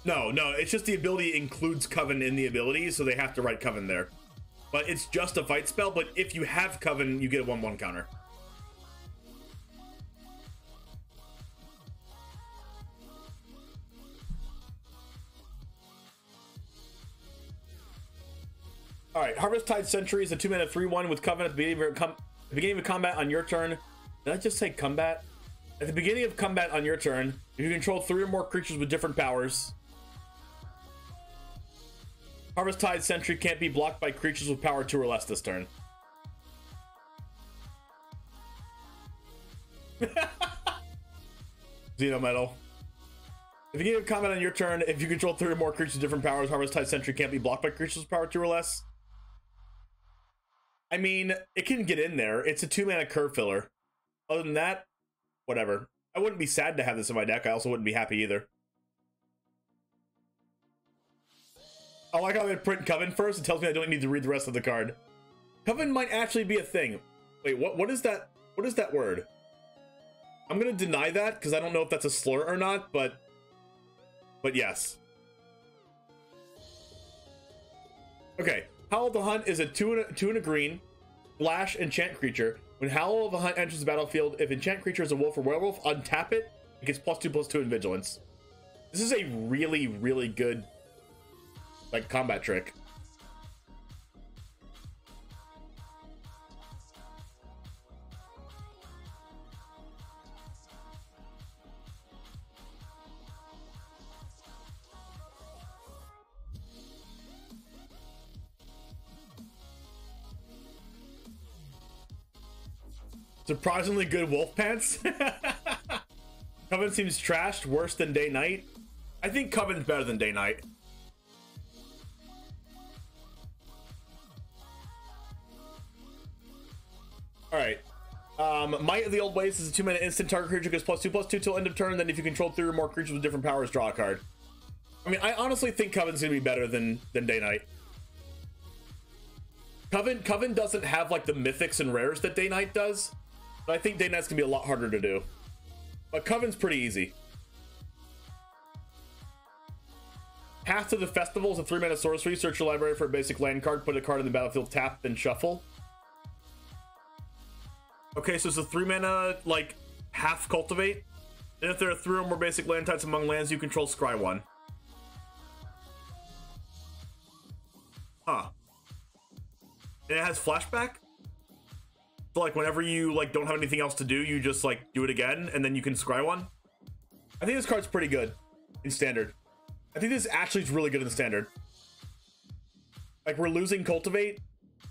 No, it's just the ability includes Coven in the ability, so they have to write Coven there. But it's just a fight spell, but if you have Coven, you get a 1/1 counter. Alright, Harvest Tide Sentry is a 2-mana 3/1 with Coven at the beginning of combat on your turn. Did I just say combat? At the beginning of combat on your turn, if you control 3 or more creatures with different powers, Harvest Tide Sentry can't be blocked by creatures with power 2 or less this turn. Xenometal. If you get a combat on your turn, if you control 3 or more creatures with different powers, Harvest Tide Sentry can't be blocked by creatures with power 2 or less. I mean, it can get in there. It's a 2-mana curve filler. Other than that, whatever. I wouldn't be sad to have this in my deck. I also wouldn't be happy either. I like how they print Coven first. It tells me I don't need to read the rest of the card. Coven might actually be a thing. Wait, what is that? What is that word? I'm gonna deny that because I don't know if that's a slur or not, but yes. Okay, Howl of the Hunt is a 2 and a green, flash enchant creature. When Howl of the Hunt enters the battlefield, if enchant creature is a wolf or werewolf, untap it. It gets +2/+2 in vigilance. This is a really, really good like combat trick. Surprisingly good wolf pants. Coven seems trashed, worse than Day Night. I think Coven's better than Day Night. All right. Might of the Old Ways is a 2-mana instant. Target creature gets +2/+2 till end of turn. Then if you control 3 or more creatures with different powers, draw a card. I mean, I honestly think Coven's gonna be better than Day Night. Coven doesn't have like the mythics and rares that Day Night does, but I think Day Night's gonna be a lot harder to do. But Coven's pretty easy. Path to the Festival is a 3-mana sorcery. Search your library for a basic land card. Put a card in the battlefield, tap, then shuffle. Okay, so it's a 3-mana, like, half cultivate. And if there are 3 or more basic land types among lands you control, scry 1. Huh. And it has flashback? So, like, whenever you, like, don't have anything else to do, you just, like, do it again, and then you can scry 1? I think this card's pretty good in Standard. I think this actually is really good in Standard. Like, we're losing Cultivate.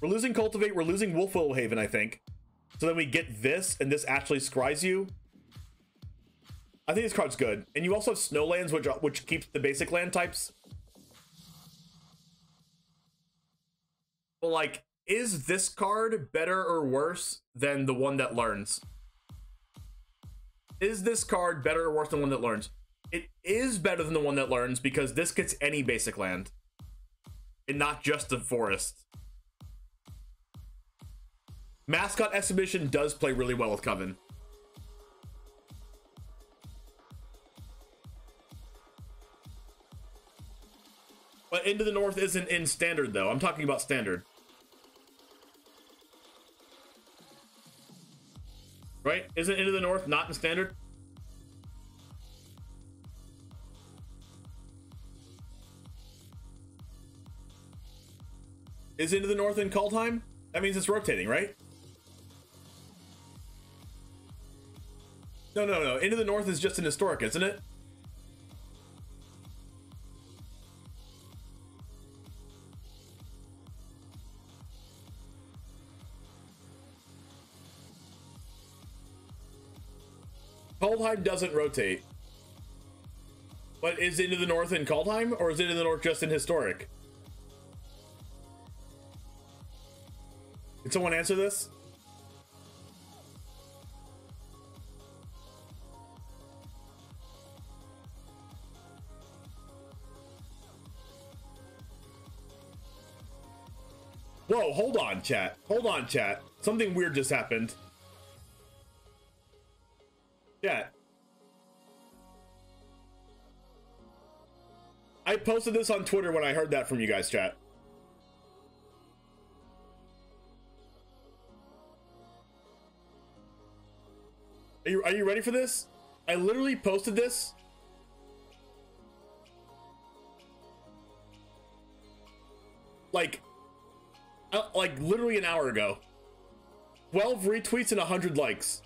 We're losing Cultivate. We're losing Wolfwillow Haven, I think. So then we get this, and this actually scries you. I think this card's good. And you also have Snowlands, which keeps the basic land types. But, like, is this card better or worse than the one that learns? Is this card better or worse than the one that learns? It is better than the one that learns because this gets any basic land. And not just the forest. Mascot Exhibition does play really well with Coven. But Into the North isn't in Standard, though. I'm talking about Standard. Right? Isn't Into the North not in Standard? Is Into the North in Kaldheim? That means it's rotating, right? No. Into the North is just an historic, isn't it? Kaldheim doesn't rotate. But is Into the North in Kaldheim, or is Into the North just in historic? Can someone answer this? Whoa, hold on, chat. Hold on, chat. Something weird just happened. Chat. I posted this on Twitter when I heard that from you guys, chat. Are you ready for this? I literally posted this. Like literally an hour ago. 12 retweets and 100 likes.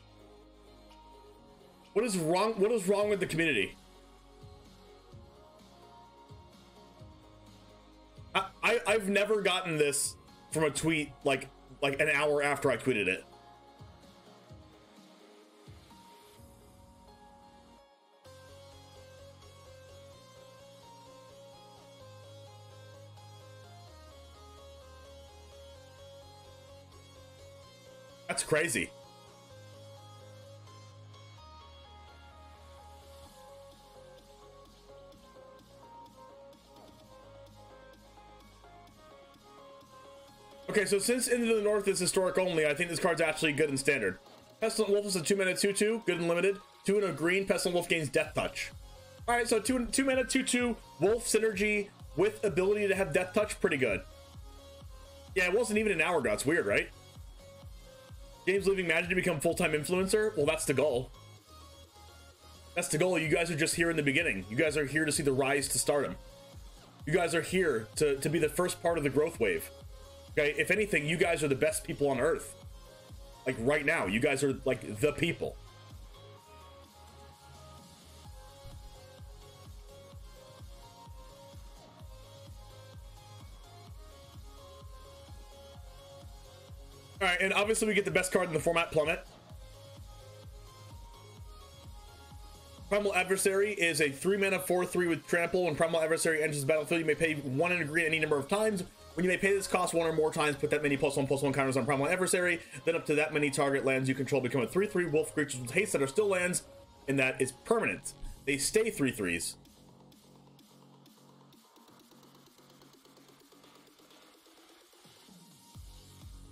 What is wrong? What is wrong with the community? I've never gotten this from a tweet like an hour after I tweeted it. That's crazy. Okay, so since Into the North is historic only, I think this card's actually good in Standard. Pestilent Wolf is a 2-mana 2/2, good and limited. 2 and a green, Pestilent Wolf gains Death Touch. Alright, so 2-mana 2/2, Wolf synergy with ability to have Death Touch, pretty good. Yeah, it wasn't even an hour ago, it's weird, right? James leaving Magic to become full-time influencer? Well, that's the goal. That's the goal. You guys are just here in the beginning. You guys are here to see the rise to stardom. You guys are here to be the first part of the growth wave. Okay, if anything, you guys are the best people on Earth. Like, right now, you guys are, like, the people. Alright, and obviously we get the best card in the format, Plummet. Primal Adversary is a 3-mana 4/3 with trample. When Primal Adversary enters the battlefield, you may pay 1 and a green any number of times. When you may pay this cost 1 or more times, put that many +1/+1 counters on Primal Adversary. Then up to that many target lands you control become a 3/3 wolf creatures with haste that are still lands, and that is permanent. They stay 3/3s.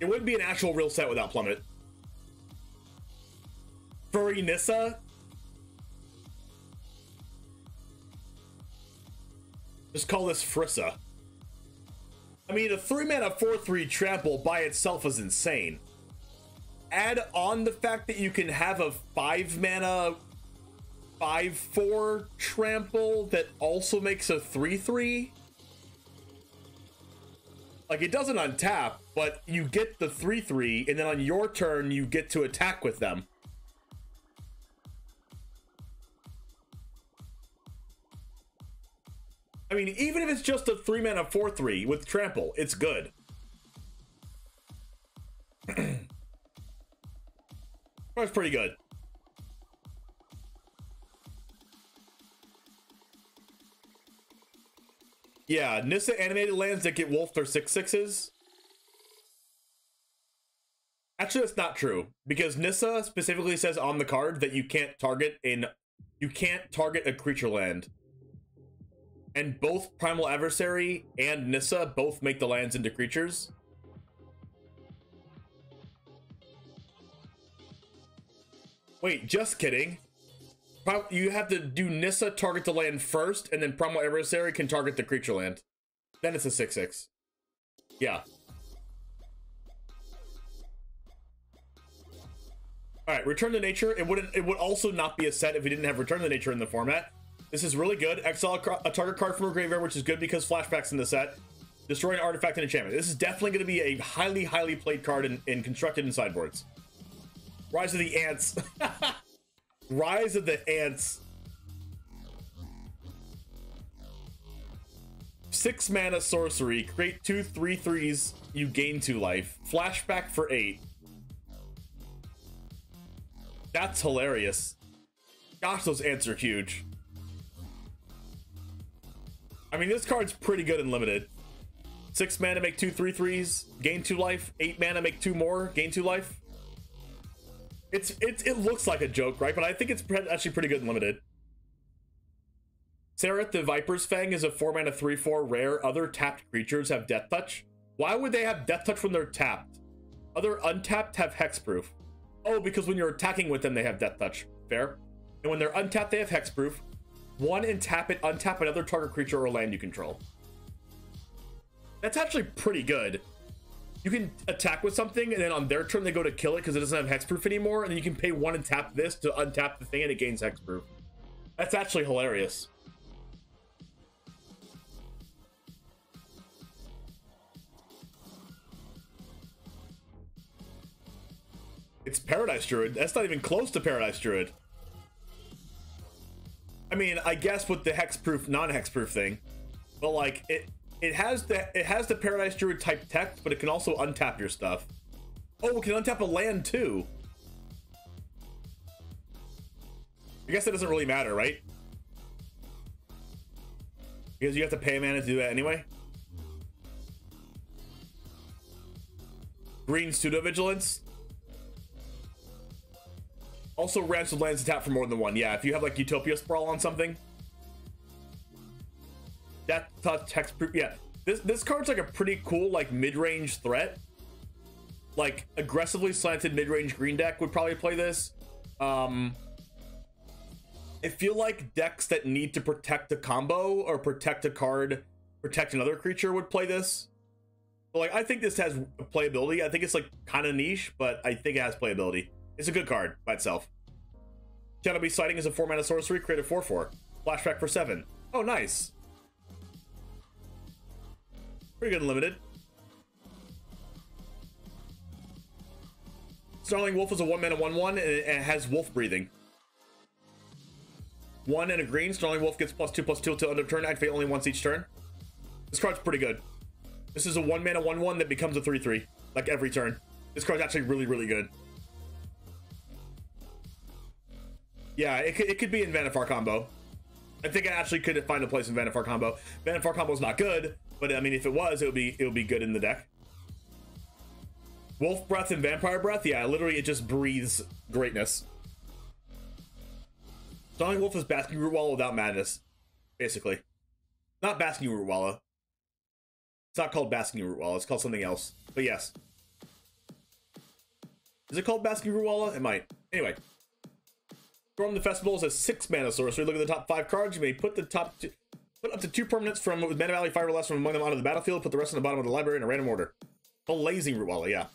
It wouldn't be an actual real set without Plummet. Furry Nissa. Just call this Frissa. I mean, a 3-mana 4/3 trample by itself is insane. Add on the fact that you can have a 5-mana 5/4 trample that also makes a 3/3. Like, it doesn't untap, but you get the 3/3, and then on your turn, you get to attack with them. I mean, even if it's just a 3-mana 4/3 with trample, it's good. That's pretty good. Yeah, Nissa animated lands that get wolfed are 6/6s. Actually, that's not true, because Nissa specifically says on the card that you can't target a creature land. And both Primal Adversary and Nissa both make the lands into creatures. Wait, just kidding. You have to do Nissa target the land first, and then Primal Adversary can target the creature land. Then it's a 6/6. Yeah. Alright, Return to Nature. It would also not be a set if we didn't have Return to Nature in the format. This is really good. Exile a target card from a graveyard, which is good because flashbacks in the set. Destroy an artifact and enchantment. This is definitely going to be a highly, highly played card in constructed in sideboards. Rise of the Ants. Rise of the Ants. 6-mana sorcery. Create 2 3/3s. You gain 2 life. Flashback for 8. That's hilarious. Gosh, those ants are huge. I mean, this card's pretty good in limited. 6 mana, make 2 3/3s, gain 2 life. 8 mana, make 2 more, gain 2 life. It looks like a joke, right? But I think it's actually pretty good in limited. Sereth the Viper's Fang is a 4-mana 3/4 rare. Other tapped creatures have Death Touch. Why would they have Death Touch when they're tapped? Other untapped have Hexproof. Oh, because when you're attacking with them, they have Death Touch. Fair. And when they're untapped, they have Hexproof. 1 and tap it, untap another target creature or land you control. That's actually pretty good. You can attack with something, and then on their turn, they go to kill it because it doesn't have Hexproof anymore, and then you can pay 1 and tap this to untap the thing, and it gains Hexproof. That's actually hilarious. It's Paradise Druid. That's not even close to Paradise Druid. I mean, I guess with the hexproof, non-hexproof thing, but like it has the Paradise Druid type text, but it can also untap your stuff. Oh, it can untap a land too. I guess that doesn't really matter, right? Because you have to pay a mana to do that anyway. Green Pseudo Vigilance. Also ransom lands to tap for more than 1. Yeah, if you have like Utopia Sprawl on something. Death Touch, Hexproof. Yeah, this card's like a pretty cool like mid-range threat. Like aggressively slanted mid-range green deck would probably play this. I feel like decks that need to protect a combo or protect a card, protect another creature would play this. But like I think this has playability. I think it's like kind of niche, but I think it has playability. It's a good card by itself. Shadow Beast Sighting is a 4-mana sorcery, create a 4/4. Flashback for 7. Oh, nice. Pretty good and limited. Snarling Wolf is a 1-mana 1/1, and it has Wolf Breathing. 1 and a green. Snarling Wolf gets +2/+2 till end of turn. Activate only once each turn. This card's pretty good. This is a 1-mana 1/1 that becomes a 3/3, like every turn. This card's actually really, really good. Yeah, it could be in Vanifar combo. I think I actually could find a place in Vanifar combo. Vanifar combo is not good, but I mean, if it was, it would be good in the deck. Wolf Breath and Vampire Breath, yeah, literally it just breathes greatness. Stalling Wolf is Basking Root Walla without madness, basically. Not Basking Root Walla. It's not called Basking Root Walla, it's called something else. But yes. Is it called Basking Root Walla? It might. Anyway. Storm the Festival is a 6-mana sorcery. Look at the top 5 cards. You may put up to 2 permanents from with Mana Valley 5 or less from among them onto the battlefield. Put the rest on the bottom of the library in a random order. Blazing Root Walla, yeah.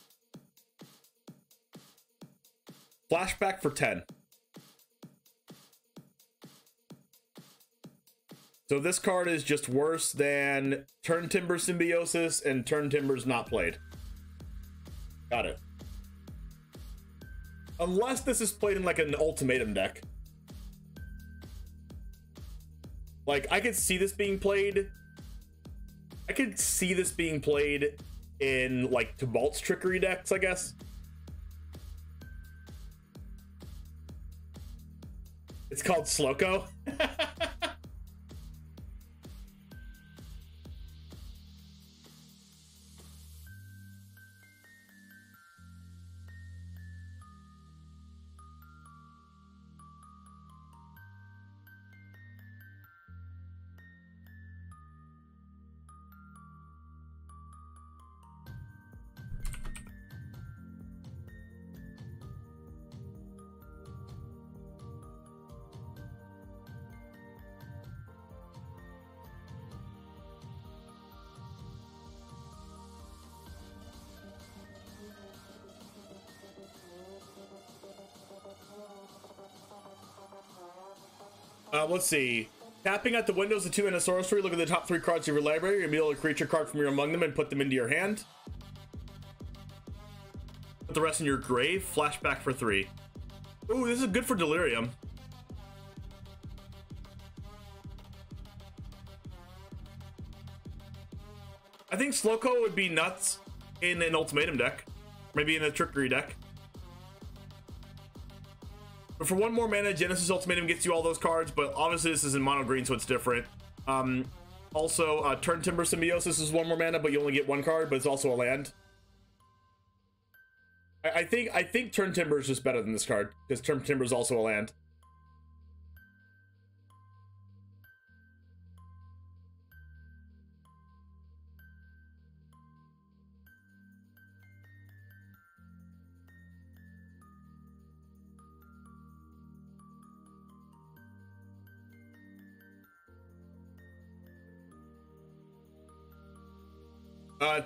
Flashback for 10. So this card is just worse than Turn Timber Symbiosis and Turn Timber's not played. Got it. Unless this is played in like an ultimatum deck. Like, I could see this being played. I could see this being played in like Tibalt's Trickery decks, I guess. It's called Sloko. Let's see. Tapping at the windows of 2-mana sorcery. Look at the top 3 cards of your library. You reveal a creature card from your among them and put them into your hand. Put the rest in your grave. Flashback for 3. Ooh, this is good for Delirium. I think Sloko would be nuts in an ultimatum deck. Maybe in a trickery deck. But for 1 more mana, Genesis Ultimatum gets you all those cards, but obviously this is in mono green, so it's different. Also, Turn Timber Symbiosis is 1 more mana, but you only get 1 card, but it's also a land. I think Turn Timber is just better than this card, because Turn Timber is also a land.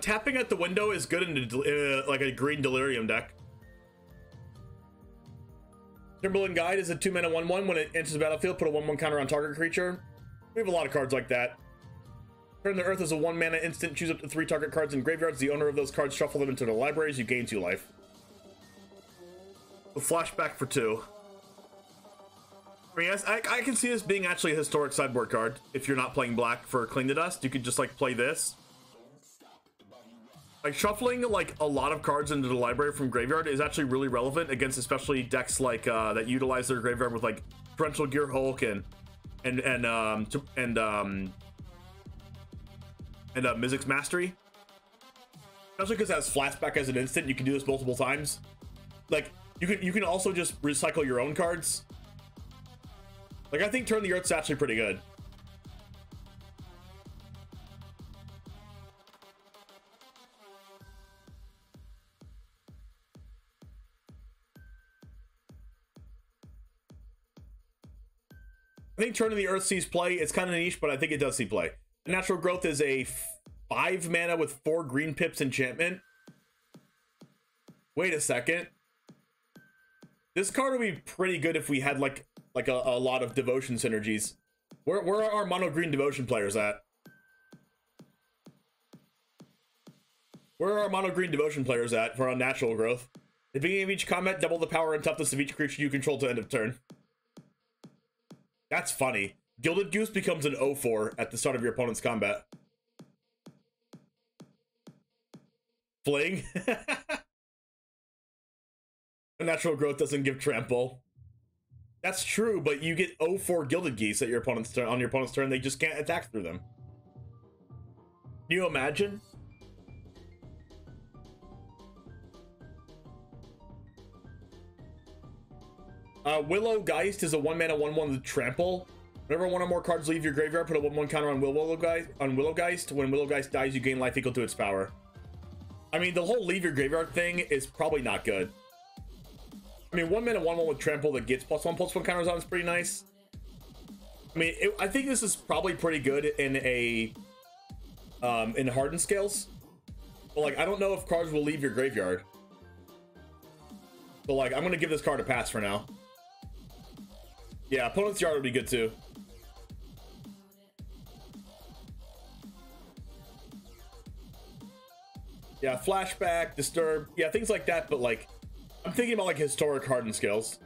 Tapping at the window is good in like a green Delirium deck. Timberland Guide is a 2-mana 1/1. When it enters the battlefield, put a 1/1 counter on target creature. We have a lot of cards like that. Turn the Earth is a 1-mana instant. Choose up to 3 target cards in graveyards. The owner of those cards shuffle them into the libraries. You gain 2 life. A flashback for 2. I mean, yes, I can see this being actually a historic sideboard card. If you're not playing black for Cling to Dust, you could just like play this. Like, shuffling like a lot of cards into the library from graveyard is actually really relevant against especially decks like that utilize their graveyard with like Torrential Gear Hulk and Mizzix's Mastery. Especially because it has flashback as an instant, you can do this multiple times. Like, you can also just recycle your own cards. Like, I think Turn the Earth's actually pretty good. I think Turn of the Earth sees play. It's kind of niche, but I think it does see play. Natural Growth is a 5 mana with 4 green pips enchantment. Wait a second. This card would be pretty good if we had like a lot of devotion synergies. Where are our mono green devotion players at? Where are our mono green devotion players at for Unnatural Growth? At the beginning of each combat, double the power and toughness of each creature you control to end of turn. That's funny. Gilded Goose becomes an 0/4 at the start of your opponent's combat. Fling. Natural Growth doesn't give trample. That's true, but you get 0-4 Gilded Geese at your opponent's turn. On your opponent's turn, they just can't attack through them. Can you imagine? Willow Geist is a 1-mana 1/1 with trample. Whenever one or more cards leave your graveyard, put a 1/1 counter on Willow Geist. When Willow Geist dies, you gain life equal to its power. I mean, the whole leave your graveyard thing is probably not good. I mean, 1-mana 1/1 with trample that gets +1/+1 counters on is pretty nice. I mean, I think this is probably pretty good in a in hardened scales. But like, I don't know if cards will leave your graveyard. But like, I'm gonna give this card a pass for now. Yeah, opponent's yard would be good too. Yeah, flashback, disturb, yeah, things like that. But like, I'm thinking about like historic hardened skills.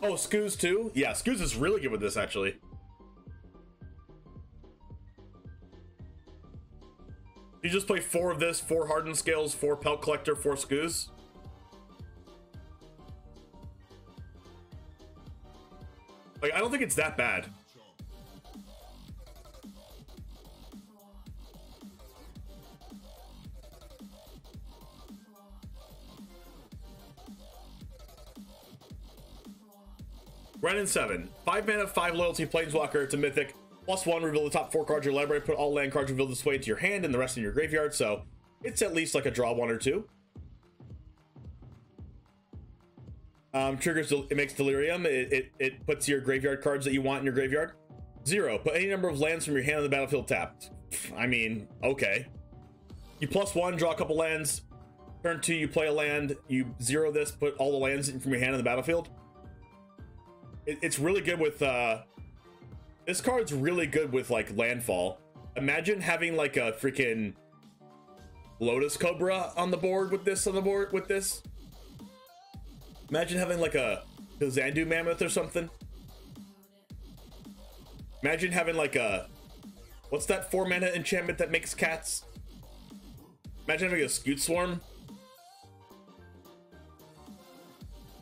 Oh, Scooz too? Yeah, Scooz is really good with this actually. You just play 4 of this, 4 hardened scales, 4 pelt collector, 4 Scooz. Like, I don't think it's that bad. Renin 7. 5 mana, 5 loyalty, Planeswalker. It's a mythic. +1, reveal the top 4 cards of your library. Put all land cards revealed this way into your hand and the rest in your graveyard. So it's at least like a draw 1 or 2. Triggers, it makes Delirium. It puts your graveyard cards that you want in your graveyard. 0. Put any number of lands from your hand on the battlefield tapped. I mean, okay. You +1, draw a couple lands. Turn 2, you play a land. You 0 this, put all the lands from your hand on the battlefield. It's really good with this card's really good with like landfall. Imagine having like a freaking Lotus Cobra on the board with this Imagine having like a Xandu Mammoth or something. Imagine having like a, what's that 4 mana enchantment that makes cats? Imagine having a Scoot Swarm.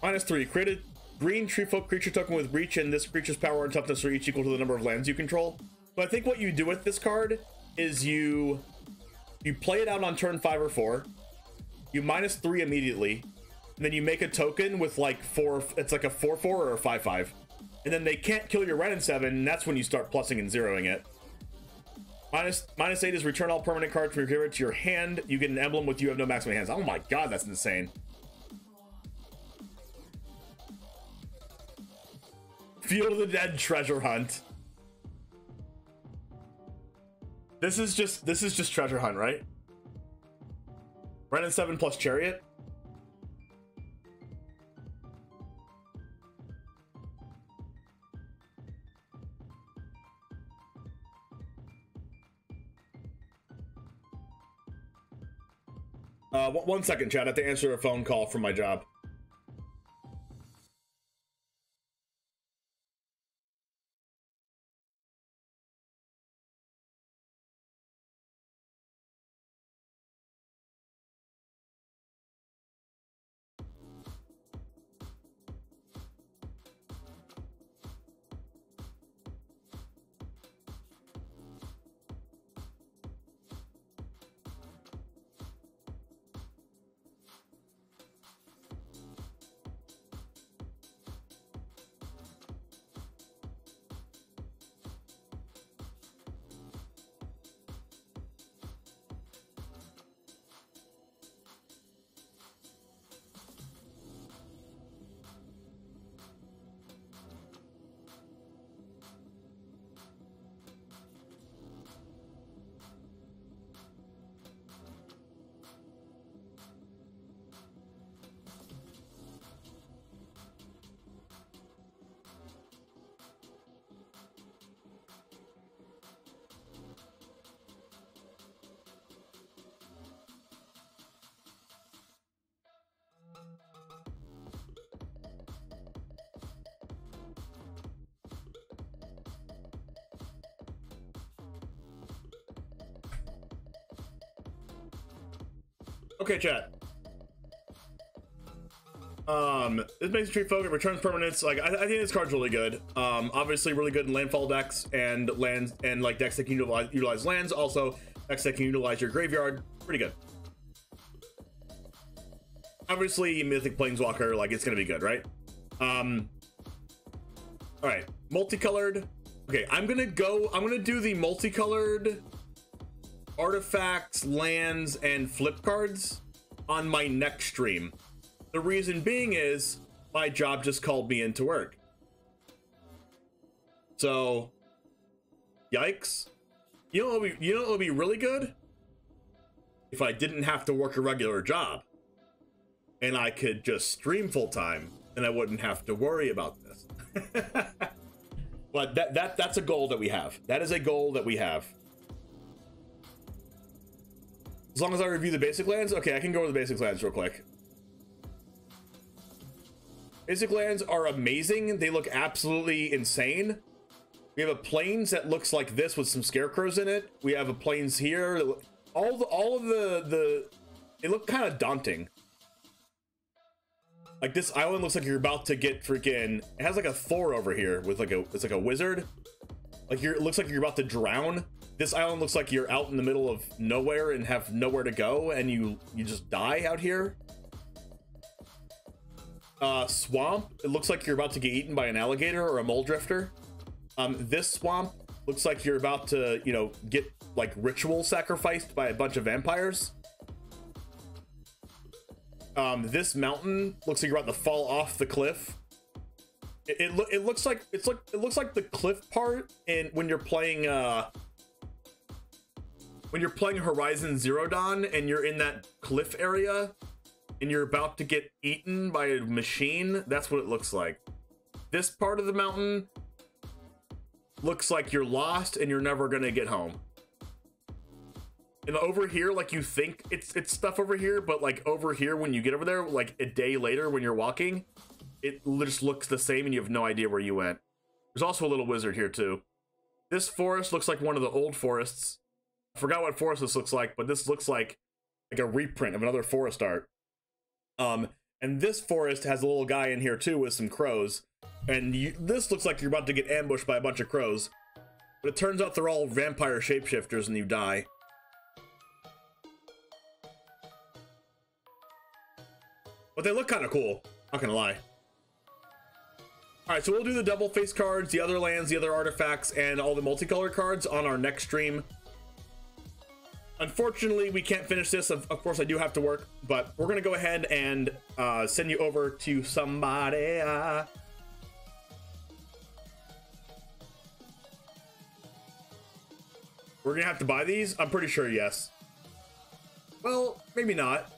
-3, created green tree folk creature token with reach, and this creature's power and toughness are each equal to the number of lands you control. So I think what you do with this card is you play it out on turn 5 or 4, you -3 immediately, and then you make a token with like 4, it's like a 4/4 or a 5/5, and then they can't kill your Renin 7, and that's when you start plussing and zeroing it. -8 is return all permanent cards from your graveyard to your hand. You get an emblem with you have no maximum hands. Oh my god, that's insane. Field of the Dead treasure hunt. This is just treasure hunt, right? Renin 7 plus Chariot. One second, chat. I have to answer a phone call from my job. Okay, chat. This makes a tree folk, it returns permanents. Like, I think this card's really good. Obviously really good in landfall decks and lands, and like decks that can utilize lands. Also decks that can utilize your graveyard. Pretty good. Obviously Mythic Planeswalker, like, it's gonna be good, right? All right, multicolored. Okay, I'm gonna do the multicolored artifacts, lands, and flip cards on my next stream. The reason being is my job just called me into work. So, yikes. You know what would be really good? If I didn't have to work a regular job and I could just stream full time, and I wouldn't have to worry about this. But that's a goal that we have. That is a goal that we have. As long as I review the basic lands. Okay, I can go over the basic lands real quick. Basic lands are amazing. They look absolutely insane. We have a plains that looks like this with some scarecrows in it. We have a plains here. All of the they look kind of daunting. Like, this island looks like you're about to get freaking, it has like a Thor over here with like it's like a wizard. Like, it looks like you're about to drown. This island looks like you're out in the middle of nowhere and have nowhere to go, and you just die out here. Swamp, it looks like you're about to get eaten by an alligator or a mole drifter. This swamp looks like you're about to, you know, get like ritual sacrificed by a bunch of vampires. This mountain looks like you're about to fall off the cliff. It looks like the cliff part in when you're playing Horizon Zero Dawn and you're in that cliff area and you're about to get eaten by a machine. That's what it looks like. This part of the mountain looks like you're lost and you're never gonna get home. And over here, like, you think it's stuff over here, but like over here when you get over there, like a day later when you're walking, it just looks the same and you have no idea where you went. There's also a little wizard here too. This forest looks like one of the old forests. I forgot what forest this looks like, but this looks like a reprint of another forest art. And this forest has a little guy in here too with some crows. And this looks like you're about to get ambushed by a bunch of crows. But it turns out they're all vampire shapeshifters and you die. But they look kind of cool, not gonna lie. Alright, so we'll do the double face cards, the other lands, the other artifacts, and all the multicolored cards on our next stream. Unfortunately, we can't finish this. Of course, I do have to work, but we're gonna go ahead and send you over to somebody. We're gonna have to buy these? I'm pretty sure, yes. Well, maybe not.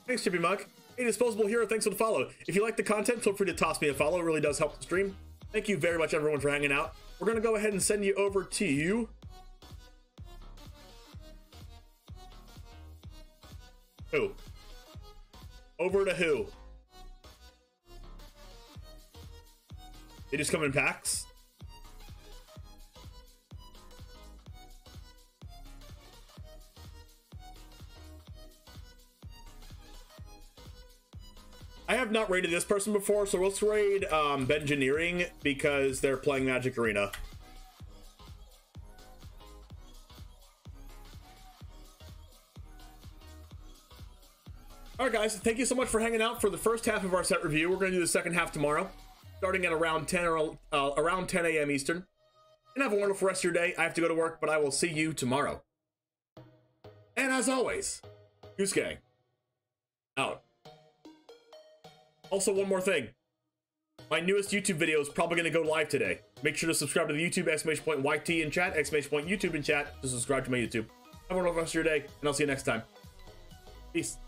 Thanks, Chippy Muck. Hey, Disposable Hero, thanks for the follow. If you like the content, feel free to toss me a follow. It really does help the stream. Thank you very much, everyone, for hanging out. We're gonna go ahead and send you over to you. Who? Over to who? They just come in packs? I have not raided this person before, so let's raid Bengineering because they're playing Magic Arena. Alright guys, thank you so much for hanging out for the first half of our set review. We're going to do the second half tomorrow, starting at around 10 a.m. Eastern. And have a wonderful rest of your day. I have to go to work, but I will see you tomorrow. And as always, Goose Gang, out. Also, one more thing. My newest YouTube video is probably going to go live today. Make sure to subscribe to the YouTube, !YT in chat, !YouTube in chat, to subscribe to my YouTube. Have a wonderful rest of your day, and I'll see you next time. Peace.